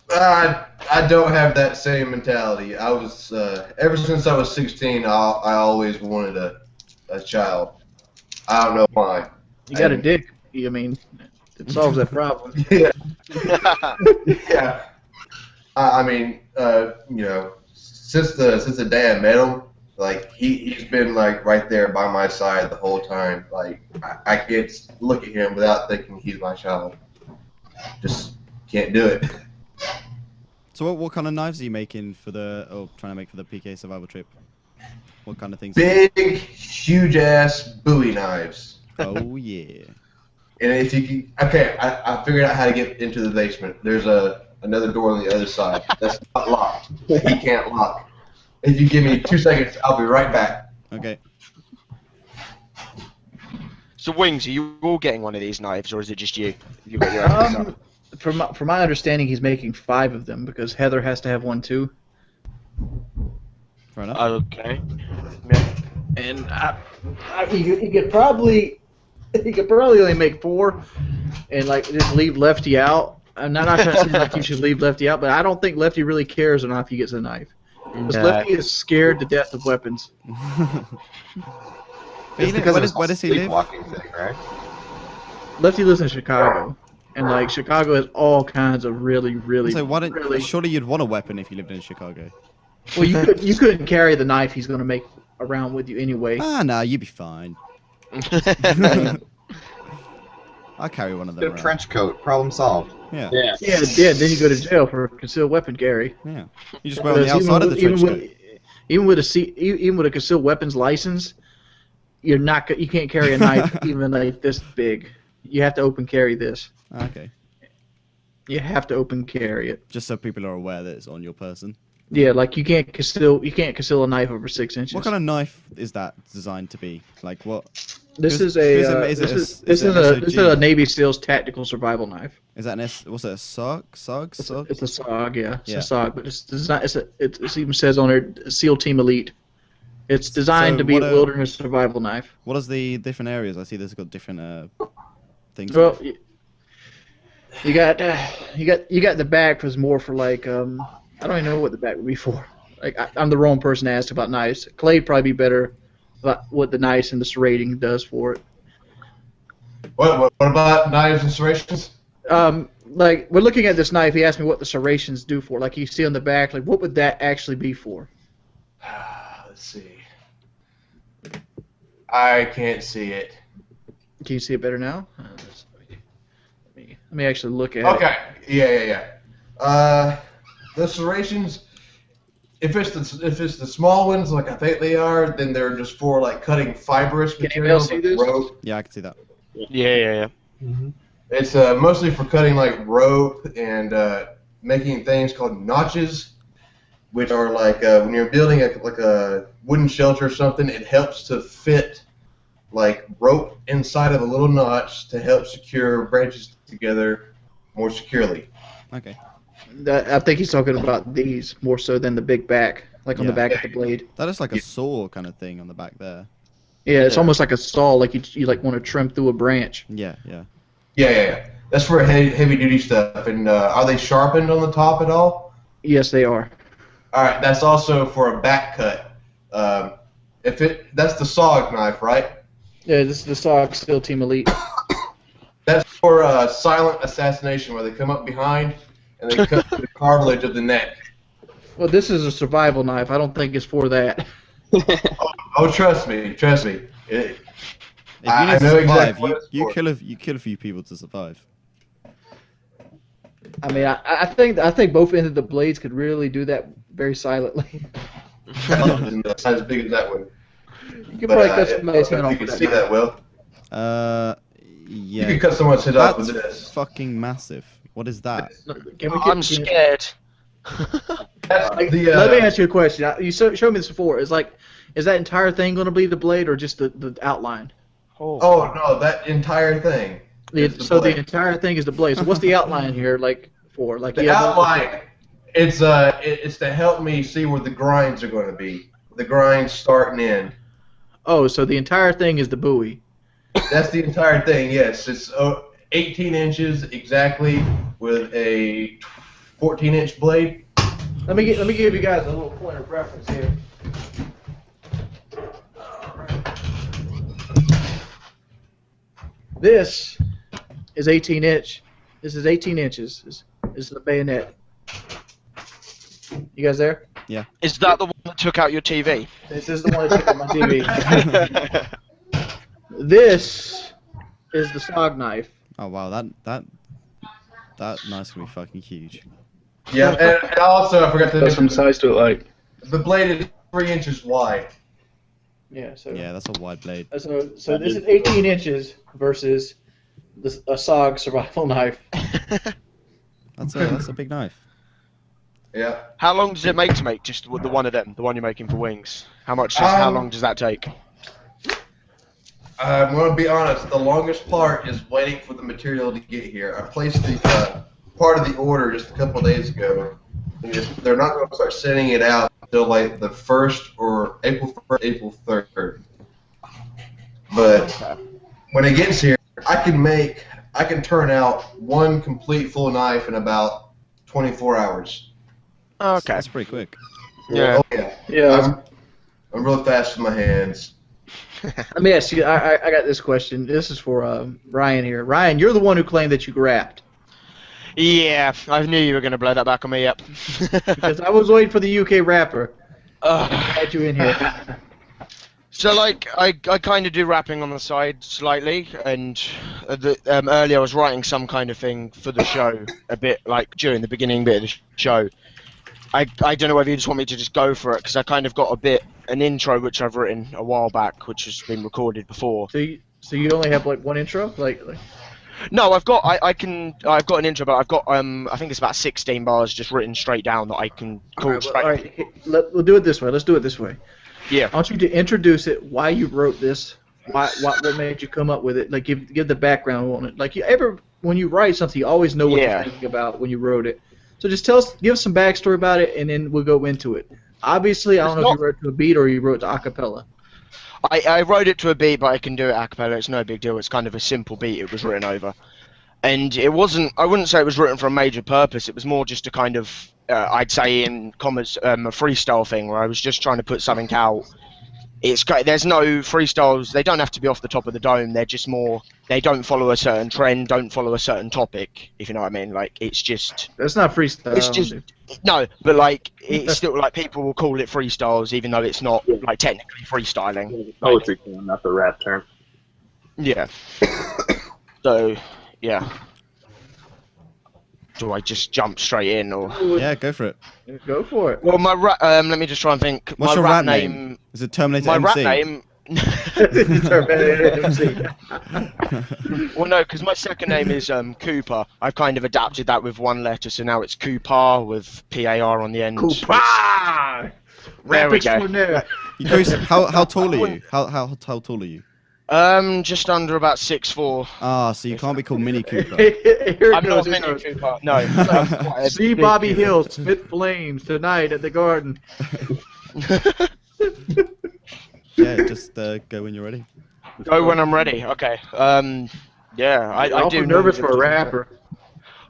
I don't have that same mentality. I was ever since I was 16, I always wanted a child. I don't know why. You got a dick. I mean, it solves that problem. Yeah. Yeah. I mean, you know, since the day I met him, like he's been like right there by my side the whole time. Like I can't look at him without thinking he's my child. Just can't do it. So what kind of knives are you making for trying to make for the PK survival trip? What kind of things? Big, huge ass Bowie knives. Oh yeah. And if you can, okay, I figured out how to get into the basement. There's another door on the other side. That's not locked. He can't lock. If you give me 2 seconds, I'll be right back. Okay. So Wings, are you all getting one of these knives, or is it just you? You got your own From my understanding, he's making 5 of them because Heather has to have one too. Fair enough. Okay. Yeah. And he could probably only make 4, and like just leave Lefty out. I'm not trying to say like you should leave Lefty out, but I don't think Lefty really cares enough if he gets a knife. Because Lefty is scared to death of weapons. Where does he live? Thing, right? Lefty lives in Chicago, and like Chicago has all kinds of really. So why don't? Surely you'd want a weapon if you lived in Chicago. Well, you couldn't carry the knife he's going to make around with you anyway. No, you'd be fine. I'll carry one of them. Get a trench coat. Problem solved. Yeah. Yeah. Then you go to jail for concealed weapon carry. Yeah. You just wear on the outside of the trench coat. Even with a concealed weapons license, you can't carry a knife even like this big. You have to open carry this. Okay. You have to open carry it. Just so people are aware that it's on your person. Yeah, like you can't conceal a knife over 6 inches. What kind of knife is that designed to be? Like what? This is a Navy SEALs tactical survival knife. Is that what's it? A SOG? It's a SOG, yeah. It's a SOG, but it's designed. It even says on it, SEAL Team Elite. It's designed to be a wilderness survival knife. What is the different areas? I see this has got different things. Well, you got the back was more for like I don't even know what the back would be for. Like I'm the wrong person to ask about knives. Clay'd probably be better about what the knives and the serrating does for it. What about knives and serrations? Like we're looking at this knife. He asked me what the serrations do for. Like you see on the back, like what would that actually be for? Let's see. I can't see it. Can you see it better now? Let me actually look at it. Okay. Yeah. The serrations, if it's the small ones like I think they are, then they're just for like cutting fibrous material. Can you see this? Rope. Yeah, I can see that. Yeah. Mm-hmm. It's mostly for cutting like rope and making things called notches. which are like when you're building like a wooden shelter or something, it helps to fit like rope inside of a little notch to help secure branches together more securely. Okay. I think he's talking about these more so than the big back, like on the back of the blade. That is like a saw kind of thing on the back there. Yeah, it's almost like a saw, like you like want to trim through a branch. Yeah. Yeah. That's for heavy duty stuff. And are they sharpened on the top at all? Yes, they are. All right, that's also for a back cut. That's the SOG knife, right? Yeah, this is the SOG Steel Team Elite. That's for silent assassination, where they come up behind and they cut the cartilage of the neck. Well, this is a survival knife. I don't think it's for that. Oh, trust me. If you need to survive, you kill a few people to survive. I mean, I think both ends of the blades could really do that very silently. Not as big as that one. You could probably cut somebody's head off. You can see that, Will. Yeah. You can cut someone's head off with this. That's fucking massive. What is that? I'm scared. Let me ask you a question. You showed me this before. Is that entire thing going to be the blade or just the outline? Oh no, that entire thing. The entire thing is the blade. So what's the outline here for? The outline. It's to help me see where the grinds are going to be. The grinds start and end. Oh, so the entire thing is the buoy. That's the entire thing. Yes, it's 18 inches exactly with a 14-inch blade. Let me give you guys a little point of reference here. This is 18 inch. This is 18 inches. This is the bayonet. You guys there? Yeah. Is that the one that took out your TV? This is the one that took out my TV. This is the SOG knife. Oh wow, that knife's gonna be fucking huge. Yeah, and also I forgot to What's some size to it like? The blade is 3 inches wide. Yeah. So. Yeah, that's a wide blade. So this is 18 inches versus a SOG survival knife. That's a big knife. Yeah. How long does it make just the one of them, the one you're making for wings? How long does that take? I'm going to be honest. The longest part is waiting for the material to get here. I placed the part of the order just a couple of days ago. They're not going to start sending it out until like the 1st or April 1st, April 3rd. But when it gets here, I can turn out one complete full knife in about 24 hours. Okay. That's pretty quick. Yeah. Oh, yeah. I'm really fast with my hands. Let me ask you. I got this question. This is for Ryan here. Ryan, you're the one who claimed that you wrapped. Yeah, I knew you were going to blow that back on me. Yep. Because I was waiting for the UK rapper. Had you in here. So, like, I kind of do rapping on the side slightly, and earlier I was writing some kind of thing for the show, a bit, like, during the beginning bit of the show. I don't know whether you just want me to just go for it, because I kind of got an intro which I've written a while back, which has been recorded before. So you only have, like, one intro? Like... No, I've got an intro, but I've got I think it's about 16 bars just written straight down that I can call straight. All right, we'll do it this way. Let's do it this way. Yeah. I want you to introduce it, why you wrote this, what made you come up with it, like give the background on it. Like when you write something, you always know what you're thinking about when you wrote it. So just give us some backstory about it, and then we'll go into it. Obviously, I don't know if you wrote it to a beat or you wrote it to a cappella. I wrote it to a beat, but I can do it a cappella. It's no big deal. It's kind of a simple beat it was written over. And it wasn't, I wouldn't say it was written for a major purpose. It was more just a kind of, I'd say in commas, a freestyle thing where I was just trying to put something out. There's no freestyles. They don't have to be off the top of the dome. They're just more, they don't follow a certain trend, don't follow a certain topic, if you know what I mean. Like, it's just... That's not freestyle. It's just... No, but, like, it's still, like, people will call it freestyles, even though it's not, like, technically freestyling. Poetry term, not the rap term. Yeah. So, yeah. Do I just jump straight in, or...? Yeah, go for it. Go for it. Well, my rap... let me just try and think. What's your rap name? Is it Terminator MC? My rap name... Terminator MC. Well, no, because my second name is Cooper. I've kind of adapted that with one letter, so now it's Cooper with P-A-R on the end. Cooper! There we Rapid go. extraordinaire. How tall are you? How tall are you? Just under about 6'4". Ah, so you can't be called Mini Cooper. Here it I'm not goes. Mini Cooper. No. I'm quite a See big Bobby dude. Hill spit flames tonight at the Garden. Yeah, just go when you're ready. Go when I'm ready. Okay. Yeah, I Awfully do. nervous for a rapper.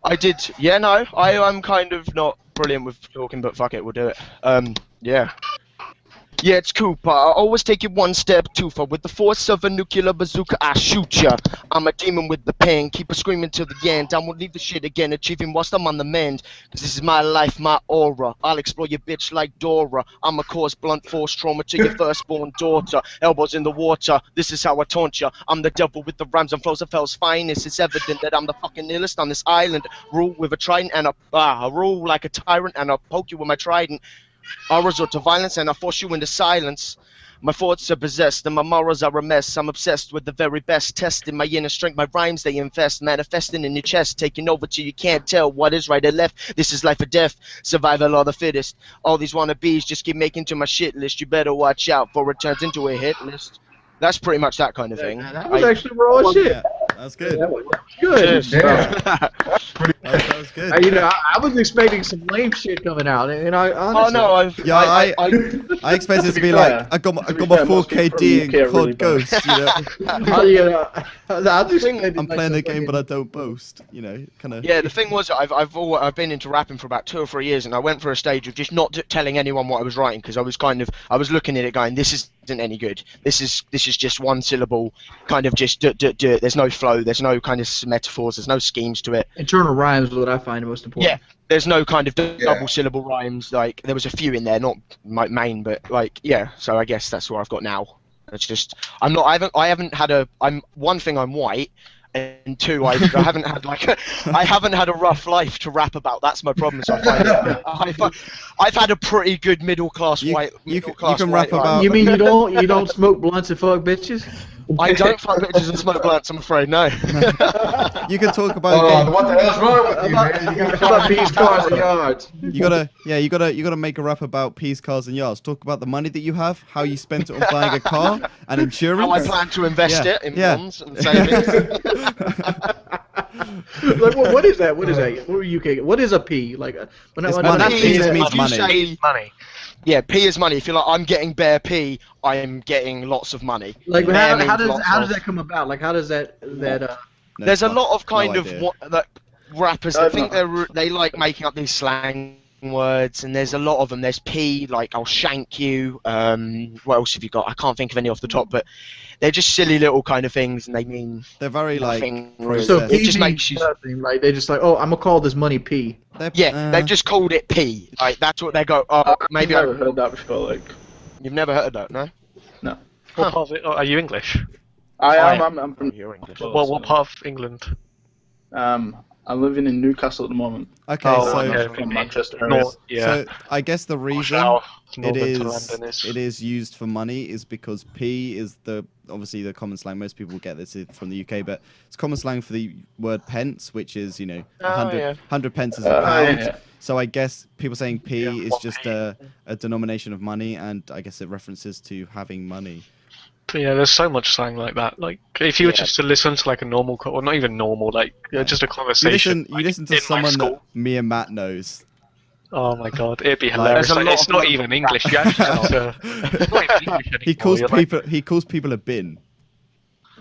I did. Yeah, no, I'm kind of not brilliant with talking, but fuck it, we'll do it. Yeah. Yeah, it's Cooper. I always take it one step too far. With the force of a nuclear bazooka, I shoot ya. I'm a demon with the pen. Keep a screaming till the end. I won't leave the shit again, achieving whilst I'm on the mend. Cause this is my life, my aura. I'll explore your bitch like Dora. I'ma cause blunt force trauma to your firstborn daughter. Elbows in the water. This is how I taunt ya. I'm the devil with the rhymes and flows of hell's finest. It's evident that I'm the fucking illest on this island. Rule with a trident and I rule like a tyrant and I'll poke you with my trident. I resort to violence and I force you into silence. My thoughts are possessed and my morals are a mess. I'm obsessed with the very best, testing my inner strength, my rhymes they invest, manifesting in your chest, taking over till you can't tell what is right or left. This is life or death, survival of the fittest. All these wannabes just keep making to my shit list. You better watch out for it turns into a hit list. That's pretty much that kind of thing. That was actually raw as shit. Yeah, that's good. That was good. That was good. You know, I was expecting some lame shit coming out, and I honestly. Oh no, I expected it to be like I got my 4K D and COD Ghost. You know, I'm playing the game, but I don't boast. You know, kind of. Yeah, the thing was, I've been into rapping for about 2 or 3 years, and I went for a stage of just not telling anyone what I was writing because I was looking at it going, this isn't any good. This is just one syllable, kind of just do it. There's no flow. There's no kind of metaphors. There's no schemes to it. Internal rhymes is what I find most important. Yeah, there's no kind of double syllable rhymes. Like there was a few in there, not my main, but like yeah. So I guess that's what I've got now. It's just I haven't had a. One thing I'm white. And two, I haven't had I haven't had a rough life to rap about. That's my problem. So I've had a pretty good middle class white. You can rap about. You mean you don't smoke blunts and fuck bitches? I don't fuck bitches and smoke blunts. I'm afraid no. You can talk about. What the hell's wrong with you, man? You About peas, cars, and yards. You gotta make a rap about peas, cars, and yards. Talk about the money that you have, how you spent it on buying a car and insurance. How I plan to invest it in bonds and savings. Like, what is that? What is that? What are you? What is a P? Like, money. P just means money. Money. Yeah, P is money. If you're like, I'm getting bare P, I am getting lots of money. Like, how does that come about? Like, how does that There's a lot of kind of that rappers. I think they like making up these slang words, and there's a lot of them. There's P, like I'll shank you. What else have you got? I can't think of any off the top, but they're just silly little kind of things, and they mean they're very like. So it just makes you. Like they just like, oh, I'm gonna call this money P. They've just called it P. Like that's what they go. Oh, maybe I've never heard that before. Like, you've never heard that, no? No. What part of it? Are you English? I am. I'm from. You're English. Well, what part of England? I'm living in Newcastle at the moment. Okay, I'm from Manchester area. So I guess the reason it is used for money is because P is obviously the common slang. Most people get this from the UK, but it's common slang for the word pence, which is 100 pence is a pound. Yeah. So I guess people saying P is just a denomination of money, and I guess it references to having money. But yeah, there's so much slang like that. Like, if you were just to listen to like a normal, or not even normal, like just a conversation. You listen to someone that me and Matt knows. Oh my god, it'd be hilarious. Like, it's not even English. You actually have to. It's not even English anymore. He calls people a bin.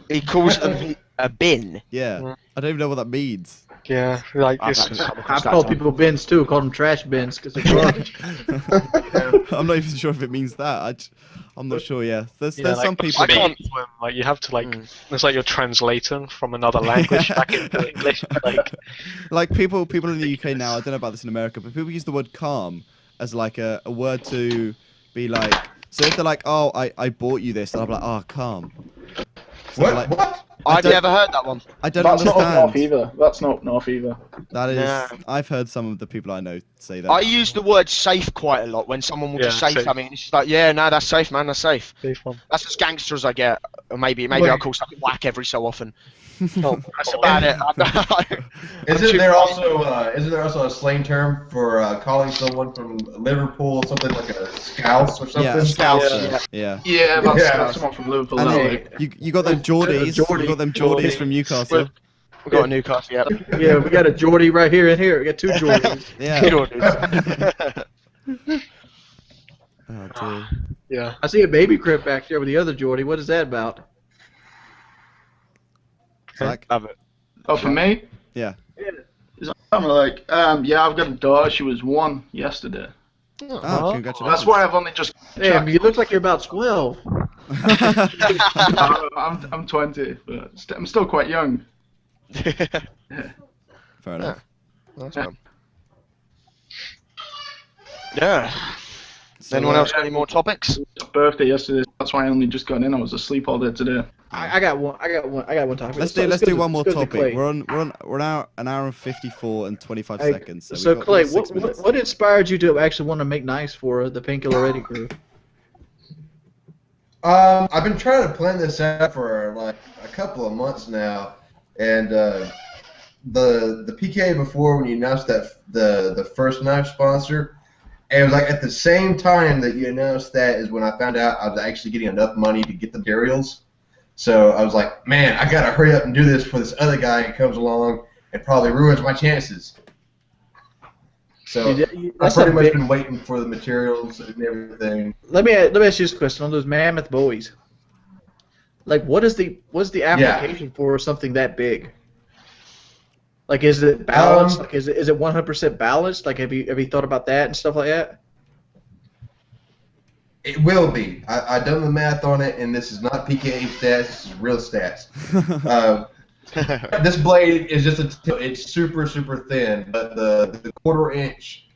He calls them a bin. Yeah, I don't even know what that means. Yeah, like I've called people bins too. Called them trash bins because they're garbage. I'm not even sure if it means that. I'm not sure. Yeah, there's like, some people. I can't. Like you have to like. It's like you're translating from another language back into English. Like people in the UK now. I don't know about this in America, but people use the word calm as like a word to be like. So if they're like, oh, I bought you this, and I'm like, oh, calm. So what? I've never heard that one. I don't That's understand. not up north either. That's not up north either. That is. Yeah. I've heard some of the people I know say that. I use the word safe quite a lot when someone will just say something. And it's just like, yeah, no, that's safe, man. That's safe. Safe one. That's as gangster as I get. Or maybe I'll call something whack every so often. That's about it. Isn't there also a slang term for calling someone from Liverpool something like a scouse or something? Yeah, Scouser. Yeah. Yeah, that's someone from Liverpool. And now, then like. you got them Geordies. You got them Geordies from Newcastle. We got a Newcastle. Yep. Yeah, we got a Geordie right here and here. We got two Geordies. Yeah. Oh dear. Yeah. I see a baby crib back there with the other Geordie. What is that about? Zach? Love it. Oh, for me? Yeah. It's kind of like, yeah, I've got a daughter. She was 1 yesterday. Oh, congratulations. That's why I've only just. Damn, you look like you're about 12. I'm 20, but I'm still quite young. Fair enough. That's fun. Yeah. So, Anyone else got any more topics? Birthday yesterday. That's why I only just got in. I was asleep all day today. I got one topic. Let's do one more topic. We're an hour and 54 and 25 seconds. So Clay, what inspired you to actually want to make knives for the Painkiller Ready crew? I've been trying to plan this out for like a couple of months now, and the PK before when you announced that the first knife sponsor. And it was like at the same time that you announced that is when I found out I was actually getting enough money to get the materials. So I was like, man, I gotta hurry up and do this before this other guy comes along and probably ruins my chances. So I've pretty much been waiting for the materials and everything. Let me ask you this question on those mammoth bowies. Like, what is the application for something that big? Like, is it balanced? Like, is it 100% balanced? Like, have you thought about that and stuff like that? It will be. I done the math on it, and this is not PKA stats. This is real stats. This blade is it's super thin, but the 1/4 inch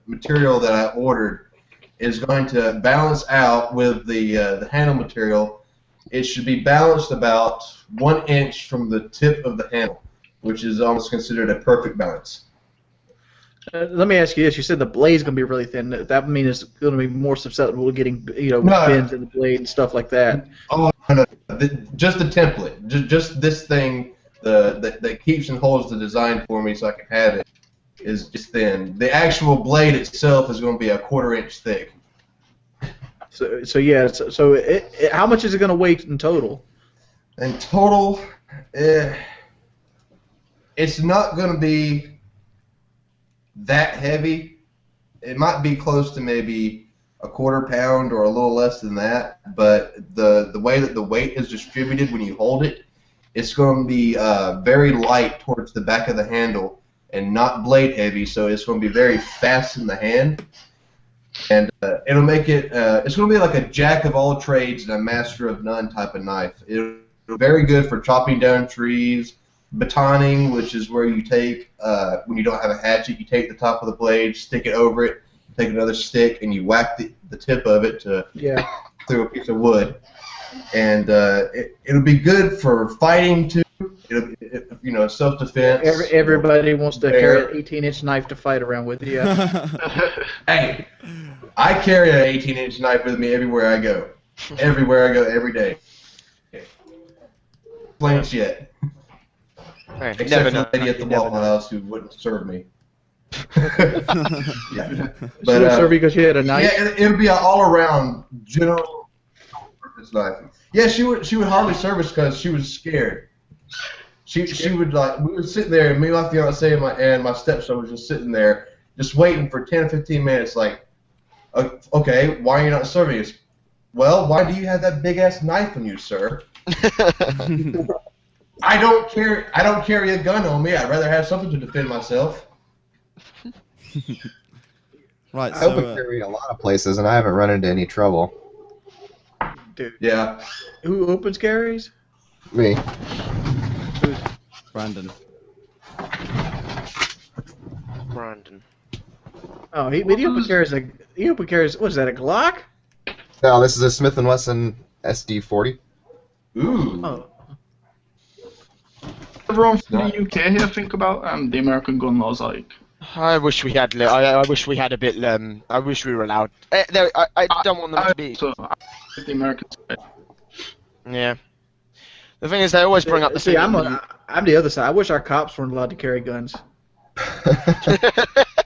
material that I ordered is going to balance out with the handle material. It should be balanced about 1 inch from the tip of the handle, which is almost considered a perfect balance. Let me ask you this: you said the blade's going to be really thin. That means it's going to be more susceptible to getting bends in the blade and stuff like that. Oh no! Just the template, just this thing that keeps and holds the design for me, so I can have it, is just thin. The actual blade itself is going to be a 1/4 inch thick. So yeah. So how much is it going to weigh in total? In total, it's not going to be that heavy. It might be close to maybe a 1/4 pound or a little less than that, but the way that the weight is distributed when you hold it, it's going to be very light towards the back of the handle and not blade heavy, so it's going to be very fast in the hand, and it'll make it, it's going to be like a jack of all trades and a master of none type of knife. It'll be very good for chopping down trees, batoning, which is where you take, when you don't have a hatchet, you take the top of the blade, stick it over it, take another stick, and you whack the tip of it through a piece of wood. And it'll be good for fighting too. Self-defense. Everybody wants to carry an 18-inch knife to fight around with. Yeah. Hey, I carry an 18-inch knife with me everywhere I go. Everywhere I go, every day. Plants yet. Hey, Except for the lady at the Waffle House who wouldn't serve me. Yeah. But she would serve you because she had a knife? Yeah, it would be an all-around general purpose knife. Yeah, she would hardly serve us because she was scared. She would, like, we were sitting there, and me, my fiance, and my stepson was just sitting there, just waiting for 10 or 15 minutes, like, okay, why are you not serving us? Well, why do you have that big-ass knife on you, sir? I don't carry a gun on me. I'd rather have something to defend myself. Right. I open carry a lot of places, and I haven't run into any trouble. Dude. Yeah. Who opens carries? Me. Brandon. Oh, he open carries what is that, a Glock? No, this is a Smith & Wesson SD40. Ooh. Oh. Everyone from the UK here think about the American gun laws, like. I wish we had. I wish we had a bit. I wish we were allowed. I don't want them to be. So, the Americans. Yeah. The thing is, they always bring up the See, thing. I'm the other side. I wish our cops weren't allowed to carry guns.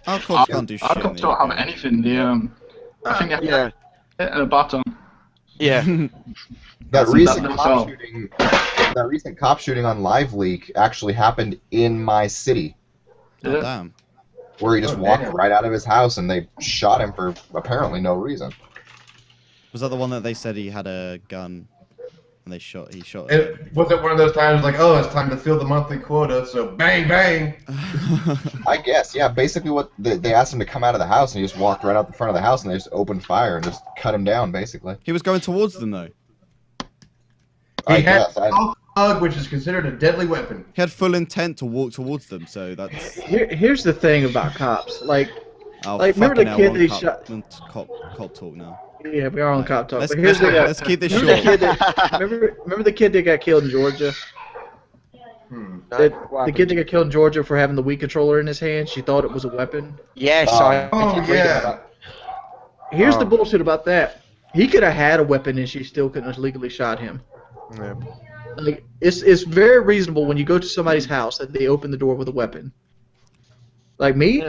Our cops can't do shit. Our cops don't have anything. I think they have a baton. Yeah. That recent cop shooting on Live Leak actually happened in my city. Oh, damn. Where he just walked right out of his house and they shot him for apparently no reason. Was that the one that they said he had a gun and he shot him? Was it one of those times like, oh, it's time to fill the monthly quota, so bang, bang? I guess, yeah. Basically what they asked him to come out of the house and he just walked right out the front of the house and they just opened fire and just cut him down, basically. He was going towards them, though. He had a hug, which is considered a deadly weapon. He had full intent to walk towards them, so that's... Here's the thing about cops. Like Oh, remember the kid that he shot... Cop talk now. Yeah, we are on cop talk. Let's, but here's let's keep this short. Remember the kid that got killed in Georgia? The kid that got killed in Georgia for having the Wii controller in his hand. She thought it was a weapon. Yes, Here's the bullshit about that. He could have had a weapon and she still couldn't have legally shot him. Yeah. Like it's very reasonable when you go to somebody's house that they open the door with a weapon. Like me,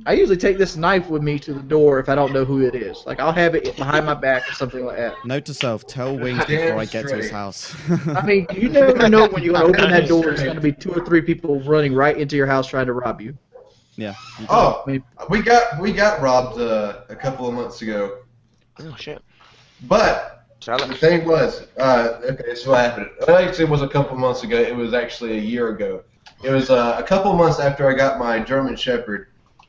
I usually take this knife with me to the door if I don't know who it is. Like I'll have it behind my back or something like that. Note to self: tell Wings before I get to his house. I mean, you never know when you're gonna open that door. There's gonna be 2 or 3 people running right into your house trying to rob you. Yeah. Oh, we got robbed a couple of months ago. Oh shit. But the thing was, okay, so what happened? Actually, it was a couple months ago. It was actually a year ago. It was a couple months after I got my German Shepherd,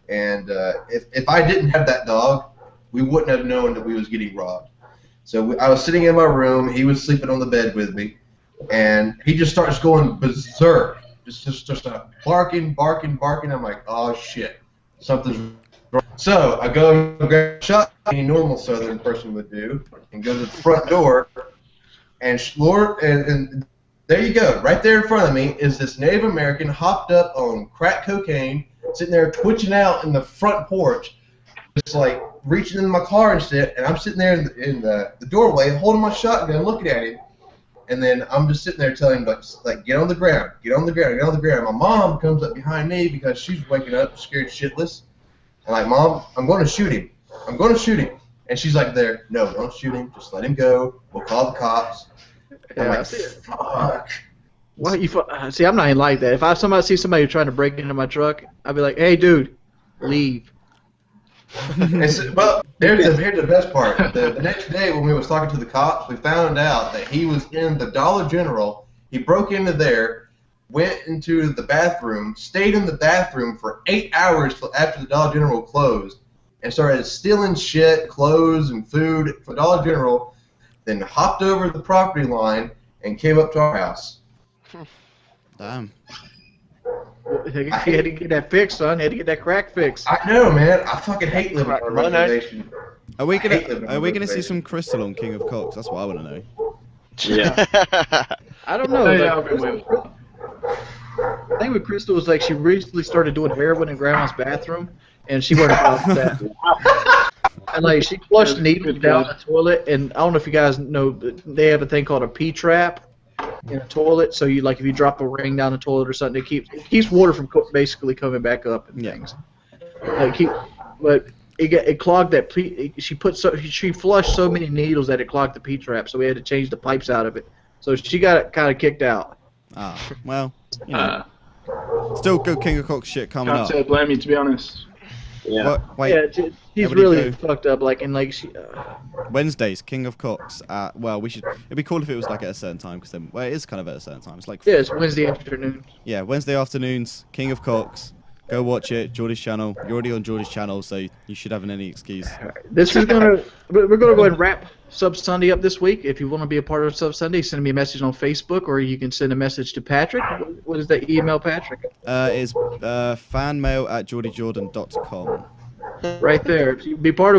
and if I didn't have that dog, we wouldn't have known that we was getting robbed. So I was sitting in my room. He was sleeping on the bed with me, and he just starts going berserk. Just barking. I'm like, oh shit, something's wrong. So I go and grab a shot, any normal Southern person would do, and go to the front door, and and there you go. Right there in front of me is this Native American hopped up on crack cocaine, sitting there twitching out in the front porch, just like reaching in my car and shit. And I'm sitting there in the doorway, holding my shotgun, looking at him. And then I'm just sitting there telling him, like, get on the ground, get on the ground, get on the ground. My mom comes up behind me because she's waking up scared shitless. I'm like, Mom, I'm going to shoot him. I'm going to shoot him. And she's like, there, no, don't shoot him. Just let him go. We'll call the cops. I'm like, fuck. Why you? See, I'm not even like that. If I see somebody trying to break into my truck, I'd be like, hey, dude, leave. Well, here's the best part. The next day when we was talking to the cops, we found out that he was in the Dollar General. He broke into there, went into the bathroom, stayed in the bathroom for 8 hours after the Dollar General closed, and started stealing shit, clothes, and food from Dollar General, then hopped over the property line and came up to our house. Damn. He had to get that fixed, son. He had to get that crack fixed. I know, man. I fucking hate living on a reservation. Are we gonna see some Crystal on King of Cocks? That's what I want to know. Yeah. I don't know. The thing with Crystal is like she recently started doing heroin in Grandma's bathroom, and she went about that. And like she flushed needles down the toilet, and I don't know if you guys know, but they have a thing called a P trap in a toilet. So you like if you drop a ring down the toilet or something, it keeps water from basically coming back up and things. But it clogged that P. She flushed so many needles that it clogged the P trap, so we had to change the pipes out of it. So she got it kind of kicked out. Ah, well, you know, still good King of Cocks shit coming up. Can't say blame you, to be honest. Yeah. Wait, she's really fucked up. Like and like she. Wednesdays, King of Cocks. Well, it'd be cool if it was like at a certain time because then, well, it is kind of at a certain time. It's like it's Wednesday afternoon. Yeah, Wednesday afternoons, King of Cocks. Go watch it, Geordie's channel. You're already on Geordie's channel, so you should have any excuse. This is we're gonna go ahead and wrap Sub Sunday up this week. If you want to be a part of Sub Sunday, send me a message on Facebook, or you can send a message to Patrick. What is that email, Patrick? It's fanmail@geordiejordan.com. Right there. Be part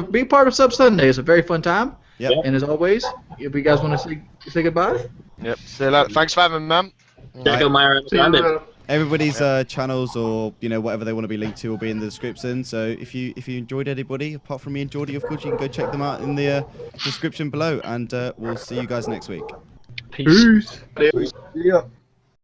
of Sub Sunday. It's a very fun time. Yep. And as always, if you guys want to say goodbye. Yep. See you later. Thanks for having me, man. Check out my Everybody's channels or whatever they want to be linked to will be in the description. So if you enjoyed anybody apart from me and Geordie, of course you can go check them out in the description below. And we'll see you guys next week. Peace. Peace. Yeah.